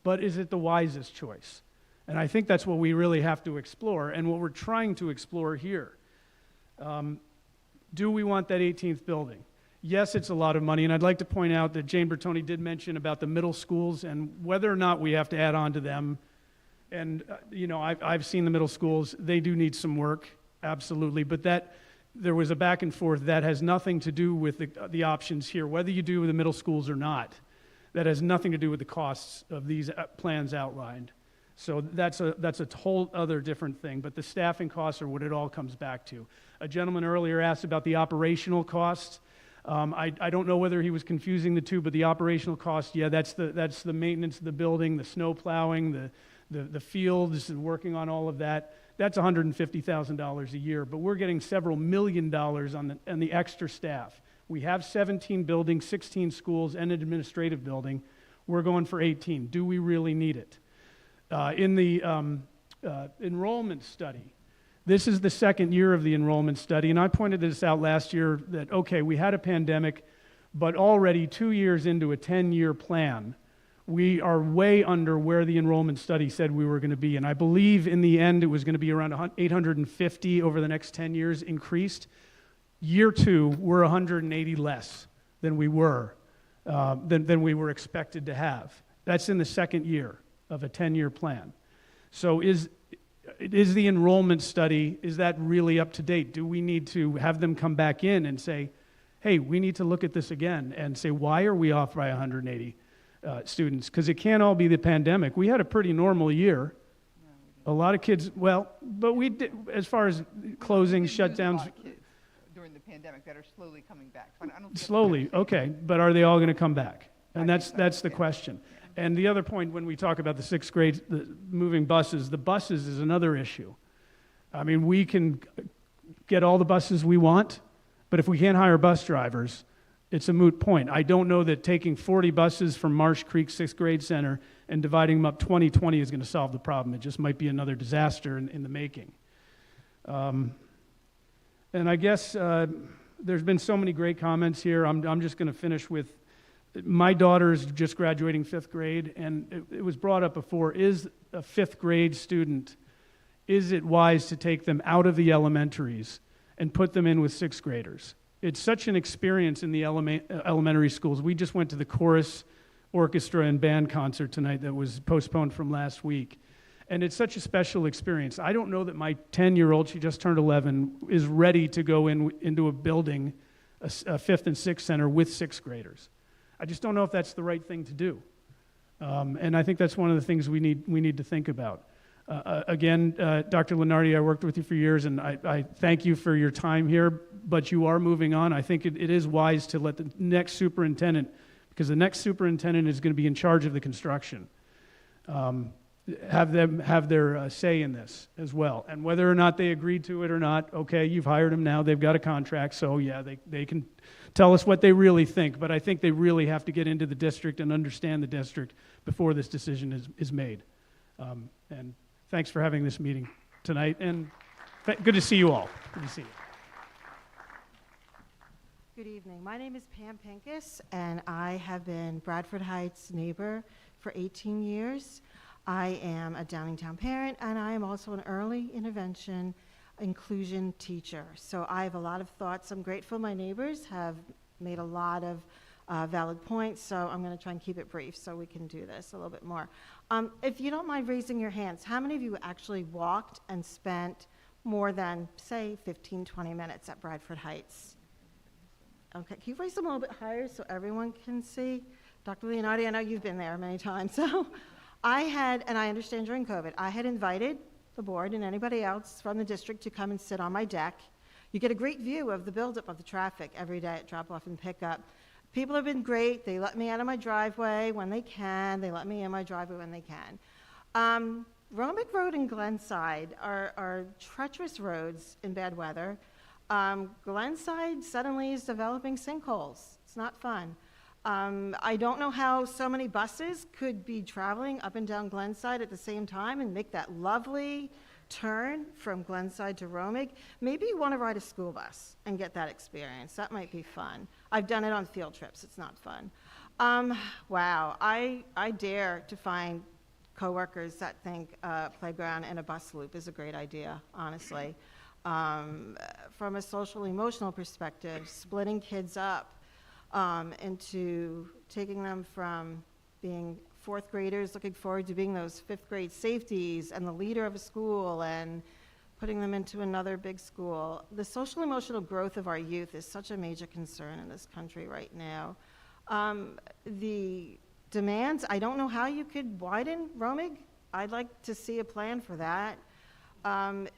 But is it the wisest choice? And I think that's what we really have to explore, and what we're trying to explore here. Do we want that 18th building? Yes, it's a lot of money, and I'd like to point out that Jane Bertoni did mention about the middle schools and whether or not we have to add on to them. And, I've seen the middle schools. They do need some work, absolutely. But there was a back and forth that has nothing to do with the options here, whether you do the middle schools or not. That has nothing to do with the costs of these plans outlined. So that's a whole other different thing. But the staffing costs are what it all comes back to. A gentleman earlier asked about the operational costs. I don't know whether he was confusing the two, but the operational cost, yeah, that's the maintenance of the building, the snow plowing, the fields, and working on all of that. That's $150,000 a year, but we're getting several $1 million on the extra staff. We have 17 buildings, 16 schools, and an administrative building. We're going for 18. Do we really need it? In the enrollment study, this is the second year of the enrollment study, and I pointed this out last year that, okay, we had a pandemic, but already 2 years into a 10-year plan, we are way under where the enrollment study said we were going to be. And I believe in the end it was going to be around 850 over the next 10 years increased. Year 2, we're 180 less than we were, than we were expected to have. That's in the second year of a 10-year plan. So is the enrollment study, is that really up to date? Do we need to have them come back in and say, hey, we need to look at this again and say, why are we off by 180 students? Because it can't all be the pandemic. We had a pretty normal year. A lot of kids, but we did, as far as closing, shutdowns. During the pandemic that are slowly coming back. So I don't Slowly, okay, but are they all going to come back? And that's the question. And the other point, when we talk about the sixth grade, the moving buses, the buses is another issue. I mean, we can get all the buses we want, but if we can't hire bus drivers, it's a moot point. I don't know that taking 40 buses from Marsh Creek Sixth Grade Center and dividing them up 20-20 is going to solve the problem. It just might be another disaster in the making. And I guess there's been so many great comments here. I'm just going to finish with, my daughter's just graduating 5th grade, and it was brought up before, is a 5th grade student, is it wise to take them out of the elementaries and put them in with 6th graders? It's such an experience in the elementary schools. We just went to the chorus, orchestra, and band concert tonight that was postponed from last week. And it's such a special experience. I don't know that my 10-year-old, she just turned 11, is ready to go into a building, a 5th and 6th center with 6th graders. I just don't know if that's the right thing to do. And I think that's one of the things we need to think about. Again, Dr. Lenardi, I worked with you for years, and I thank you for your time here, but you are moving on. I think it is wise to let the next superintendent, because the next superintendent is going to be in charge of the construction, have them have their say in this as well. And whether or not they agreed to it or not, okay, you've hired them now, they've got a contract, so yeah, they can tell us what they really think, but I think they really have to get into the district and understand the district before this decision is made. And thanks for having this meeting tonight, and good to see you all. Good to see you. Good evening. My name is Pam Pincus, and I have been Bradford Heights neighbor for 18 years. I am a Downingtown parent, and I am also an early intervention inclusion teacher. So I have a lot of thoughts. I'm grateful my neighbors have made a lot of valid points, so I'm going to try and keep it brief so we can do this a little bit more. If you don't mind raising your hands, how many of you actually walked and spent more than, say, 15, 20 minutes at Bradford Heights? Okay, can you raise them a little bit higher so everyone can see? Dr. Leonardi, I know you've been there many times. So I had, and I understand during COVID, I had invited the board and anybody else from the district to come and sit on my deck. You get a great view of the buildup of the traffic every day at drop-off and pickup. People have been great. They let me out of my driveway when they can. They let me in my driveway when they can. Romick Road and Glenside are treacherous roads in bad weather. Glenside suddenly is developing sinkholes. It's not fun. I don't know how so many buses could be traveling up and down Glenside at the same time and make that lovely turn from Glenside to Romig, maybe you want to ride a school bus and get that experience. That might be fun. I've done it on field trips. It's not fun. Wow, I dare to find coworkers that think playground and a bus loop is a great idea, honestly. From a social emotional perspective, splitting kids up into taking them from being fourth graders looking forward to being those fifth grade safeties and the leader of a school and putting them into another big school. The social emotional growth of our youth is such a major concern in this country right now. The demands, I don't know how you could widen Romig. I'd like to see a plan for that. And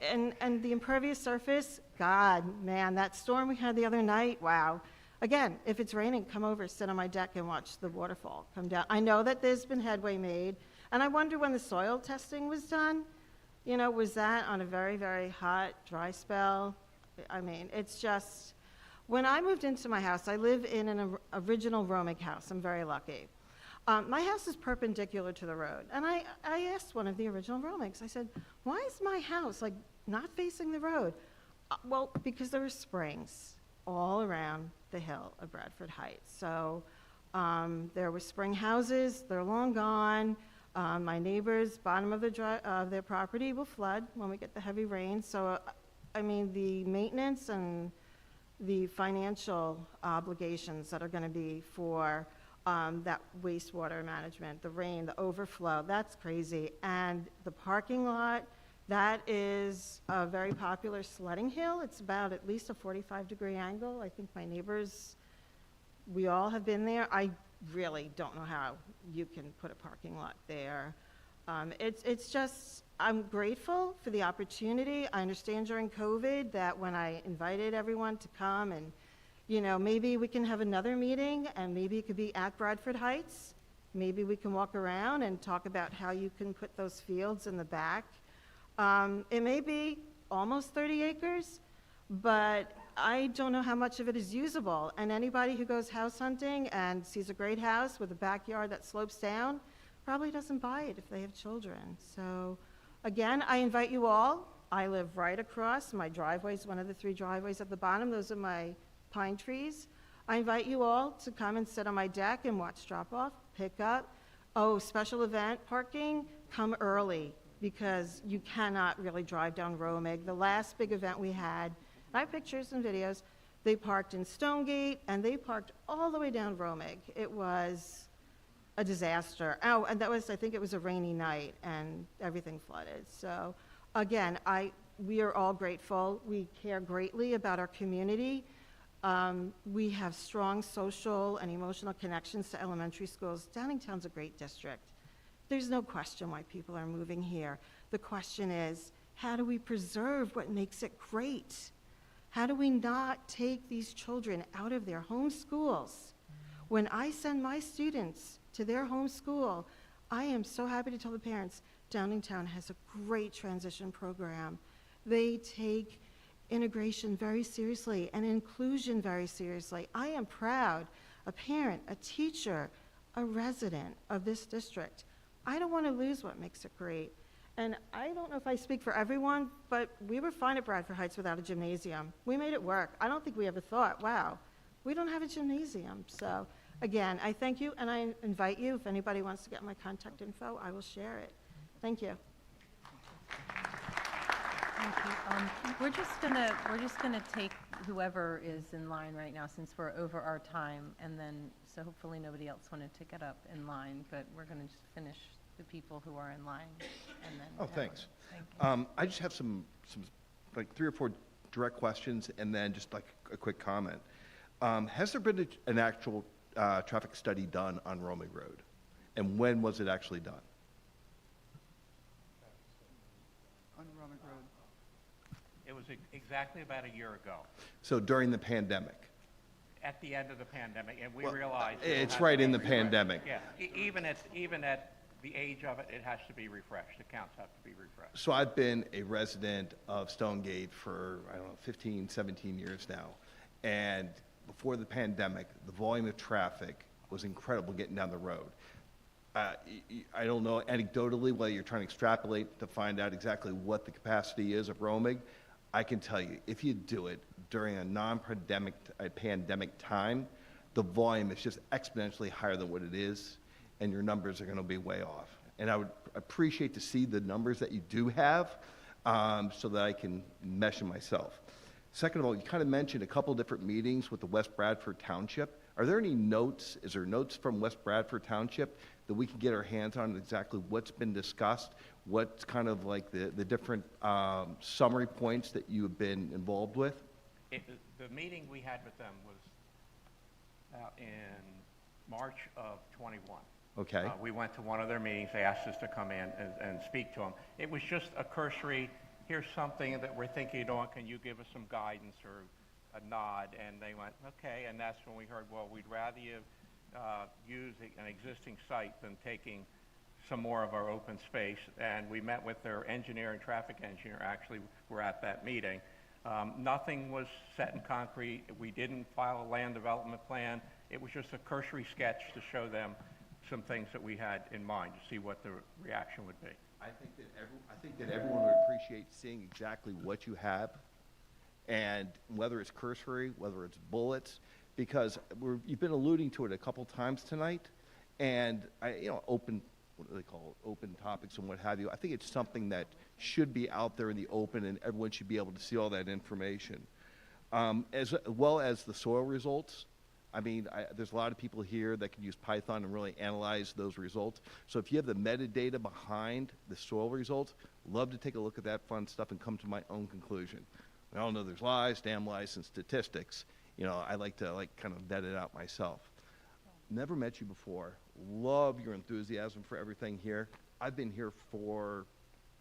the impervious surface, God, man, that storm we had the other night, wow. Again, if it's raining, come over, sit on my deck and watch the waterfall come down. I know that there's been headway made, and I wonder when the soil testing was done, you know, was that on a very, very hot, dry spell? I mean, it's just, when I moved into my house, I live in an original Romig house. I'm very lucky. My house is perpendicular to the road, and I asked one of the original Romigs, I said, why is my house, like, not facing the road? Well, because there were springs all around the hill of Bradford Heights. So there were spring houses, they're long gone. My neighbors, bottom of their property will flood when we get the heavy rain. So, I mean, the maintenance and the financial obligations that are gonna be for that wastewater management, the rain, the overflow, that's crazy. And the parking lot, that is a very popular sledding hill. It's about at least a 45-degree angle. I think my neighbors, we all have been there. I really don't know how you can put a parking lot there. It's just, I'm grateful for the opportunity. I understand during COVID that when I invited everyone to come and, you know, maybe we can have another meeting and maybe it could be at Bradford Heights. Maybe we can walk around and talk about how you can put those fields in the back. It may be almost 30 acres, but I don't know how much of it is usable. And anybody who goes house hunting and sees a great house with a backyard that slopes down probably doesn't buy it if they have children. So again, I invite you all. I live right across. My driveway is one of the 3 driveways at the bottom. Those are my pine trees. I invite you all to come and sit on my deck and watch drop-off, pick up. Oh, special event parking, come early because you cannot really drive down Romig. The last big event we had, I have pictures and videos, they parked in Stonegate and they parked all the way down Romig. It was a disaster. Oh, and that was, I think it was a rainy night and everything flooded. So again, we are all grateful. We care greatly about our community. We have strong social and emotional connections to elementary schools. Downingtown's a great district. There's no question why people are moving here. The question is, how do we preserve what makes it great? How do we not take these children out of their home schools? When I send my students to their home school, I am so happy to tell the parents, Downingtown has a great transition program. They take integration very seriously and inclusion very seriously. I am proud, a parent, a teacher, a resident of this district. I don't want to lose what makes it great. And I don't know if I speak for everyone, but we were fine at Bradford Heights without a gymnasium. We made it work. I don't think we ever thought, wow, we don't have a gymnasium. So again, I thank you and I invite you, if anybody wants to get my contact info, I will share it. Thank you. Thank you. We're just gonna take whoever is in line right now since we're over our time, and then so hopefully nobody else wanted to get up in line, but we're gonna just finish the people who are in line, and then. Oh, thanks. Thank you. I just have some like 3 or 4 direct questions, and then just like a quick comment. Has there been an actual traffic study done on Romig Road, and when was it actually done? On Romig Road. It was exactly about a year ago, So during the pandemic. at the end of the pandemic, and we Well, realized. it's right in the pandemic. Yeah, even at the age of it, it has to be refreshed, accounts have to be refreshed. So I've been a resident of Stonegate for, I don't know, 15, 17 years now. And before the pandemic, the volume of traffic was incredible getting down the road. I don't know anecdotally whether you're trying to extrapolate to find out exactly what the capacity is of roaming. I can tell you, if you do it during a non-pandemic pandemic time, the volume is just exponentially higher than what it is, and your numbers are going to be way off. And I would appreciate to see the numbers that you do have so that I can measure myself. Second of all, you kind of mentioned a couple different meetings with the West Bradford Township. Are there any notes, is there notes from West Bradford Township that we can get our hands on exactly what's been discussed, what's kind of like the different summary points that you have been involved with? The meeting we had with them was out in March of '21. Okay. We went to one of their meetings. They asked us to come in and speak to them. It was just a cursory, here's something that we're thinking on, can you give us some guidance or a nod? And they went, okay, and that's when we heard, well, we'd rather you use an existing site than taking some more of our open space. And we met with their engineer and traffic engineer, actually were at that meeting. Nothing was set in concrete. We didn't file a land development plan. It was just a cursory sketch to show them some things that we had in mind to see what the reaction would be. I think that everyone would appreciate seeing exactly what you have, and whether it's cursory, whether it's bullets, because you've been alluding to it a couple times tonight, and open, what do they call it, open topics and what have you. I think it's something that should be out there in the open, and everyone should be able to see all that information, as well as the soil results. I mean, there's a lot of people here that can use Python and really analyze those results. So if you have the metadata behind the soil results, love to take a look at that fun stuff and come to my own conclusion. We all know there's lies, damn lies, and statistics. I like to kind of vet it out myself. Never met you before. Love your enthusiasm for everything here. I've been here for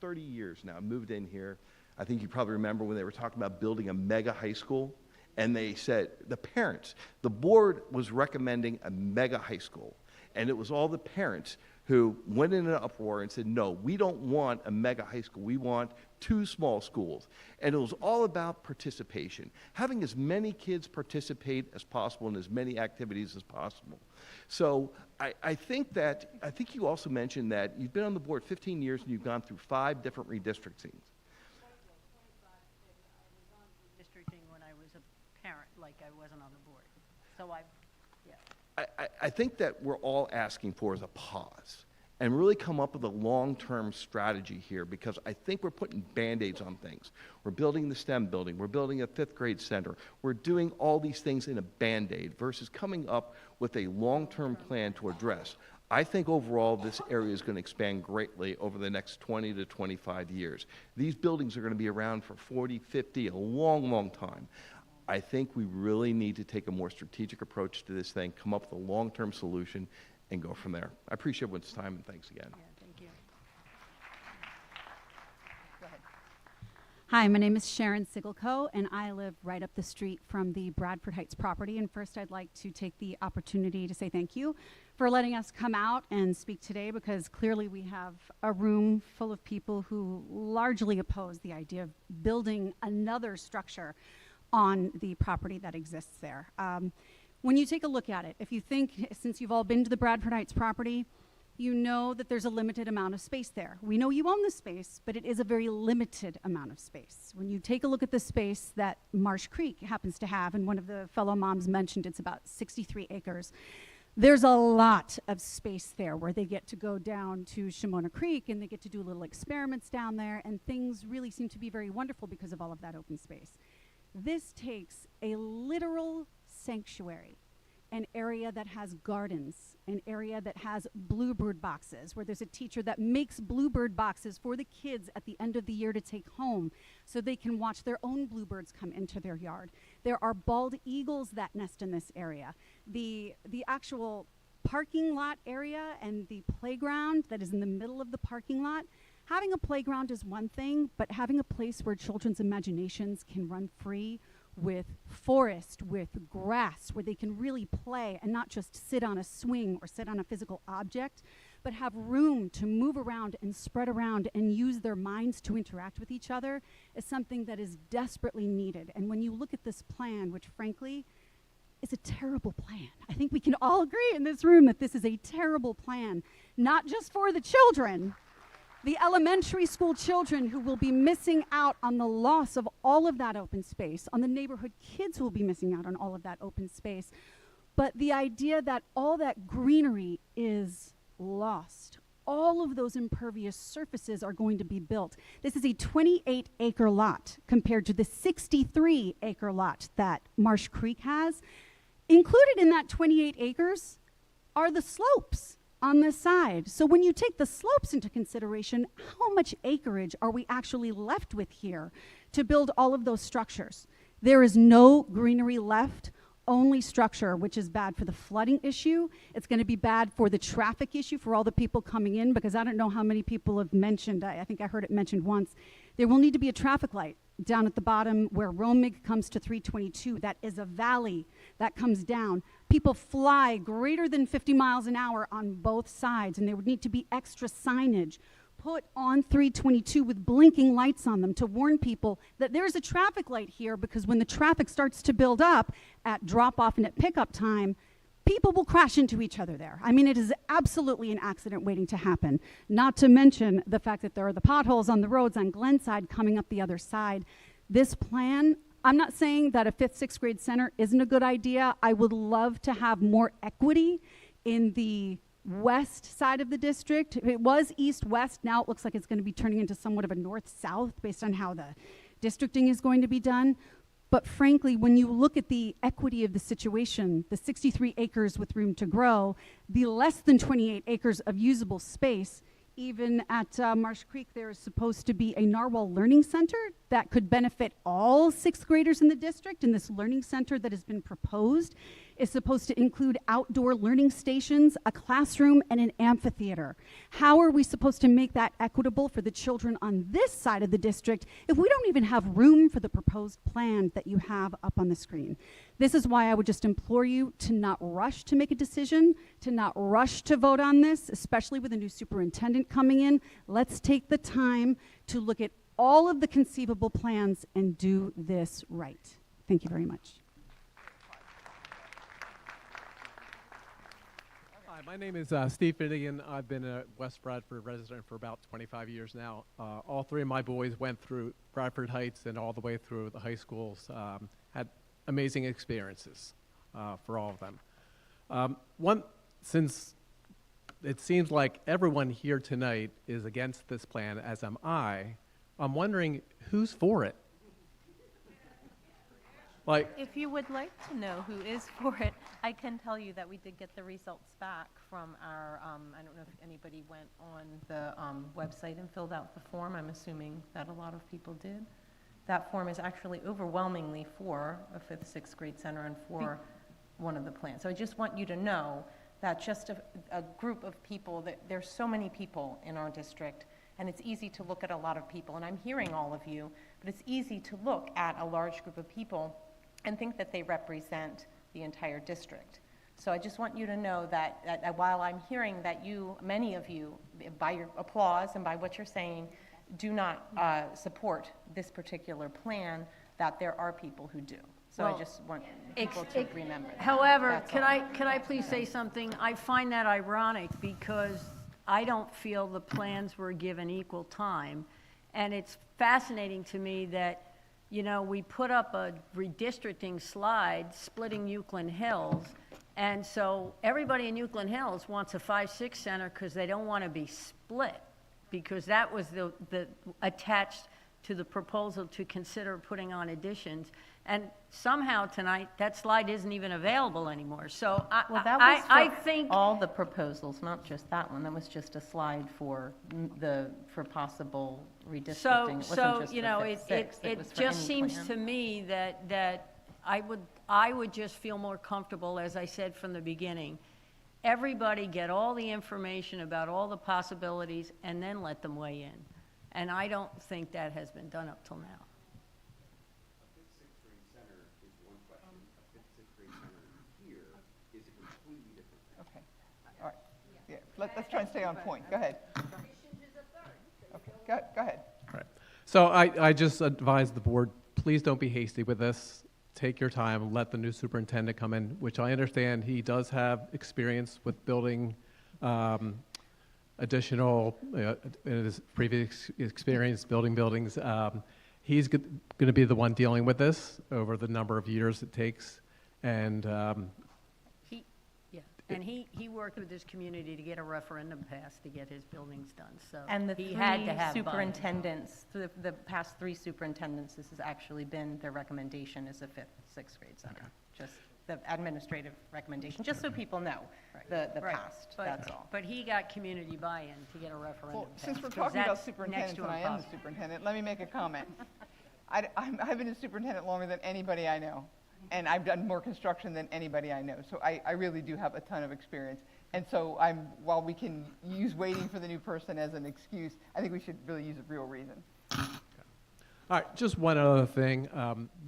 30 years now. I moved in here. I think you probably remember when they were talking about building a mega high school. And they said, the board was recommending a mega high school. And it was all the parents who went in an uproar and said, no, we don't want a mega high school. We want 2 small schools. And it was all about participation, having as many kids participate as possible in as many activities as possible. So I think you also mentioned that you've been on the board 15 years and you've gone through 5 different redistrictings. Like I wasn't on the board. So I think that we're all asking for is a pause and really come up with a long-term strategy here, because I think we're putting Band-Aids on things. We're building the STEM building. We're building a 5th grade center. We're doing all these things in a Band-Aid versus coming up with a long-term plan to address. I think overall this area is going to expand greatly over the next 20 to 25 years. These buildings are going to be around for 40, 50, a long, long time. I think we really need to take a more strategic approach to this thing, come up with a long-term solution, and go from there. I appreciate everyone's time, and thanks again. yeah, thank you. Go ahead. Hi, my name is Sharon Sigelko, and I live right up the street from the Bradford Heights property. And first, I'd like to take the opportunity to say thank you for letting us come out and speak today, because clearly we have a room full of people who largely oppose the idea of building another structure on the property that exists there. When you take a look at it, if you think, since you've all been to the Bradford Heights property, you know that there's a limited amount of space there. We know you own the space, but it is a very limited amount of space. When you take a look at the space that Marsh Creek happens to have, and one of the fellow moms mentioned it's about 63 acres, there's a lot of space there where they get to go down to Shimona Creek and they get to do little experiments down there, and things really seem to be very wonderful because of all of that open space. This takes a literal sanctuary, an area that has gardens, an area that has bluebird boxes, where there's a teacher that makes bluebird boxes for the kids at the end of the year to take home so they can watch their own bluebirds come into their yard. There are bald eagles that nest in this area. The actual parking lot area and the playground that is in the middle of the parking lot, having a playground is one thing, but having a place where children's imaginations can run free with forest, with grass, where they can really play and not just sit on a swing or sit on a physical object, but have room to move around and spread around and use their minds to interact with each other, is something that is desperately needed. And when you look at this plan, which frankly, is a terrible plan. I think we can all agree in this room that this is a terrible plan, not just for the children, the elementary school children who will be missing out on the loss of all of that open space, on the neighborhood kids who will be missing out on all of that open space. But the idea that all that greenery is lost, all of those impervious surfaces are going to be built. This is a 28-acre lot compared to the 63-acre lot that Marsh Creek has. Included in that 28 acres are the slopes on the side. So when you take the slopes into consideration, how much acreage are we actually left with here to build all of those structures? There is no greenery left, only structure, which is bad for the flooding issue. It's going to be bad for the traffic issue for all the people coming in, because I don't know how many people have mentioned, I think I heard it mentioned once, there will need to be a traffic light down at the bottom where Romig comes to 322. That is a valley that comes down. People fly greater than 50 miles an hour on both sides, and there would need to be extra signage put on 322 with blinking lights on them to warn people that there's a traffic light here, because when the traffic starts to build up at drop-off and at pickup time, people will crash into each other there. I mean, it is absolutely an accident waiting to happen. Not to mention the fact that there are the potholes on the roads on Glenside coming up the other side. This plan, I'm not saying that a 5th, 6th grade center isn't a good idea. I would love to have more equity in the west side of the district. It was east-west. Now it looks like it's going to be turning into somewhat of a north-south based on how the districting is going to be done. But frankly, when you look at the equity of the situation, the 63 acres with room to grow, the less than 28 acres of usable space, even at Marsh Creek, there is supposed to be a Narwhal Learning Center that could benefit all 6th graders in the district. And this learning center that has been proposed is supposed to include outdoor learning stations, a classroom, and an amphitheater. How are we supposed to make that equitable for the children on this side of the district if we don't even have room for the proposed plan that you have up on the screen? This is why I would just implore you to not rush to make a decision, to not rush to vote on this, especially with a new superintendent coming in. Let's take the time to look at all of the conceivable plans and do this right. Thank you very much. Hi, my name is Steve Finnegan. I've been a West Bradford resident for about 25 years now. All three of my boys went through Bradford Heights and all the way through the high schools. Had amazing experiences for all of them. Since it seems like everyone here tonight is against this plan, as am I'm wondering who's for it? Like, if you would like to know who is for it, I can tell you that we did get the results back from our, I don't know if anybody went on the website and filled out the form. I'm assuming that a lot of people did. That form is actually overwhelmingly for a 5th, 6th grade center and for one of the plans. So I just want you to know that just a group of people, that there's so many people in our district, and it's easy to look at a lot of people, and I'm hearing all of you, but it's easy to look at a large group of people and think that they represent the entire district. So I just want you to know that while I'm hearing that many of you, by your applause and by what you're saying, do not support this particular plan, that there are people who do. So I just want people to remember that. However, can I please say something? I find that ironic because I don't feel the plans were given equal time. And it's fascinating to me that, you know, we put up a redistricting slide splitting Euclid Hills. And so everybody in Euclid Hills wants a 5-6 center because they don't want to be split, because that was the attached to the proposal to consider putting on additions. And somehow tonight, that slide isn't even available anymore. So I think all the proposals, not just that one. That was just a slide for possible redistricting. So you know, it just seems to me that I would just feel more comfortable, as I said from the beginning. Everybody get all the information about all the possibilities and then let them weigh in. And I don't think that has been done up till now. A 5th, 6th grade center is one question. A 5th, 6th grade center here is a completely different thing. Okay. All right. Yeah. Let's try and stay on point. Go ahead. Okay. Go ahead. All right. So I just advise the board, please don't be hasty with this. take your time, let the new superintendent come in, which I understand he does have experience with building additional, in his previous experience building buildings. He's going to be the one dealing with this over the number of years it takes. And And he worked with his community to get a referendum passed to get his buildings done, so And the he three had to have buy-in. superintendents, the past three superintendents, this has actually been their recommendation as a fifth, sixth grade center. Just the administrative recommendation, just so people know the Right. past, But- that's all. But he got community buy-in to get a referendum Well, passed. since we're 'cause talking about that's superintendents, next to and I am the impossible. superintendent, let me make a comment. I've been a superintendent longer than anybody I know, and I've done more construction than anybody I know, so I really do have a ton of experience. And so while we can use waiting for the new person as an excuse, I think we should really use a real reason. all right, just one other thing.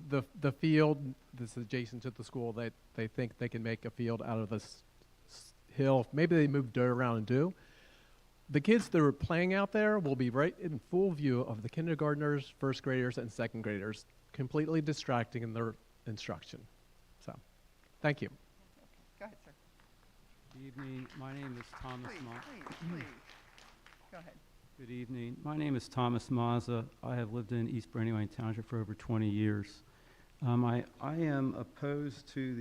The field that's adjacent to the school, they think they can make a field out of this hill. Maybe they move dirt around and do. The kids that are playing out there will be right in full view of the kindergartners, first graders, and second graders, completely distracting in their instruction. So, thank you. Go ahead, sir. Good evening. My name is Thomas Please. Go ahead. Good evening. My name is Thomas Mazza. I have lived in East Brandywine Township for over 20 years. I am opposed to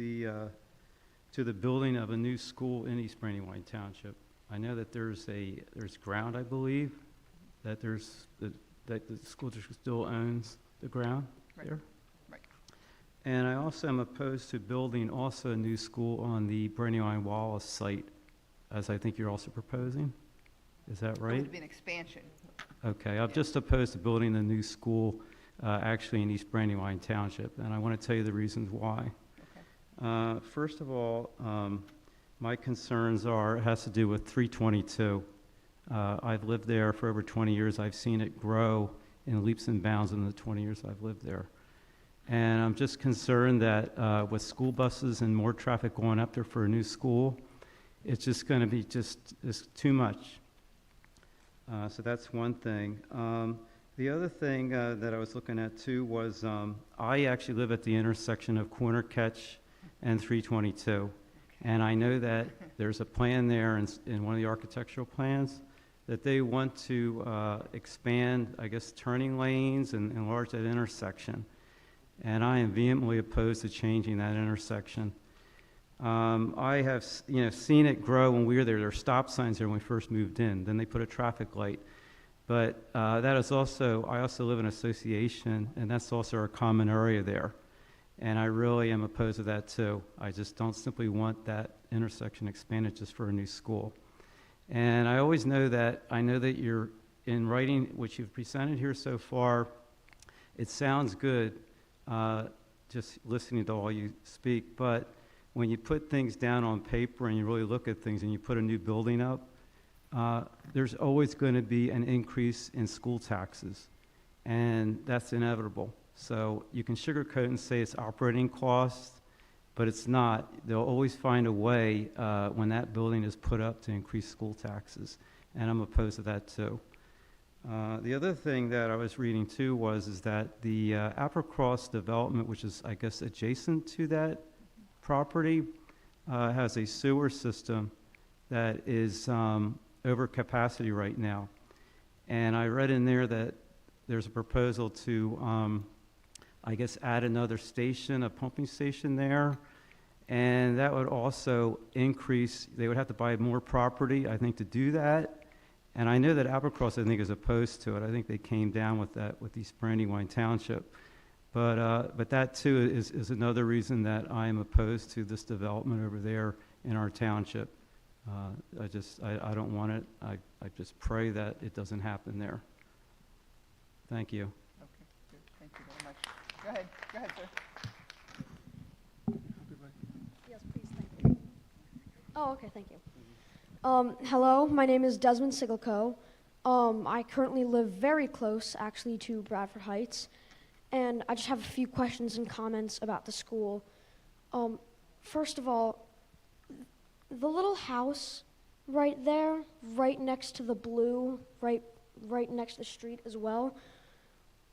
the building of a new school in East Brandywine Township. I know that there's ground, I believe, that that the school district still owns the ground there. Right. And I also am opposed to building also a new school on the Brandywine Wallace site, as I think you're also proposing. Is that It right? would be an expansion. Okay, I'm just opposed to building a new school actually in East Brandywine Township, and I want to tell you the reasons why. First of all, my concerns it has to do with 322. I've lived there for over 20 years. I've seen it grow in leaps and bounds in the 20 years I've lived there. And I'm just concerned that with school buses and more traffic going up there for a new school, it's just going to be it's too much. So that's one thing. The other thing that I was looking at too was I actually live at the intersection of Corner Catch and 322. And I know that there's a plan there in one of the architectural plans that they want to expand, I guess, turning lanes and enlarge that intersection. And I am vehemently opposed to changing that intersection. I have seen it grow when we were there. There were stop signs there when we first moved in. Then they put a traffic light. But that is also, I also live in an association, and that's also a common area there. And I really am opposed to that too. I just don't simply want that intersection expanded just for a new school. And I always know that, you're in writing, which you've presented here so far, it sounds good just listening to all you speak, but when you put things down on paper and you really look at things and you put a new building up, there's always going to be an increase in school taxes, and that's inevitable. So you can sugarcoat and say it's operating costs, but it's not. They'll always find a way when that building is put up to increase school taxes, and I'm opposed to that too. The other thing that I was reading too is that the Applecross development, which is I guess adjacent to that property, has a sewer system that is over capacity right now. And I read in there that there's a proposal to I guess add another station, a pumping station there, and that would also increase, they would have to buy more property, I think, to do that. And I know that Applecross, I think, is opposed to it. I think they came down with that with East Brandywine Township. But that too is another reason that I am opposed to this development over there in our township. I don't want it. I just pray that it doesn't happen there. Thank you. Okay, good. Thank you very much. Go ahead, sir. Yes, please, thank you. Oh, okay, thank you. Hello, my name is Desmond Sigelco. I currently live very close, actually, to Bradford Heights, and I just have a few questions and comments about the school. First of all, the little house right there, right next to the blue, right next to the street as well,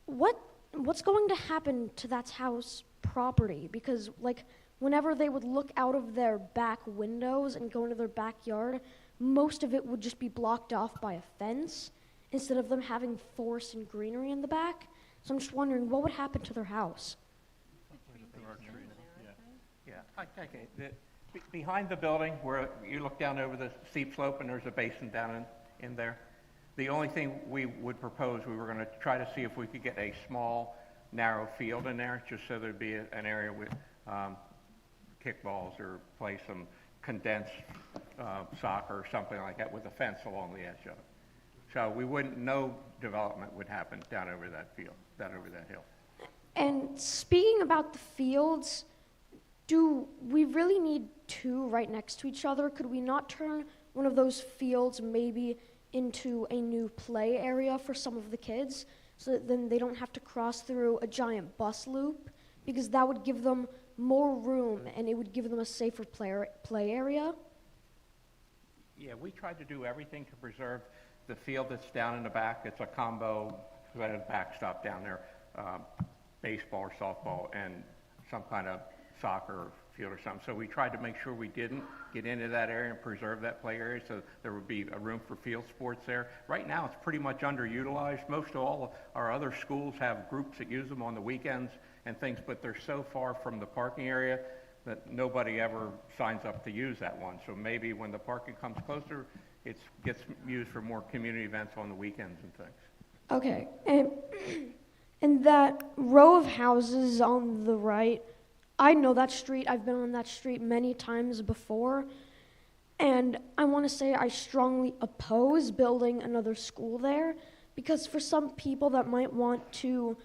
what what's going to happen to that house property? Because, like, whenever they would look out of their back windows and go into their backyard, most of it would just be blocked off by a fence instead of them having forest and greenery in the back. So I'm just wondering, what would happen to their house? Okay. Behind the building, where you look down over the steep slope and there's a basin down in there, the only thing we would propose, we were going to try to see if we could get a small, narrow field in there, just so there'd be an area with kickballs or play some condensed soccer or something like that with a fence along the edge of it. So no development would happen down over that field, down over that hill. And speaking about the fields, do we really need two right next to each other? Could we not turn one of those fields maybe into a new play area for some of the kids so that then they don't have to cross through a giant bus loop? Because that would give them more room and it would give them a safer play area. Yeah, we tried to do everything to preserve the field that's down in the back. It's a combo, we had a backstop down there, baseball or softball and some kind of soccer field or something. So we tried to make sure we didn't get into that area and preserve that play area so there would be a room for field sports there. Right now it's pretty much underutilized. Most of all our other schools have groups that use them on the weekends and things, but they're so far from the parking area that nobody ever signs up to use that one. So maybe when the parking comes closer, it gets used for more community events on the weekends and things. Okay, and that row of houses on the right, I know that street. I've been on that street many times before, and I want to say I strongly oppose building another school there, because for some people that might want to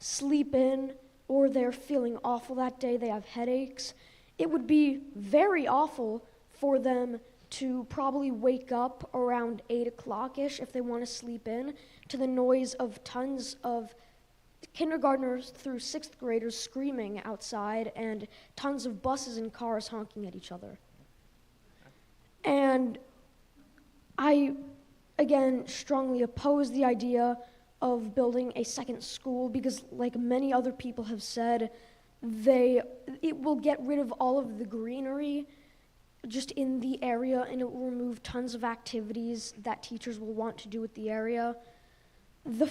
sleep in or they're feeling awful that day, they have headaches, it would be very awful for them to probably wake up around 8 o'clock-ish if they want to sleep in to the noise of tons of kindergartners through 6th graders screaming outside and tons of buses and cars honking at each other. And I, again, strongly oppose the idea of building a second school because, like many other people have said, it will get rid of all of the greenery just in the area, and it will remove tons of activities that teachers will want to do with the area. The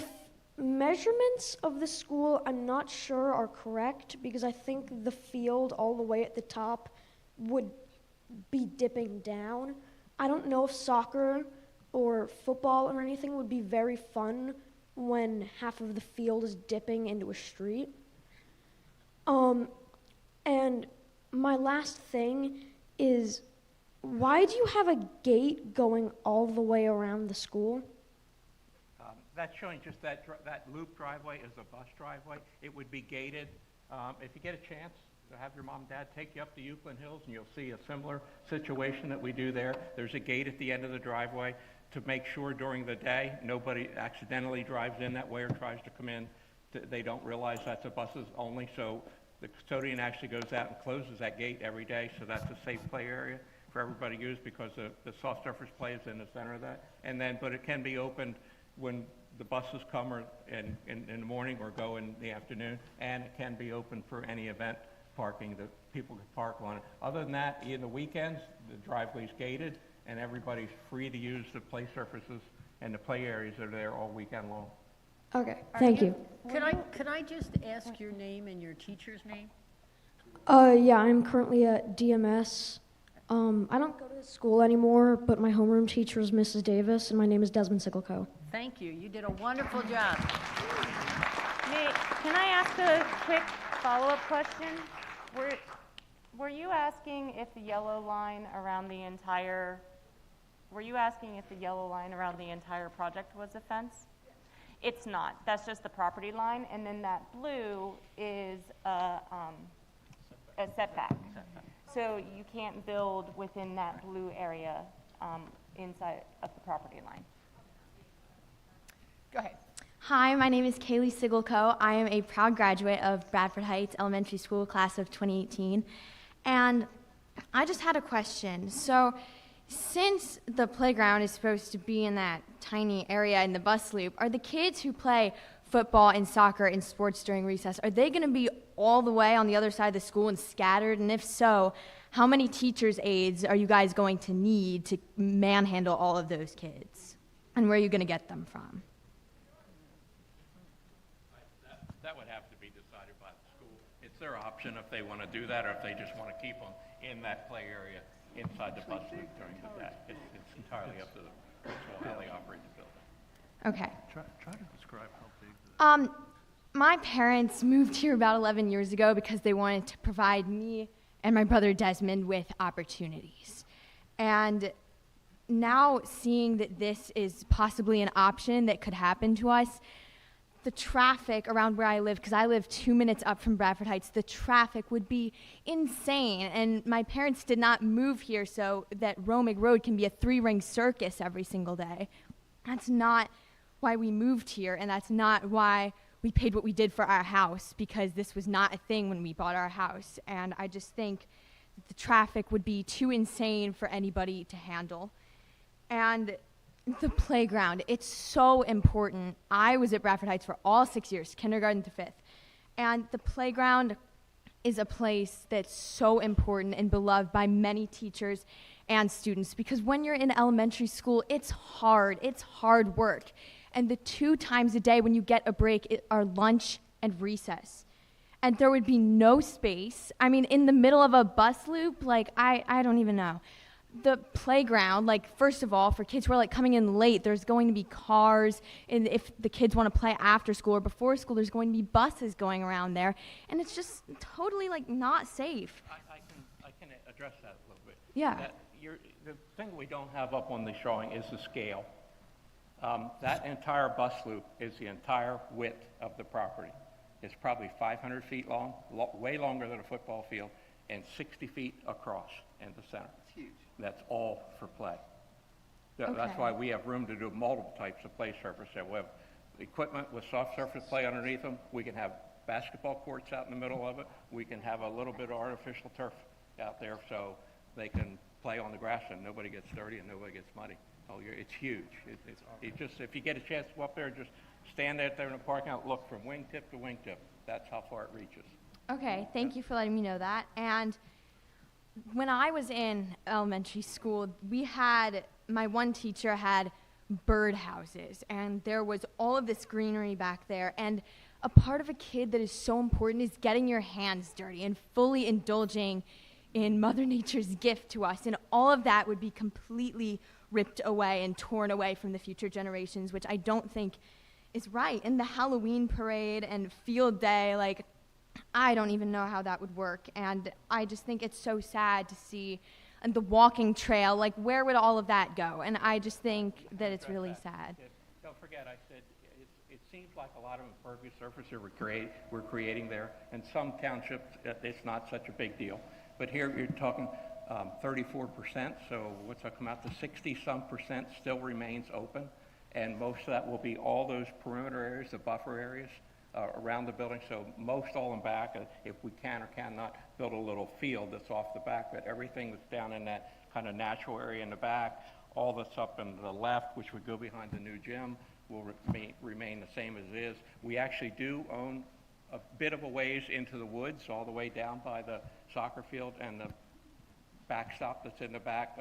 measurements of the school, I'm not sure are correct because I think the field all the way at the top would be dipping down. I don't know if soccer or football or anything would be very fun when half of the field is dipping into a street. And my last thing is, why do you have a gate going all the way around the school? That's showing just that loop driveway is a bus driveway. It would be gated. If you get a chance to have your mom and dad take you up to Euclid Hills and you'll see a similar situation that we do there. There's a gate at the end of the driveway to make sure during the day nobody accidentally drives in that way or tries to come in. They don't realize that's a buses only, so the custodian actually goes out and closes that gate every day, so that's a safe play area for everybody to use because the soft surface play is in the center of that. But it can be opened when the buses come in the morning or go in the afternoon, and it can be open for any event parking that people can park on it. Other than that, in the weekends, the driveway's gated, and everybody's free to use the play surfaces and the play areas that are there all weekend long. Okay, thank you. Could I just ask your name and your teacher's name? Yeah, I'm currently at DMS. I don't go to this school anymore, but my homeroom teacher is Mrs. Davis, and my name is Desmond Sigelco. Thank you. You did a wonderful job. Can I ask a quick follow-up question? Were you asking if the yellow line around the entire project was a fence? It's not. That's just the property line, and then that blue is a setback. So you can't build within that blue area inside of the property line. Go ahead. Hi, my name is Kaylee Sigelco. I am a proud graduate of Bradford Heights Elementary School, class of 2018. And I just had a question. So since the playground is supposed to be in that tiny area in the bus loop, are the kids who play football and soccer and sports during recess, are they going to be all the way on the other side of the school and scattered? And if so, how many teachers' aides are you guys going to need to manhandle all of those kids? And where are you going to get them from? That would have to be decided by the school. It's their option if they want to do that or if they just want to keep them in that play area inside the bus loop during the day. It's entirely up to the principal how they operate the building. Okay. Try to describe how big. My parents moved here about 11 years ago because they wanted to provide me and my brother Desmond with opportunities. And now seeing that this is possibly an option that could happen to us, the traffic around where I live, because I live 2 minutes up from Bradford Heights, the traffic would be insane. And my parents did not move here so that Romig Road can be a 3-ring circus every single day. That's not why we moved here, and that's not why we paid what we did for our house, because this was not a thing when we bought our house. And I just think that the traffic would be too insane for anybody to handle. And the playground, it's so important. I was at Bradford Heights for all 6 years, kindergarten to 5th. And the playground is a place that's so important and beloved by many teachers and students, because when you're in elementary school, it's hard work. And the 2 times a day when you get a break are lunch and recess. And there would be no space. I mean, in the middle of a bus loop, like, I don't even know. The playground, like, first of all, for kids who are like coming in late, there's going to be cars, and if the kids want to play after school or before school, there's going to be buses going around there, and it's just totally like not safe. I can address that a little bit. Yeah. The thing we don't have up on the showing is the scale. That entire bus loop is the entire width of the property. It's probably 500 feet long, way longer than a football field, and 60 feet across in the center. It's huge. That's all for play. Okay. That's why we have room to do multiple types of play surface. We have equipment with soft surface play underneath them. We can have basketball courts out in the middle of it. We can have a little bit of artificial turf out there so they can play on the grass and nobody gets dirty and nobody gets muddy. It's huge. It just, if you get a chance to go up there, just stand out there in the parking lot, look from wingtip to wingtip. That's how far it reaches. Okay, thank you for letting me know that. And when I was in elementary school, my one teacher had bird houses, and there was all of this greenery back there. And a part of a kid that is so important is getting your hands dirty and fully indulging in Mother Nature's gift to us. And all of that would be completely ripped away and torn away from the future generations, which I don't think is right. And the Halloween parade and field day, like, I don't even know how that would work. And I just think it's so sad to see. And the walking trail, like, where would all of that go? And I just think that it's really sad. Don't forget, I said, it seems like a lot of impervious surface we're creating there. In some townships, it's not such a big deal. But here you're talking 34%, so what's that come out to 60-some% still remains open. And most of that will be all those perimeter areas, the buffer areas around the building. So most all in back, if we can or cannot build a little field that's off the back, but everything that's down in that kind of natural area in the back, all that's up in the left, which would go behind the new gym, will remain the same as it is. We actually do own a bit of a ways into the woods, all the way down by the soccer field and the backstop that's in the back.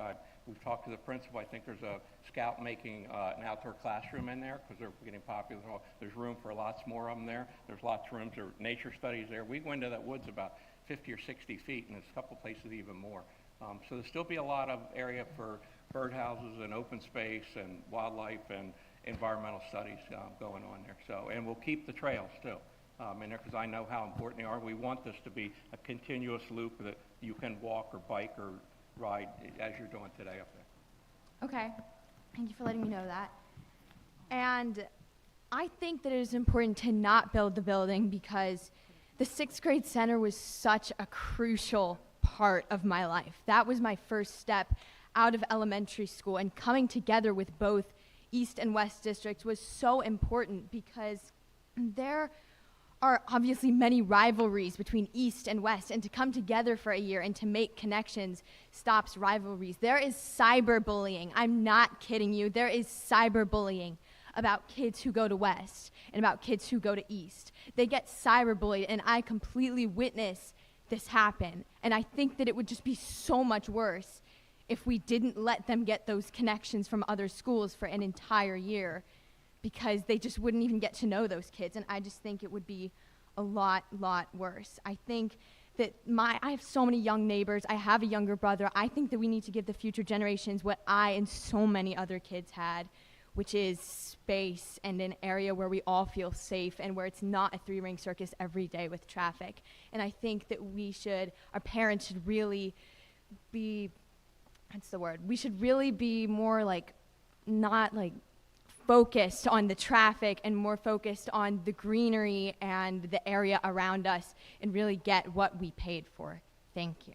We've talked to the principal. I think there's a scout making an outdoor classroom in there because they're getting popular. There's room for lots more of them there. There's lots of rooms for nature studies there. We go into that woods about 50 or 60 feet, and there's a couple places even more. So there'll still be a lot of area for birdhouses and open space and wildlife and environmental studies going on there. So, and we'll keep the trails too in there because I know how important they are. We want this to be a continuous loop that you can walk or bike or ride as you're doing today up there. Okay, thank you for letting me know that. And I think that it is important to not build the building because the 6th grade center was such a crucial part of my life. That was my first step out of elementary school, and coming together with both East and West districts was so important because there are obviously many rivalries between East and West, and to come together for a year and to make connections stops rivalries. There is cyberbullying. I'm not kidding you. There is cyberbullying about kids who go to West and about kids who go to East. They get cyberbullied, and I completely witness this happen. And I think that it would just be so much worse if we didn't let them get those connections from other schools for an entire year, because they just wouldn't even get to know those kids. And I just think it would be a lot worse. I think that I have so many young neighbors. I have a younger brother. I think that we need to give the future generations what I and so many other kids had, which is space and an area where we all feel safe and where it's not a three-ring circus every day with traffic. And I think that our parents should really be, we should really be more not focused on the traffic and more focused on the greenery and the area around us and really get what we paid for. Thank you.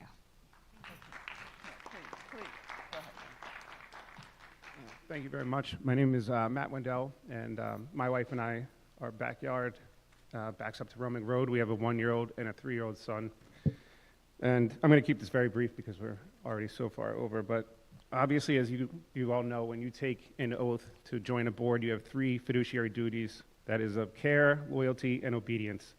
Thank you very much. My name is Matt Wendell, and my wife and I, our backyard backs up to Roaming Road. We have a 1-year-old and a 3-year-old son. And I'm going to keep this very brief because we're already so far over, but obviously, as you all know, when you take an oath to join a board, you have 3 fiduciary duties. That is of care, loyalty, and obedience.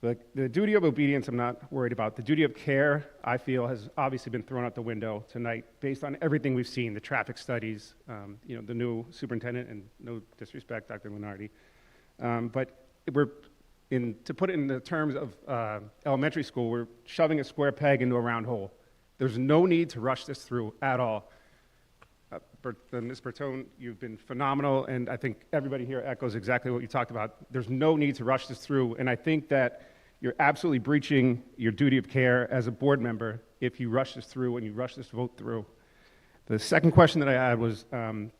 The duty of obedience, I'm not worried about. The duty of care, I feel, has obviously been thrown out the window tonight based on everything we've seen, the traffic studies, the new superintendent, and no disrespect, Dr. Lunardi. But to put it in the terms of elementary school, we're shoving a square peg into a round hole. There's no need to rush this through at all. Ms. Bertone, you've been phenomenal, and I think everybody here echoes exactly what you talked about. There's no need to rush this through, and I think that you're absolutely breaching your duty of care as a board member if you rush this through and you rush this vote through. The second question that I had was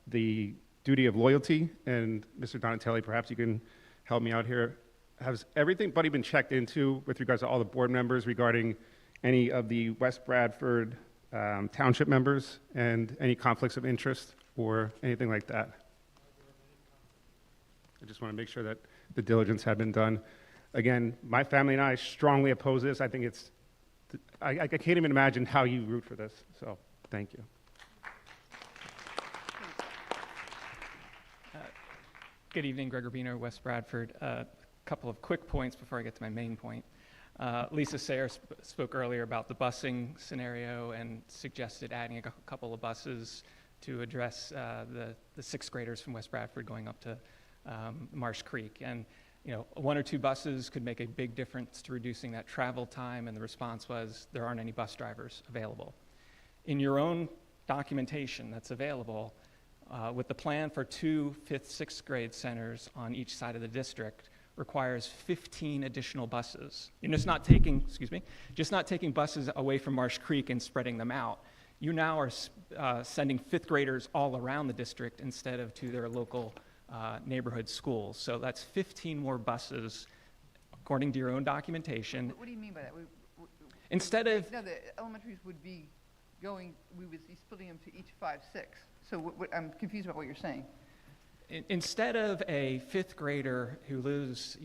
the duty of loyalty, and Mr. Donatelli, perhaps you can help me out here. Has everybody been checked into with regards to all the board members regarding any of the West Bradford township members and any conflicts of interest or anything like that? I just want to make sure that the diligence had been done. Again, my family and I strongly oppose this. I think I can't even imagine how you root for this, so thank you. Good evening, Greg Urbino, West Bradford. A couple of quick points before I get to my main point. Lisa Sayre spoke earlier about the busing scenario and suggested adding a couple of buses to address the 6th graders from West Bradford going up to Marsh Creek. And 1 or 2 buses could make a big difference to reducing that travel time, and the response was there aren't any bus drivers available. In your own documentation that's available, with the plan for 2 5th, 6th grade centers on each side of the district, requires 15 additional buses. You're just not taking buses away from Marsh Creek and spreading them out. You now are sending 5th graders all around the district instead of to their local neighborhood schools. So that's 15 more buses, according to your own documentation. What do you mean by that? Instead of... No, the elementaries would be we would be splitting them to each 5, 6. So I'm confused about what you're saying. Instead of a 5th grader who lives,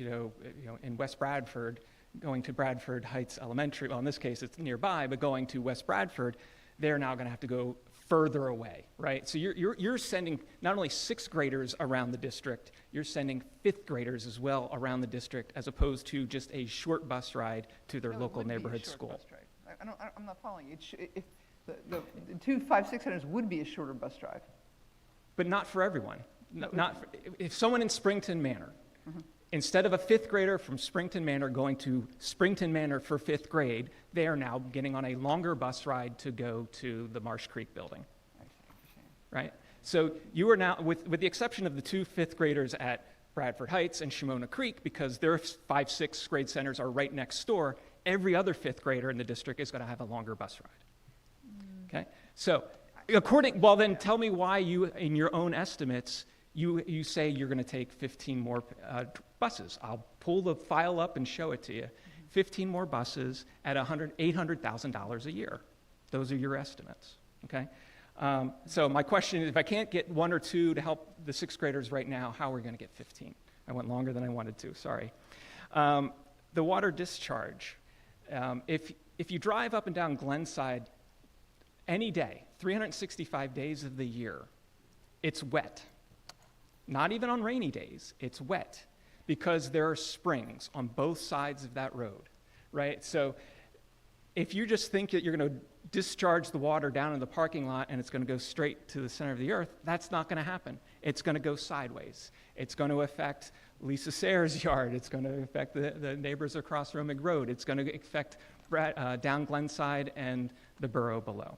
in West Bradford, going to Bradford Heights Elementary, well, in this case it's nearby, but going to West Bradford, they're now going to have to go further away, right? So you're sending not only 6th graders around the district, you're sending 5th graders as well around the district, as opposed to just a short bus ride to their local neighborhood school. I'm not following you. If the 2, 5, 6 centers would be a shorter bus drive. But not for everyone. If someone in Springton Manor, instead of a 5th grader from Springton Manor going to Springton Manor for 5th grade, they are now getting on a longer bus ride to go to the Marsh Creek building. Right? So you are now, with the exception of the 2 5th graders at Bradford Heights and Shimona Creek, because their 5, 6th grade centers are right next door, every other 5th grader in the district is going to have a longer bus ride. Okay? So then tell me why you, in your own estimates, you say you're going to take 15 more buses. I'll pull the file up and show it to you. 15 more buses at $800,000 a year. Those are your estimates, okay? So my question is, if I can't get 1 or 2 to help the 6th graders right now, how are we going to get 15? I went longer than I wanted to, sorry. The water discharge. If you drive up and down Glenside any day, 365 days of the year, it's wet. not even on rainy days, it's wet because there are springs on both sides of that road, right? So if you just think that you're going to discharge the water down in the parking lot and it's going to go straight to the center of the earth, that's not going to happen. It's going to go sideways. It's going to affect Lisa Sayre's yard. It's going to affect the neighbors across Romig Road. It's going to affect down Glenside and the borough below.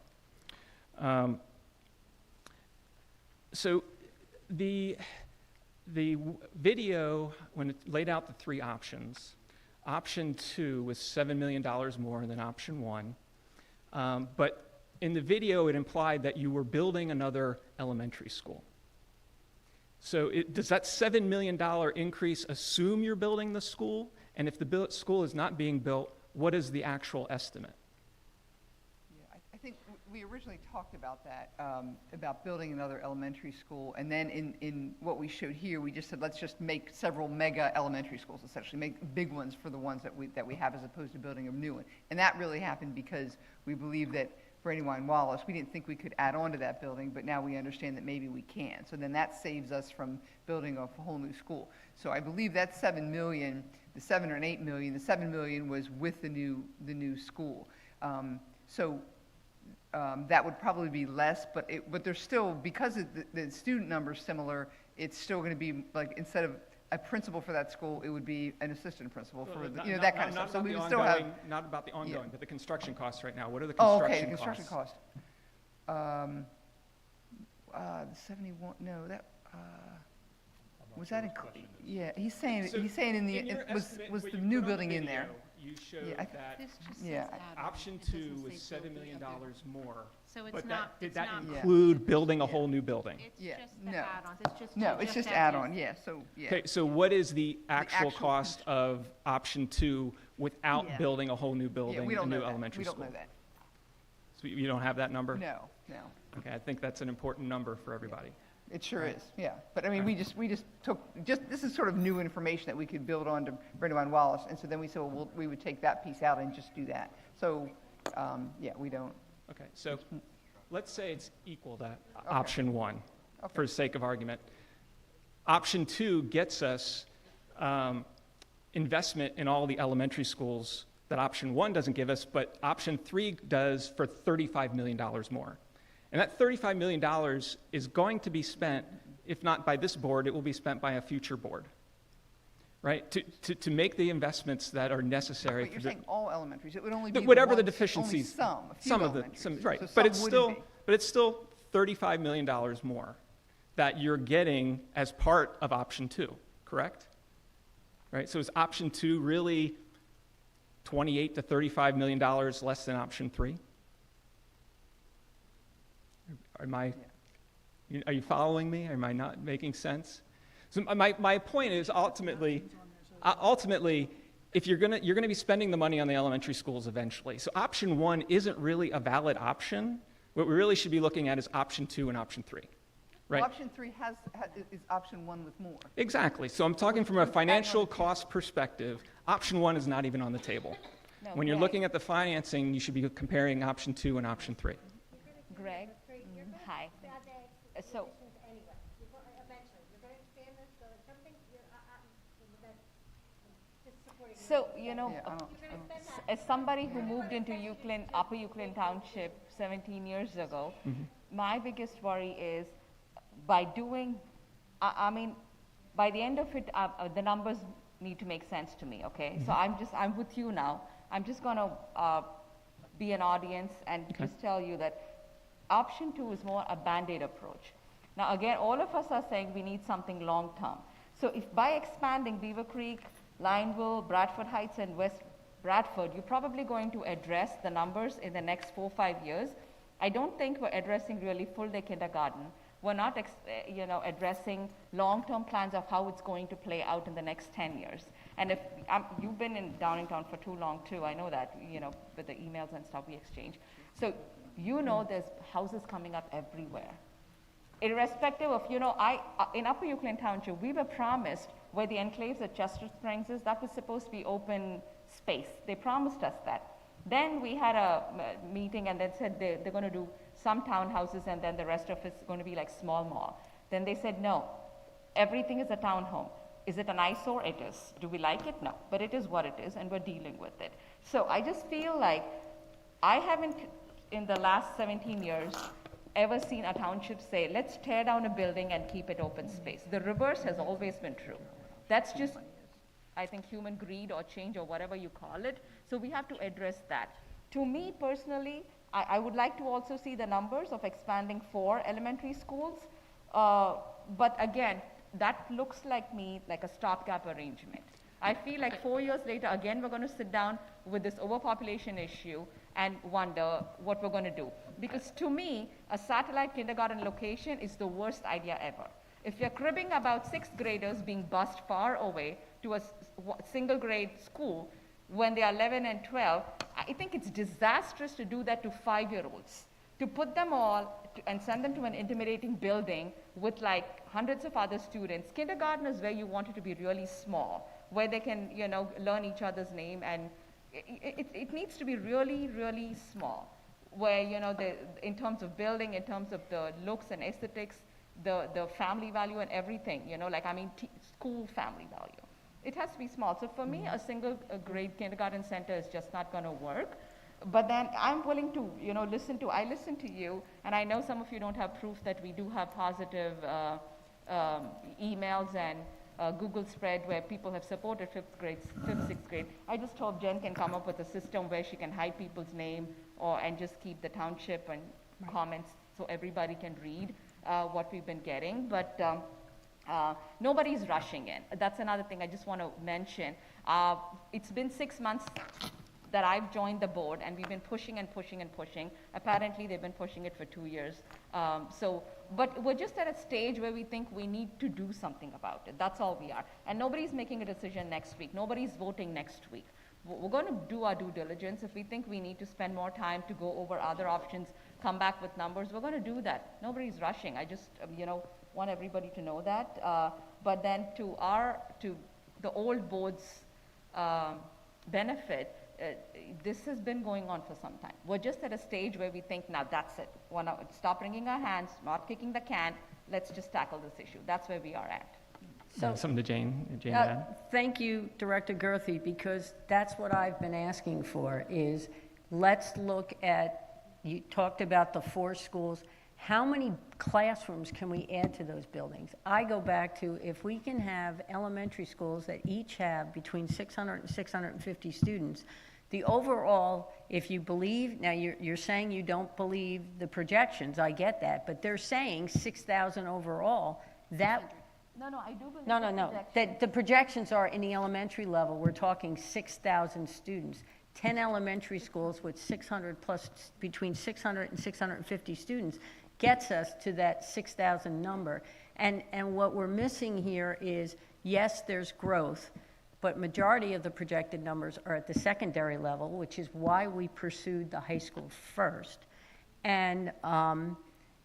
So the video, when it laid out the three options, option 2 was $7 million more than option 1. But in the video, it implied that you were building another elementary school. So does that $7 million increase assume you're building the school? And if the school is not being built, what is the actual estimate? Yeah, I think we originally talked about that, about building another elementary school. And then in what we showed here, we just said, let's just make several mega elementary schools, essentially, make big ones for the ones that we have as opposed to building a new one. And that really happened because we believe that Brandywine Wallace, we didn't think we could add on to that building, but now we understand that maybe we can. So then that saves us from building a whole new school. So I believe that $7 million, the 7 or 8 million, the 7 million was with the new school. That would probably be less, but there's still, because the student number's similar, it's still going to be like, instead of a principal for that school, it would be an assistant principal for that kind of stuff. So we would still have not about the ongoing, but the construction costs right now. What are the Oh, construction okay, the construction costs? cost. The 71. No, that was that included? Yeah, he's saying in the was the new building in there? You showed Yeah, that option 2 was $7 million more. So it's but not- did it's that not- include building a whole new building? Yeah, just the no. add-ons. It's just No, it's just add-on, yeah, so, yeah. Okay, so what is the actual actual cost of option 2 without Yeah. building a whole new building, Yeah, we don't a new know that. elementary We school? don't know that. So you don't have that number? No. Okay, I think that's an important number for everybody. It sure is, yeah. But I mean, we just this is sort of new information that we could build on to Brandywine Wallace. And so then we said, well, we would take that piece out and just do that. So, yeah, we don't. Okay, so let's say it's equal to option 1, for the sake of argument. Option 2 gets us investment in all the elementary schools that option 1 doesn't give us, but option 3 does for $35 million more. And that $35 million is going to be spent, if not by this board, it will be spent by a future board, right? To make the investments that are necessary. But you're saying all elementaries, it would only be whatever the ones- deficiencies. only a few some of elementaries. the, right. So But some it's wouldn't still, be. but it's still $35 million more that you're getting as part of option 2, correct? Right, so is option 2 really $28 to $35 million less than option 3? Are you following me? Am I not making sense? So my point is ultimately, if you're gonna be spending the money on the elementary schools eventually. So option 1 isn't really a valid option. What we really should be looking at is option 2 and option 3, right? Well, option 3 is option 1 with more. Exactly. So I'm talking from a financial cost perspective. Option 1 is not even on the table. No, When you're Greg. looking at the financing, you should be comparing option 2 and option 3. Greg, hi. So, you know, as somebody who moved into Upper Euclid Township 17 years ago, my biggest worry is by doing, I mean, by the end of it, the numbers need to make sense to me, okay? So I'm with you now. I'm just gonna be an audience and just tell you that option 2 is more a Band-Aid approach. Now again, all of us are saying we need something long-term. So if by expanding Beaver Creek, Lineville, Bradford Heights, and West Bradford, you're probably going to address the numbers in the next 4 or 5 years. I don't think we're addressing really full-day kindergarten. We're not addressing long-term plans of how it's going to play out in the next 10 years. And if you've been in Downingtown for too long too, I know that, with the emails and stuff we exchange. So there's houses coming up everywhere. Irrespective of, in Upper Euclid Township, we were promised where the enclaves at Chester Springs is, that was supposed to be open space. They promised us that. Then we had a meeting and they said they're going to do some townhouses and then the rest of it's going to be like small mall. Then they said no. everything is a townhome. Is it an eyesore? It is. Do we like it? No, but it is what it is, and we're dealing with it. So I just feel like I haven't, in the last 17 years, ever seen a township say, let's tear down a building and keep it open space. The reverse has always been true. That's just, I think, human greed or change or whatever you call it. So we have to address that. To me personally, I would like to also see the numbers of expanding 4 elementary schools. But again, that looks like me like a stopgap arrangement. I feel like 4 years later, again, we're going to sit down with this overpopulation issue and wonder what we're going to do. Because to me, a satellite kindergarten location is the worst idea ever. If you're cribbing about 6th graders being bused far away to a single grade school when they are 11 and 12, I think it's disastrous to do that to 5-year-olds. To put them all and send them to an intimidating building with like hundreds of other students. Kindergarten is where you want it to be really small, where they can, you know, learn each other's name, and it needs to be really, really small, where, you know, in terms of building, in terms of the looks and aesthetics, the family value and everything, you know, like, I mean, school family value. It has to be small. So for me, a single grade kindergarten center is just not going to work. But then I'm willing to, you know, I listen to you, and I know some of you don't have proof that we do have positive emails and Google spread where people have supported 5th, 6th grade. I just hope Jen can come up with a system where she can hide people's name and just keep the township and comments so everybody can read what we've been getting. But nobody's rushing in. That's another thing I just want to mention. It's been 6 months that I've joined the board, and we've been pushing and pushing and pushing. Apparently, they've been pushing it for 2 years. But we're just at a stage where we think we need to do something about it. That's all we are. And nobody's making a decision next week. Nobody's voting next week. We're going to do our due diligence. If we think we need to spend more time to go over other options, come back with numbers, we're going to do that. Nobody's rushing. I just, you know, want everybody to know that. But then to the old board's benefit, this has been going on for some time. We're just at a stage where we think, now that's it. We're now, stop wringing our hands, not kicking the can. Let's just tackle this issue. That's where we are at. So, something to Jane to add? Thank you, Director Gerthy, because that's what I've been asking for is let's look at, you talked about the 4 schools. How many classrooms can we add to those buildings? I go back to if we can have elementary schools that each have between 600 and 650 students, the overall, if you believe, now you're saying you don't believe the projections, I get that, but they're saying 6,000 overall, that... No, I do believe No. The projections are in the elementary level, we're talking 6,000 students. 10 elementary schools with 600 plus, between 600 and 650 students gets us to that 6,000 number. And what we're missing here is, yes, there's growth, but majority of the projected numbers are at the secondary level, which is why we pursued the high school first. And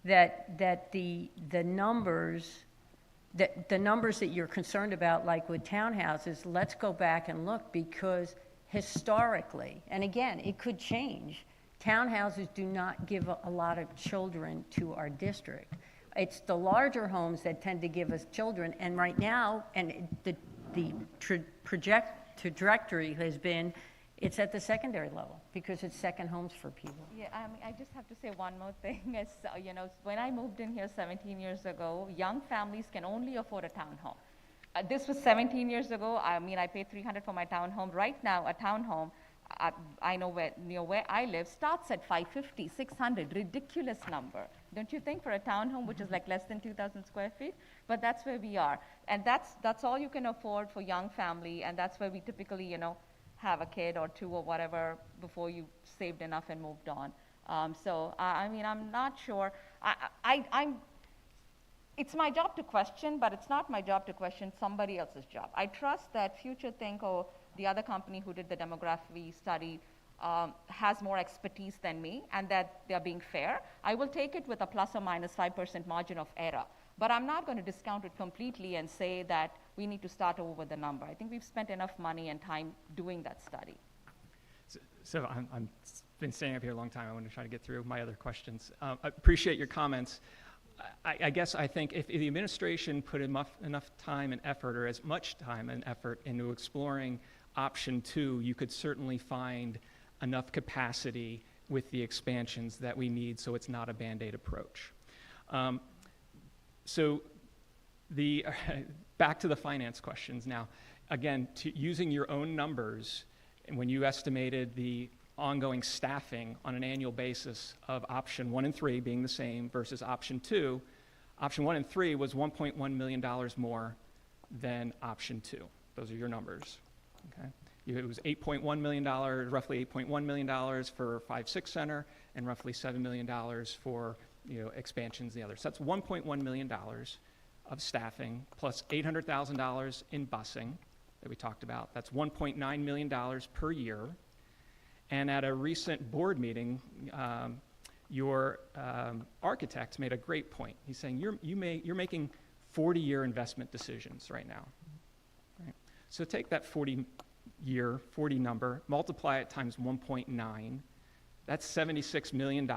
that the numbers that you're concerned about, like with townhouses, let's go back and look, because historically, and again, it could change, townhouses do not give a lot of children to our district. It's the larger homes that tend to give us children, and right now, and the trajectory has been, it's at the secondary level, because it's second homes for people. Yeah, I mean, I just have to say one more thing. Is, you know, when I moved in here 17 years ago, young families can only afford a townhome. This was 17 years ago. I mean, I paid $300 for my townhome. Right now, a townhome, I know near where I live, starts at $550, $600, ridiculous number. Don't you think, for a townhome, which is like less than 2,000 square feet? But that's where we are. And that's all you can afford for young family, and that's where we typically, you know, have a kid or 2 or whatever before you saved enough and moved on. I mean, I'm not sure. It's my job to question, but it's not my job to question somebody else's job. I trust that Future Think, or the other company who did the demography study, has more expertise than me, and that they're being fair. I will take it with a plus or minus 5% margin of error. But I'm not going to discount it completely and say that we need to start over the number. I think we've spent enough money and time doing that study. So I'm been staying up here a long time. I want to try to get through my other questions. I appreciate your comments. I guess I think if the administration put enough time and effort, or as much time and effort into exploring option 2, you could certainly find enough capacity with the expansions that we need, so it's not a Band-Aid approach. So back to the finance questions now. Again, using your own numbers, and when you estimated the ongoing staffing on an annual basis of option 1 and 3 being the same versus option 2, option 1 and 3 was $1.1 million more than option 2. Those are your numbers. Okay? It was $8.1 million, roughly $8.1 million for 5-6 center, and roughly $7 million for expansions the other. So that's $1.1 million of staffing plus $800,000 in busing that we talked about. That's $1.9 million per year. And at a recent board meeting, your architect made a great point. He's saying you're making 40-year investment decisions right now. Right? So take that 40 number, multiply it times 1.9. That's $76 million,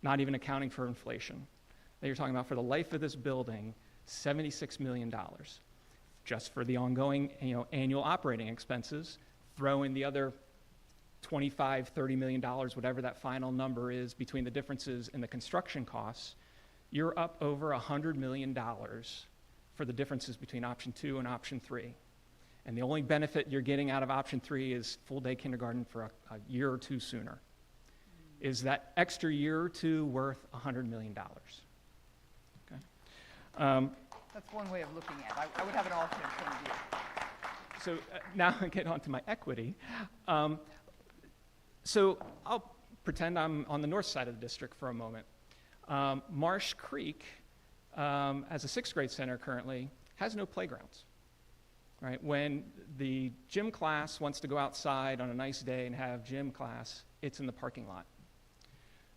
not even accounting for inflation. That you're talking about for the life of this building, $76 million. Just for the ongoing annual operating expenses, throw in the other $25, $30 million, whatever that final number is between the differences in the construction costs, you're up over $100 million for the differences between option 2 and option 3. And the only benefit you're getting out of option 3 is full-day kindergarten for a year or two sooner. Is that extra year or two worth $100 million? Okay. That's one way of looking at it. I would have an alternate point of view. So now I get on to my equity. So I'll pretend I'm on the north side of the district for a moment. Marsh Creek, as a 6th grade center currently, has no playgrounds. Right? When the gym class wants to go outside on a nice day and have gym class, it's in the parking lot.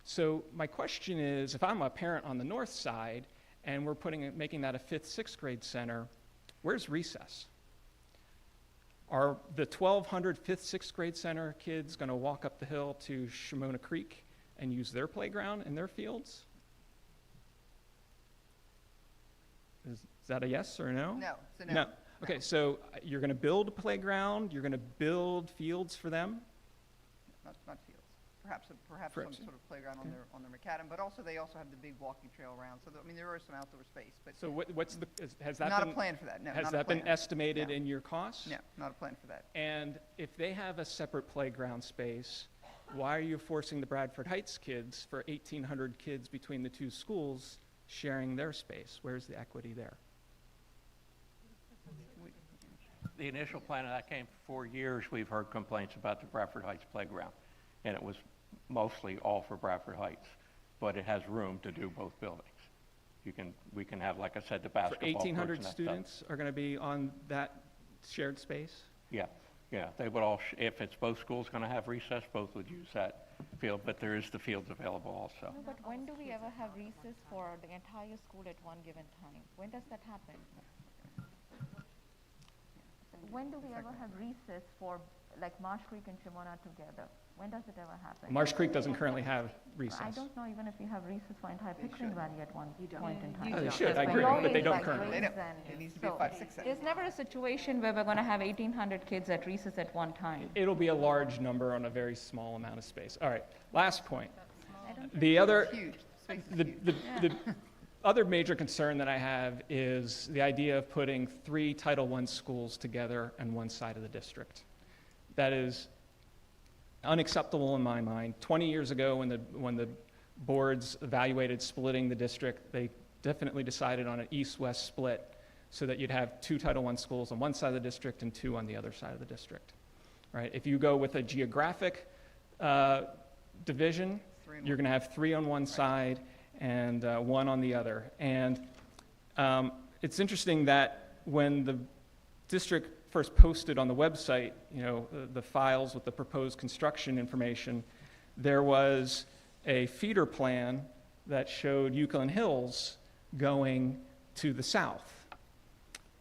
So my question is, if I'm a parent on the north side and we're making that a 5th, 6th grade center, where's recess? Are the 1,200 5th, 6th grade center kids going to walk up the hill to Shimona Creek and use their playground and their fields? Is that a yes or no? No, it's a no. Okay, so you're going to build a playground, you're going to build fields for them? Not fields. Perhaps some sort of playground on their macadam, but also they also have the big walking trail around. So there is some outdoor space. But so has that not been a plan for that? No, has that been estimated in your costs? No, not a plan for that. And if they have a separate playground space, why are you forcing the Bradford Heights kids, for 1,800 kids between the two schools, sharing their space? Where's the equity there? The initial plan of that came for 4 years. We've heard complaints about the Bradford Heights playground, and it was mostly all for Bradford Heights, but it has room to do both buildings. We can have, like I said, the basketball courts and that 1,800 students are going to be on that shared space? Yeah, they would all, if it's both schools going to have recess, both would use that field, but there is the fields available also. No, but when do we ever have recess for the entire school at one given time? When does that happen? When do we ever have recess for like Marsh Creek and Shimona together? When does it ever happen? Marsh Creek doesn't currently have recess. I don't know even if we have recess for entire Pickering Valley at one point in time. Oh, they should, I agree, but they don't currently. They don't. It needs to be a 5, 6, 7. There's never a situation where we're going to have 1,800 kids at recess at one time. It'll be a large number on a very small amount of space. All right, last point. The other major concern that I have is the idea of putting 3 Title I schools together on one side of the district. That is unacceptable in my mind. 20 years ago, when the boards evaluated splitting the district, they definitely decided on an east-west split so that you'd have 2 Title I schools on one side of the district and 2 on the other side of the district. Right? If you go with a geographic division, you're going to have 3 on one side and 1 on the other. And it's interesting that when the district first posted on the website, the files with the proposed construction information, there was a feeder plan that showed Euclid Hills going to the south.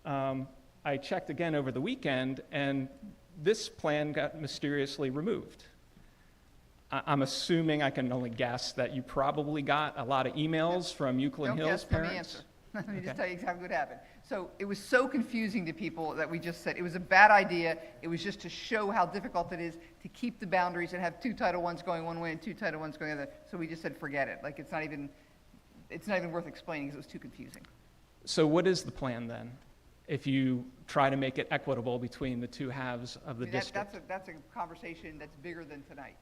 I checked again over the weekend, and this plan got mysteriously removed. I'm assuming, I can only guess, that you probably got a lot of emails from Euclid Don't Hills guess, let me parents. answer. Let me just Okay. tell you exactly what happened. So it was so confusing to people that we just said it was a bad idea. It was just to show how difficult it is to keep the boundaries and have two Title I's going one way and two Title I's going the other. So we just said, forget it. Like, it's not even worth explaining because it was too confusing. So what is the plan then, if you try to make it equitable between the two halves of the I mean, district? that's a conversation that's bigger than tonight.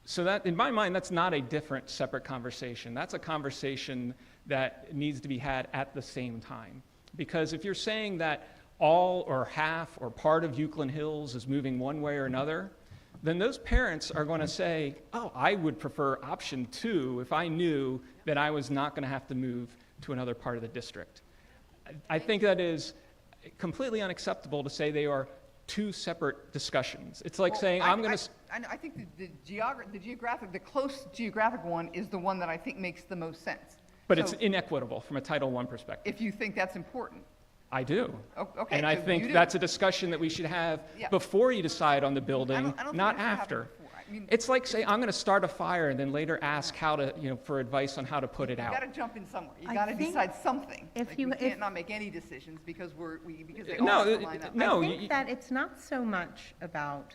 So that, in my mind, that's not a different, separate conversation. That's a conversation that needs to be had at the same time. Because if you're saying that all or half or part of Euclid Hills is moving one way or another, then those parents are going to say, oh, I would prefer option 2 if I knew that I was not going to have to move to another part of the district. I think that is completely unacceptable to say they are two separate discussions. It's like saying, I'm going to... I think the close geographic one is the one that I think makes the most sense. But So it's inequitable from a Title I perspective. if you think that's important. I do. Okay, And I so you think do. that's a discussion that we should have Yeah. before you decide on the I building, don't think not that should happen after. before. I mean, It's like saying, I'm going to start a fire and then later ask how to, for advice on how to put it you out. got to jump in somewhere. You I got to think decide something. if Like, you- we if- can't not make any decisions because because they all No, have to line up. no, I think that it's not so much about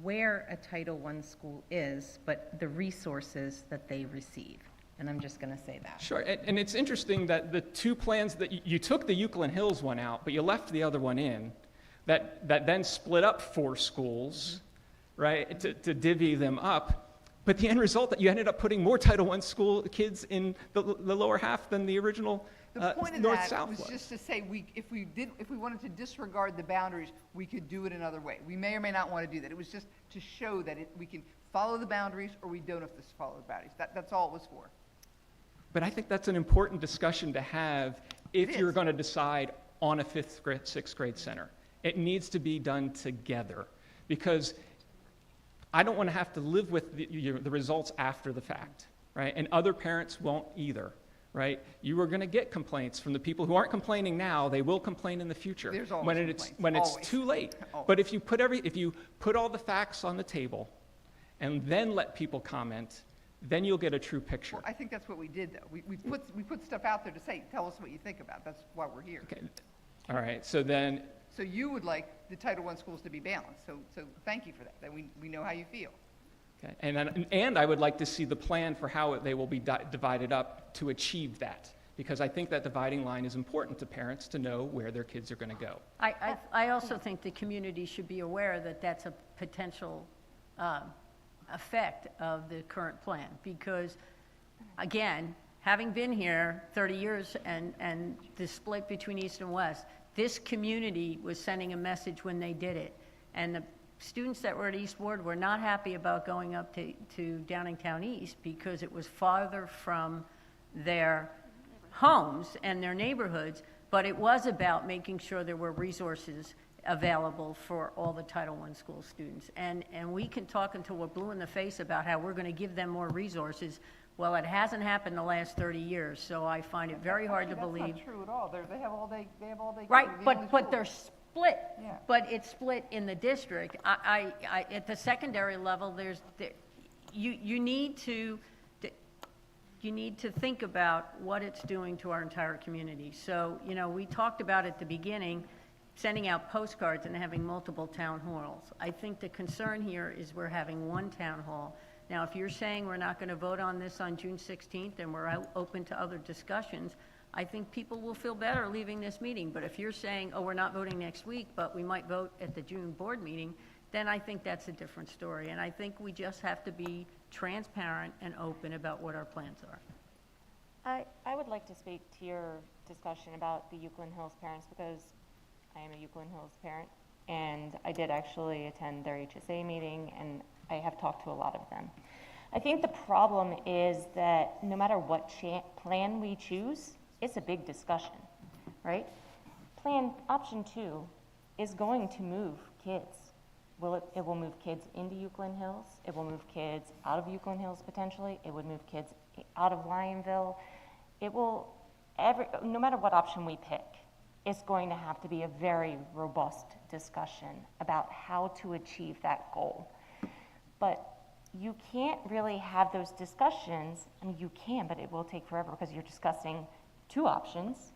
where a Title I school is, but the resources that they receive. And I'm just going to say that. Sure, and it's interesting that the two plans that you took the Euclid Hills one out, but you left the other one in, that then split up 4 schools, right, to divvy them up. But the end result that you ended up putting more Title I school kids in the lower half than the original The point of that north-south was was. just to say, if we wanted to disregard the boundaries, we could do it another way. We may or may not want to do that. It was just to show that we can follow the boundaries or we don't have to follow the boundaries. That's all it was for. But I think that's an important discussion to have if It you're is. going to decide on a 5th grade, 6th grade center. It needs to be done together because I don't want to have to live with the results after the fact, right? And other parents won't either, right? You are going to get complaints from the people who aren't complaining now. They will complain in the future There's always when it's complaints, always. too late. Always. But if you put all the facts on the table and then let people comment, then you'll get a true picture. Well, I think that's what we did, though. We put stuff out there to say, tell us what you think about it. That's why we're here. Okay. All right. So then, So you would like the Title I schools to be balanced. So thank you for that. That we know how you feel. okay. And I would like to see the plan for how they will be divided up to achieve that, because I think that dividing line is important to parents to know where their kids are going to go. I also think the community should be aware that that's a potential effect of the current plan, because, again, having been here 30 years and the split between East and West, this community was sending a message when they did it. And the students that were at East Ward were not happy about going up to Downingtown East because it was farther from their homes and their neighborhoods, but it was about making sure there were resources available for all the Title I school students. And we can talk until we're blue in the face about how we're going to give them more resources. Well, it hasn't happened the last 30 years, so I find it very hard to believe. That's not true at all. They have all day. They have all day. Right, care. but they're split. Yeah. But it's split in the district. At the secondary level, you need to think about what it's doing to our entire community. So, we talked about at the beginning, sending out postcards and having multiple town halls. I think the concern here is we're having one town hall. Now, if you're saying we're not going to vote on this on June 16th and we're open to other discussions, I think people will feel better leaving this meeting. But if you're saying, oh, we're not voting next week, but we might vote at the June board meeting, then I think that's a different story. And I think we just have to be transparent and open about what our plans are. I would like to speak to your discussion about the Euclid Hills parents, because I am a Euclid Hills parent, and I did actually attend their HSA meeting, and I have talked to a lot of them. I think the problem is that no matter what plan we choose, it's a big discussion, right? Option 2 is going to move kids. It will move kids into Euclid Hills. It will move kids out of Euclid Hills potentially. It would move kids out of Lionville. It will, no matter what option we pick, it's going to have to be a very robust discussion about how to achieve that goal. But you can't really have those discussions. I mean, you can, but it will take forever because you're discussing two options.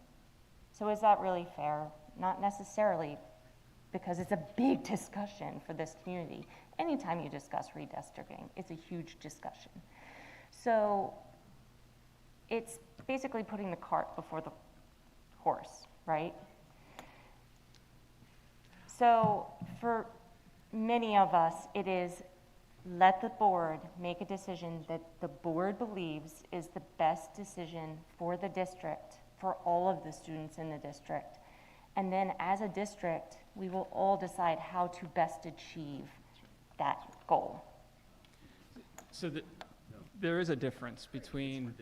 So is that really fair? Not necessarily, because it's a big discussion for this community. Anytime you discuss redistricting, it's a huge discussion. So it's basically putting the cart before the horse, right? So for many of us, it is let the board make a decision that the board believes is the best decision for the district, for all of the students in the district. And then as a district, we will all decide how to best achieve that goal. So there is a difference between,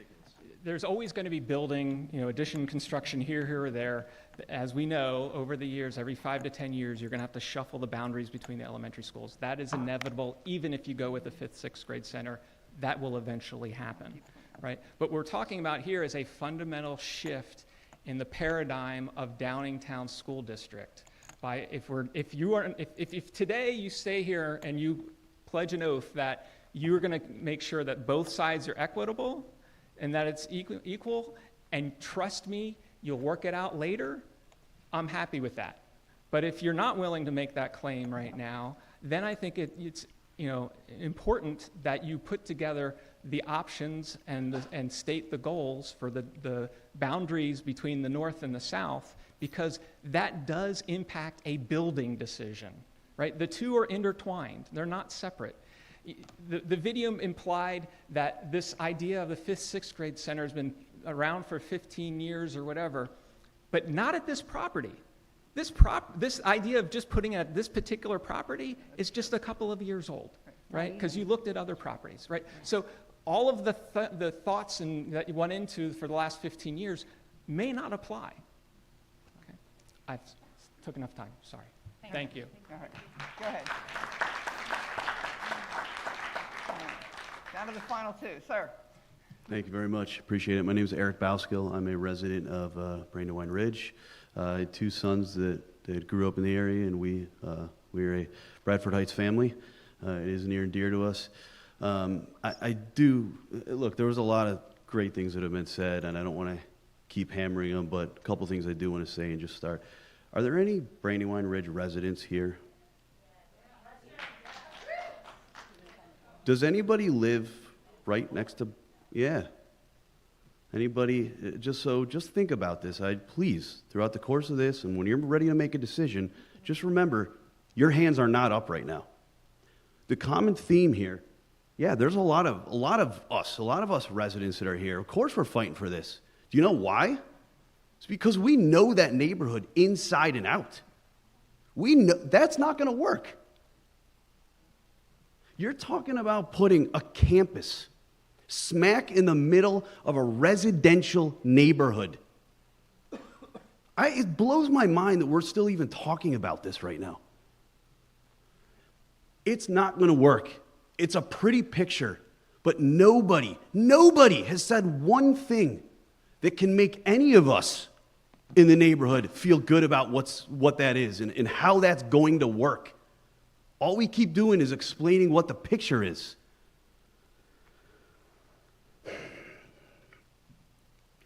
there's always going to be building, addition construction here or there. As we know, over the years, every 5 to 10 years, you're going to have to shuffle the boundaries between the elementary schools. That is inevitable. Even if you go with the 5th, 6th grade center, that will eventually happen, right? But what we're talking about here is a fundamental shift in the paradigm of Downingtown School District. If today you stay here and you pledge an oath that you're going to make sure that both sides are equitable and that it's equal, and trust me, you'll work it out later, I'm happy with that. But if you're not willing to make that claim right now, then I think it's important that you put together the options and state the goals for the boundaries between the north and the south, because that does impact a building decision, right? The two are intertwined. They're not separate. The video implied that this idea of the 5th, 6th grade center has been around for 15 years or whatever, but not at this property. This idea of just putting it at this particular property is just a couple of years old, right? Because you looked at other properties, right? So all of the thoughts that you went into for the last 15 years may not apply. Okay. I took enough time, sorry. Thank you. All right, go ahead. Down to the final two, sir. Thank you very much. Appreciate it. My name is Eric Bauskill. I'm a resident of Brandywine Ridge. I had two sons that grew up in the area, and we are a Bradford Heights family. It is near and dear to us. I do, look, there was a lot of great things that have been said, and I don't want to keep hammering them, but a couple things I do want to say and just start. Are there any Brandywine Ridge residents here? Does anybody live right next to, yeah. Anybody, just think about this. Please, throughout the course of this, and when you're ready to make a decision, just remember, your hands are not up right now. The common theme here, yeah, there's a lot of us residents that are here. Of course we're fighting for this. Do you know why? It's because we know that neighborhood inside and out. We know that's not going to work. You're talking about putting a campus smack in the middle of a residential neighborhood. It blows my mind that we're still even talking about this right now. It's not going to work. It's a pretty picture, but nobody has said one thing that can make any of us in the neighborhood feel good about what that is and how that's going to work. All we keep doing is explaining what the picture is.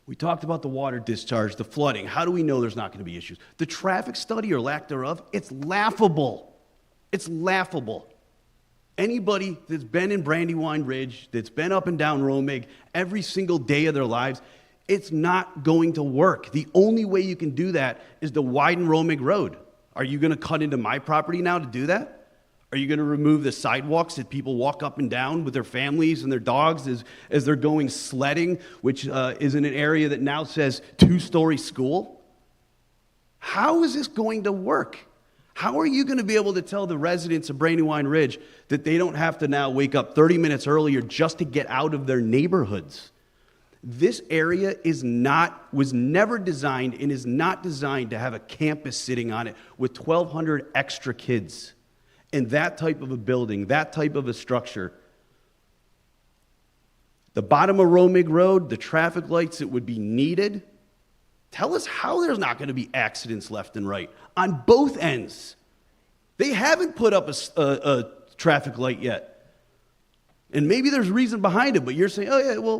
We talked about the water discharge, the flooding. How do we know there's not going to be issues? The traffic study or lack thereof, it's laughable. It's laughable. Anybody that's been in Brandywine Ridge, that's been up and down Romig every single day of their lives, it's not going to work. The only way you can do that is to widen Romig Road. Are you going to cut into my property now to do that? Are you going to remove the sidewalks that people walk up and down with their families and their dogs as they're going sledding, which is in an area that now says 2-story school? How is this going to work? How are you going to be able to tell the residents of Brandywine Ridge that they don't have to now wake up 30 minutes earlier just to get out of their neighborhoods? This area was never designed and is not designed to have a campus sitting on it with 1,200 extra kids. In that type of a building, that type of a structure. The bottom of Romig Road, the traffic lights that would be needed, tell us how there's not going to be accidents left and right on both ends. They haven't put up a traffic light yet. And maybe there's reason behind it, but you're saying, oh yeah, well,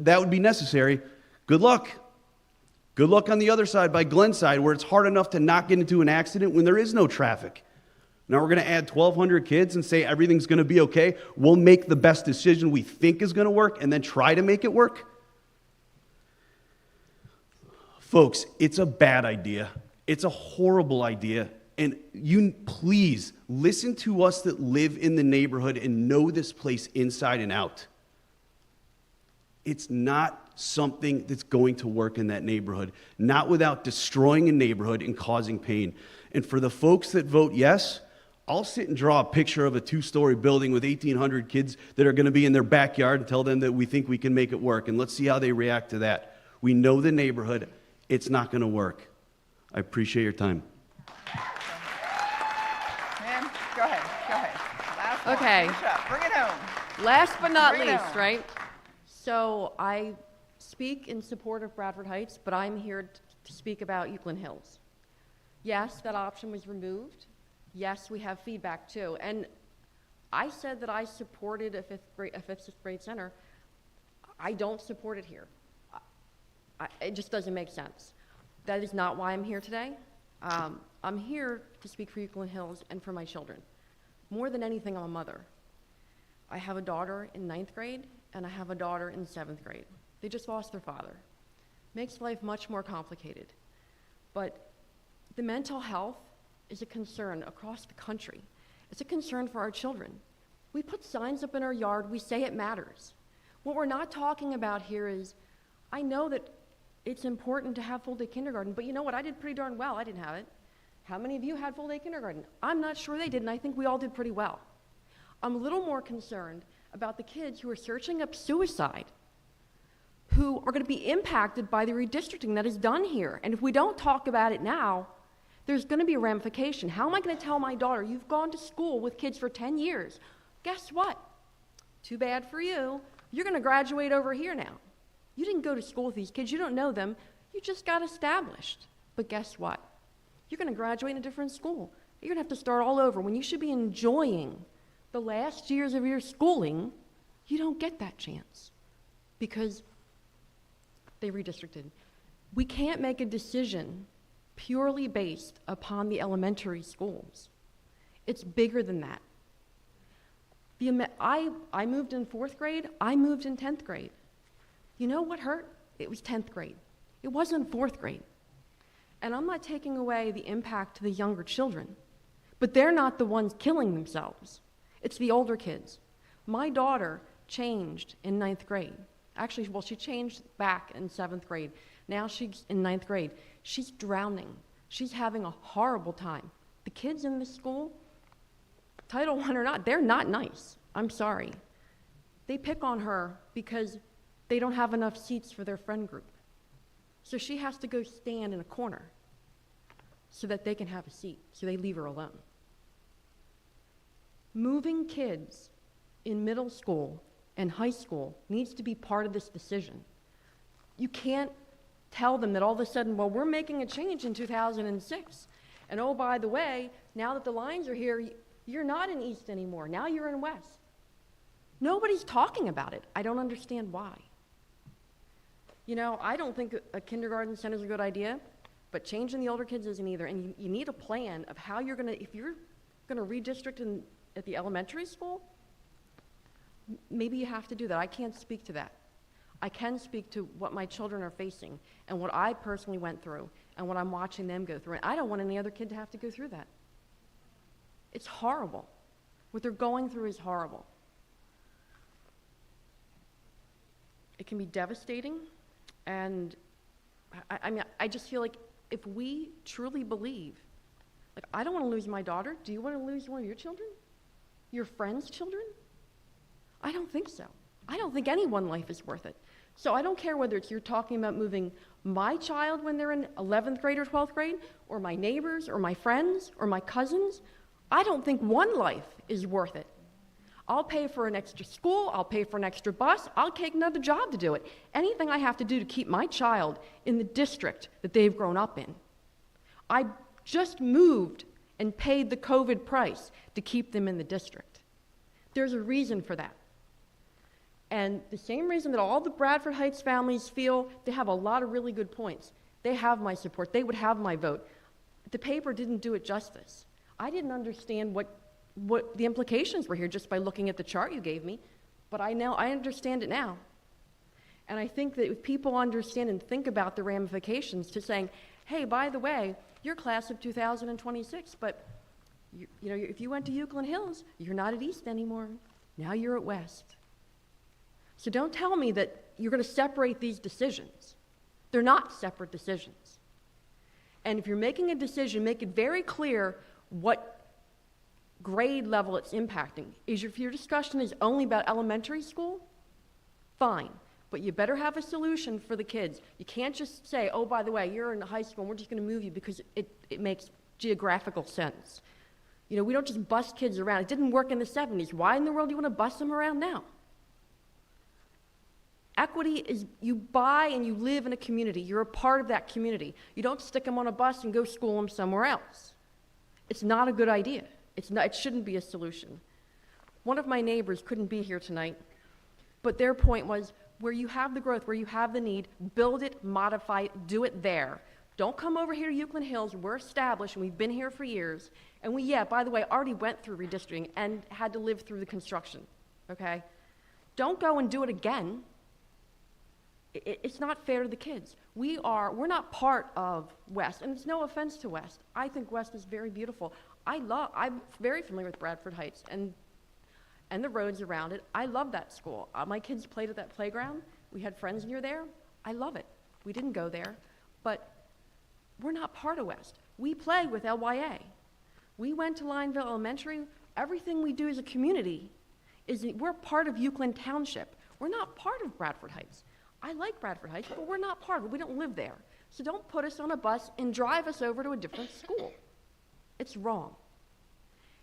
that would be necessary. Good luck. Good luck on the other side, by Glenside, where it's hard enough to not get into an accident when there is no traffic. Now we're going to add 1,200 kids and say everything's going to be okay. We'll make the best decision we think is going to work and then try to make it work. Folks, it's a bad idea. It's a horrible idea. And you please listen to us that live in the neighborhood and know this place inside and out. It's not something that's going to work in that neighborhood, not without destroying a neighborhood and causing pain. And for the folks that vote yes, I'll sit and draw a picture of a 2-story building with 1,800 kids that are going to be in their backyard and tell them that we think we can make it work. And let's see how they react to that. We know the neighborhood. It's not going to work. I appreciate your time. Ma'am, go ahead. Last one. Okay. Finish up. Bring it home. Last but not Bring it least, home. right? So I speak in support of Bradford Heights, but I'm here to speak about Euclid Hills. Yes, that option was removed. Yes, we have feedback too. And I said that I supported a fifth grade center. I don't support it here. It just doesn't make sense. That is not why I'm here today. I'm here to speak for Euclid Hills and for my children. More than anything, I'm a mother. I have a daughter in 9th grade, and I have a daughter in 7th grade. They just lost their father. Makes life much more complicated. But the mental health is a concern across the country. It's a concern for our children. We put signs up in our yard, we say it matters. What we're not talking about here is, I know that it's important to have full-day kindergarten, but you know what, I did pretty darn well, I didn't have it. How many of you had full-day kindergarten? I'm not sure they did, and I think we all did pretty well. I'm a little more concerned about the kids who are searching up suicide, who are gonna be impacted by the redistricting that is done here. And if we don't talk about it now, there's gonna be a ramification. How am I gonna tell my daughter, you've gone to school with kids for 10 years. Guess what? Too bad for you. You're gonna graduate over here now. You didn't go to school with these kids, you don't know them, you just got established. But guess what? You're gonna graduate in a different school. You're gonna have to start all over. When you should be enjoying the last years of your schooling, you don't get that chance because they redistricted. We can't make a decision purely based upon the elementary schools. It's bigger than that. I moved in 4th grade, I moved in 10th grade. You know what hurt? It was 10th grade. It wasn't 4th grade. And I'm not taking away the impact to the younger children, but they're not the ones killing themselves. It's the older kids. My daughter changed in 9th grade. Actually, well, she changed back in 7th grade. Now she's in 9th grade. She's drowning. She's having a horrible time. The kids in this school, Title I or not, they're not nice. I'm sorry. They pick on her because they don't have enough seats for their friend group. So she has to go stand in a corner so that they can have a seat, so they leave her alone. Moving kids in middle school and high school needs to be part of this decision. You can't tell them that all of a sudden, well, we're making a change in 2006. And oh, by the way, now that the lines are here, you're not in East anymore. Now you're in West. Nobody's talking about it. I don't understand why. You know, I don't think a kindergarten center is a good idea, but changing the older kids isn't either. And you need a plan of how you're gonna, if you're gonna redistrict at the elementary school, maybe you have to do that. I can't speak to that. I can speak to what my children are facing and what I personally went through and what I'm watching them go through. And I don't want any other kid to have to go through that. It's horrible. What they're going through is horrible. It can be devastating. And I mean, I just feel like if we truly believe, like, I don't want to lose my daughter. Do you want to lose one of your children? Your friends' children? I don't think so. I don't think any one life is worth it. So I don't care whether it's you're talking about moving my child when they're in 11th grade or 12th grade, or my neighbors, or my friends, or my cousins. I don't think one life is worth it. I'll pay for an extra school, I'll pay for an extra bus, I'll take another job to do it. Anything I have to do to keep my child in the district that they've grown up in. I just moved and paid the COVID price to keep them in the district. There's a reason for that. And the same reason that all the Bradford Heights families feel they have a lot of really good points. They have my support. They would have my vote. The paper didn't do it justice. I didn't understand what the implications were here just by looking at the chart you gave me, but I understand it now. And I think that if people understand and think about the ramifications to saying, hey, by the way, you're class of 2026, but if you went to Euclid Hills, you're not at East anymore. Now you're at West. So don't tell me that you're going to separate these decisions. They're not separate decisions. And if you're making a decision, make it very clear what grade level it's impacting. If your discussion is only about elementary school, fine. But you better have a solution for the kids. You can't just say, oh, by the way, you're in high school and we're just going to move you because it makes geographical sense. We don't just bus kids around. It didn't work in the 70s. Why in the world do you want to bus them around now? Equity is you buy and you live in a community. You're a part of that community. You don't stick them on a bus and go school them somewhere else. It's not a good idea. It shouldn't be a solution. One of my neighbors couldn't be here tonight, but their point was, where you have the growth, where you have the need, build it, modify it, do it there. Don't come over here to Euclid Hills. We're established, and we've been here for years. And by the way, already went through redistricting and had to live through the construction, okay? Don't go and do it again. It's not fair to the kids. We're not part of West, and it's no offense to West. I think West is very beautiful. I'm very familiar with Bradford Heights and the roads around it. I love that school. My kids played at that playground. We had friends near there. I love it. We didn't go there, but we're not part of West. We play with LYA. We went to Lineville Elementary. Everything we do as a community we're part of Euclid Township. We're not part of Bradford Heights. I like Bradford Heights, but we're not part of it. We don't live there. So don't put us on a bus and drive us over to a different school. It's wrong.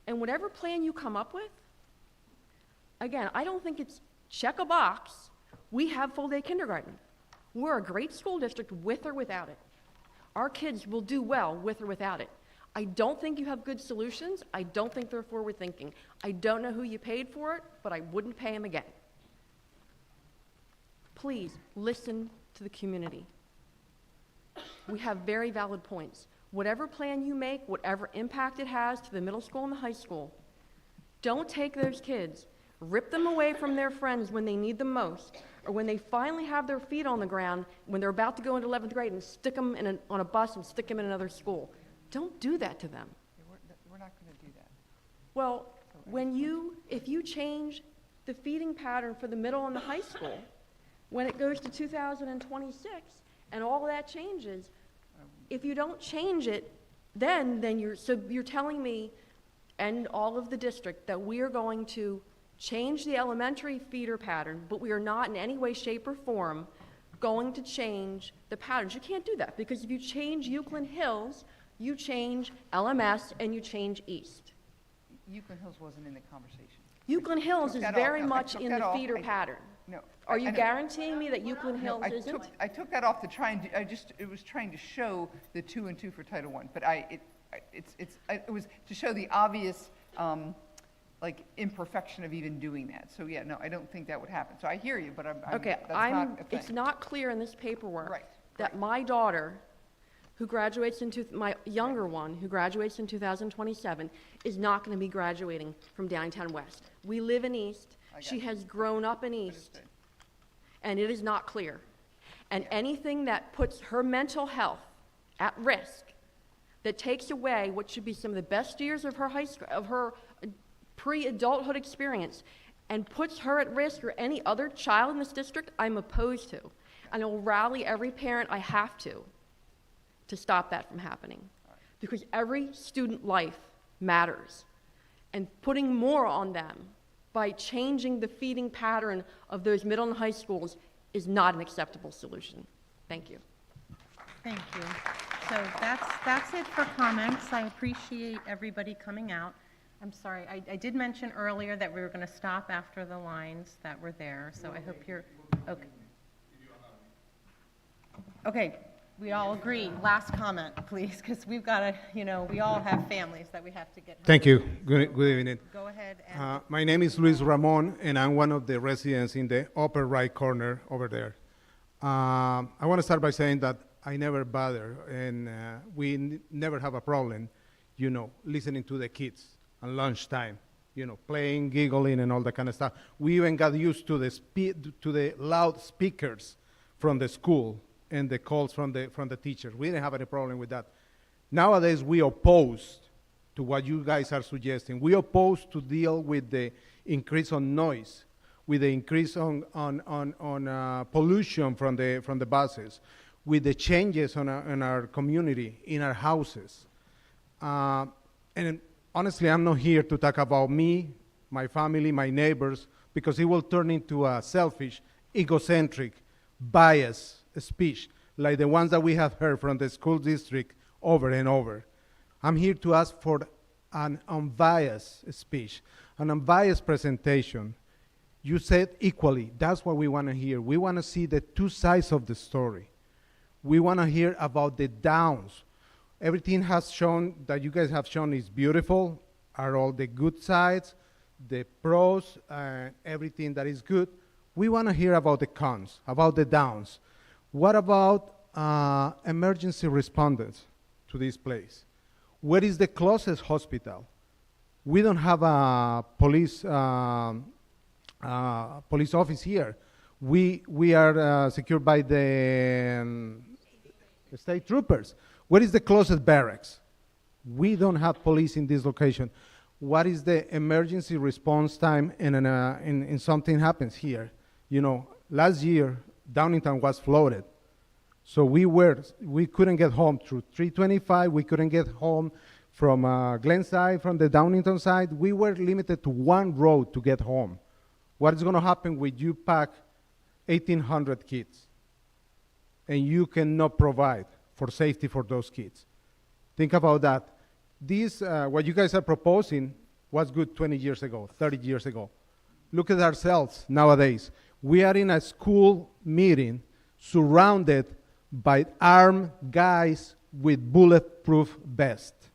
And whatever plan you come up with, again, I don't think it's check a box. We have full-day kindergarten. We're a great school district with or without it. Our kids will do well with or without it. I don't think you have good solutions. I don't think they're forward-thinking. I don't know who you paid for it, but I wouldn't pay them again. Please listen to the community. We have very valid points. Whatever plan you make, whatever impact it has to the middle school and the high school, don't take those kids, rip them away from their friends when they need them most, or when they finally have their feet on the ground, when they're about to go into 11th grade, and stick them on a bus and stick them in another school. Don't do that to them. We're not going to do that. Well, if you change the feeding pattern for the middle and the high school, when it goes to 2026 and all of that changes, if you don't change it, then you're telling me and all of the district that we are going to change the elementary feeder pattern, but we are not in any way, shape, or form going to change the patterns. You can't do that, because if you change Euclid Hills, you change LMS and you change East. Euclid Hills wasn't in the conversation. Euclid Hills is very much in the feeder pattern. No. Are you guaranteeing me that Euclid Hills isn't? I took that off to try and it was trying to show the 2 and 2 for Title I, but it was to show the obvious imperfection of even doing that. So yeah, no, I don't think that would happen. So I hear you, but it's not clear in this paperwork that my daughter, who graduates my younger one, who graduates in 2027, is not going to be graduating from Downingtown West. We live in East. She has grown up in East, and it is not clear. And anything that puts her mental health at risk, that takes away what should be some of the best years of her high school, of her pre-adulthood experience, and puts her at risk or any other child in this district, I'm opposed to. And I will rally every parent I have to stop that from happening. Because every student life matters. And putting more on them by changing the feeding pattern of those middle and high schools is not an acceptable solution. Thank you. Thank you. So that's it for comments. I appreciate everybody coming out. I'm sorry, I did mention earlier that we were going to stop after the lines that were there, so I hope you're, okay. Okay, We all agree. Last comment, please, because we've got to, we all have families that we have to get home. Thank you. Good evening. Go ahead. And My name is Luis Ramon, and I'm one of the residents in the upper right corner over there. I want to start by saying that I never bother, and we never have a problem, listening to the kids at lunchtime, playing, giggling, and all that kind of stuff. We even got used to the loud speakers from the school and the calls from the teachers. We didn't have any problem with that. Nowadays, we opposed to what you guys are suggesting. We oppose to deal with the increase on noise, with the increase on pollution from the buses, with the changes in our community, in our houses. And honestly, I'm not here to talk about me, my family, my neighbors, because it will turn into a selfish, egocentric, biased speech, like the ones that we have heard from the school district over and over. I'm here to ask for an unbiased speech, an unbiased presentation. You said equally. That's what we want to hear. We want to see the two sides of the story. We want to hear about the downs. Everything has shown that you guys have shown is beautiful, are all the good sides, the pros, everything that is good. We want to hear about the cons, about the downs. What about emergency responders to this place? Where is the closest hospital? We don't have a police office here. We are secured by the state troopers. Where is the closest barracks? We don't have police in this location. What is the emergency response time in something happens here? Last year, Downingtown was flooded. So we couldn't get home through 325. We couldn't get home from Glenside, from the Downingtown side. We were limited to one road to get home. What is going to happen when you pack 1,800 kids and you cannot provide for safety for those kids? Think about that. This, what you guys are proposing was good 20 years ago, 30 years ago. Look at ourselves nowadays. We are in a school meeting surrounded by armed guys with bulletproof vests.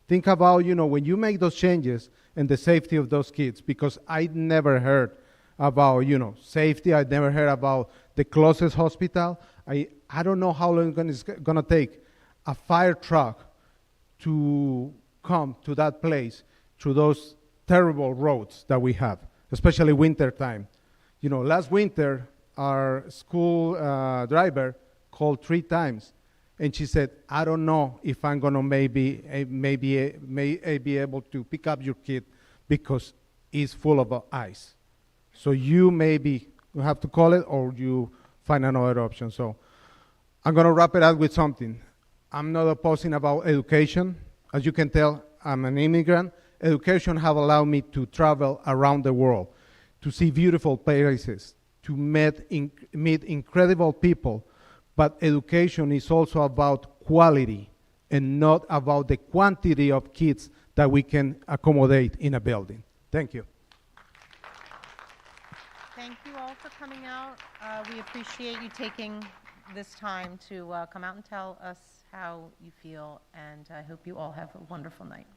Think about, when you make those changes and the safety of those kids, because I never heard about, safety. I never heard about the closest hospital. I don't know how long it's going to take a fire truck to come to that place through those terrible roads that we have, especially winter time. Last winter, our school driver called 3 times, and she said, I don't know if I'm going to maybe be able to pick up your kid because it's full of ice. So you maybe have to call it or you find another option. So I'm going to wrap it up with something. I'm not opposing about education. As you can tell, I'm an immigrant. Education have allowed me to travel around the world, to see beautiful places, to meet incredible people. But education is also about quality and not about the quantity of kids that we can accommodate in a building. Thank you. thank you all for coming out. We appreciate you taking this time to come out and tell us how you feel, and I hope you all have a wonderful night.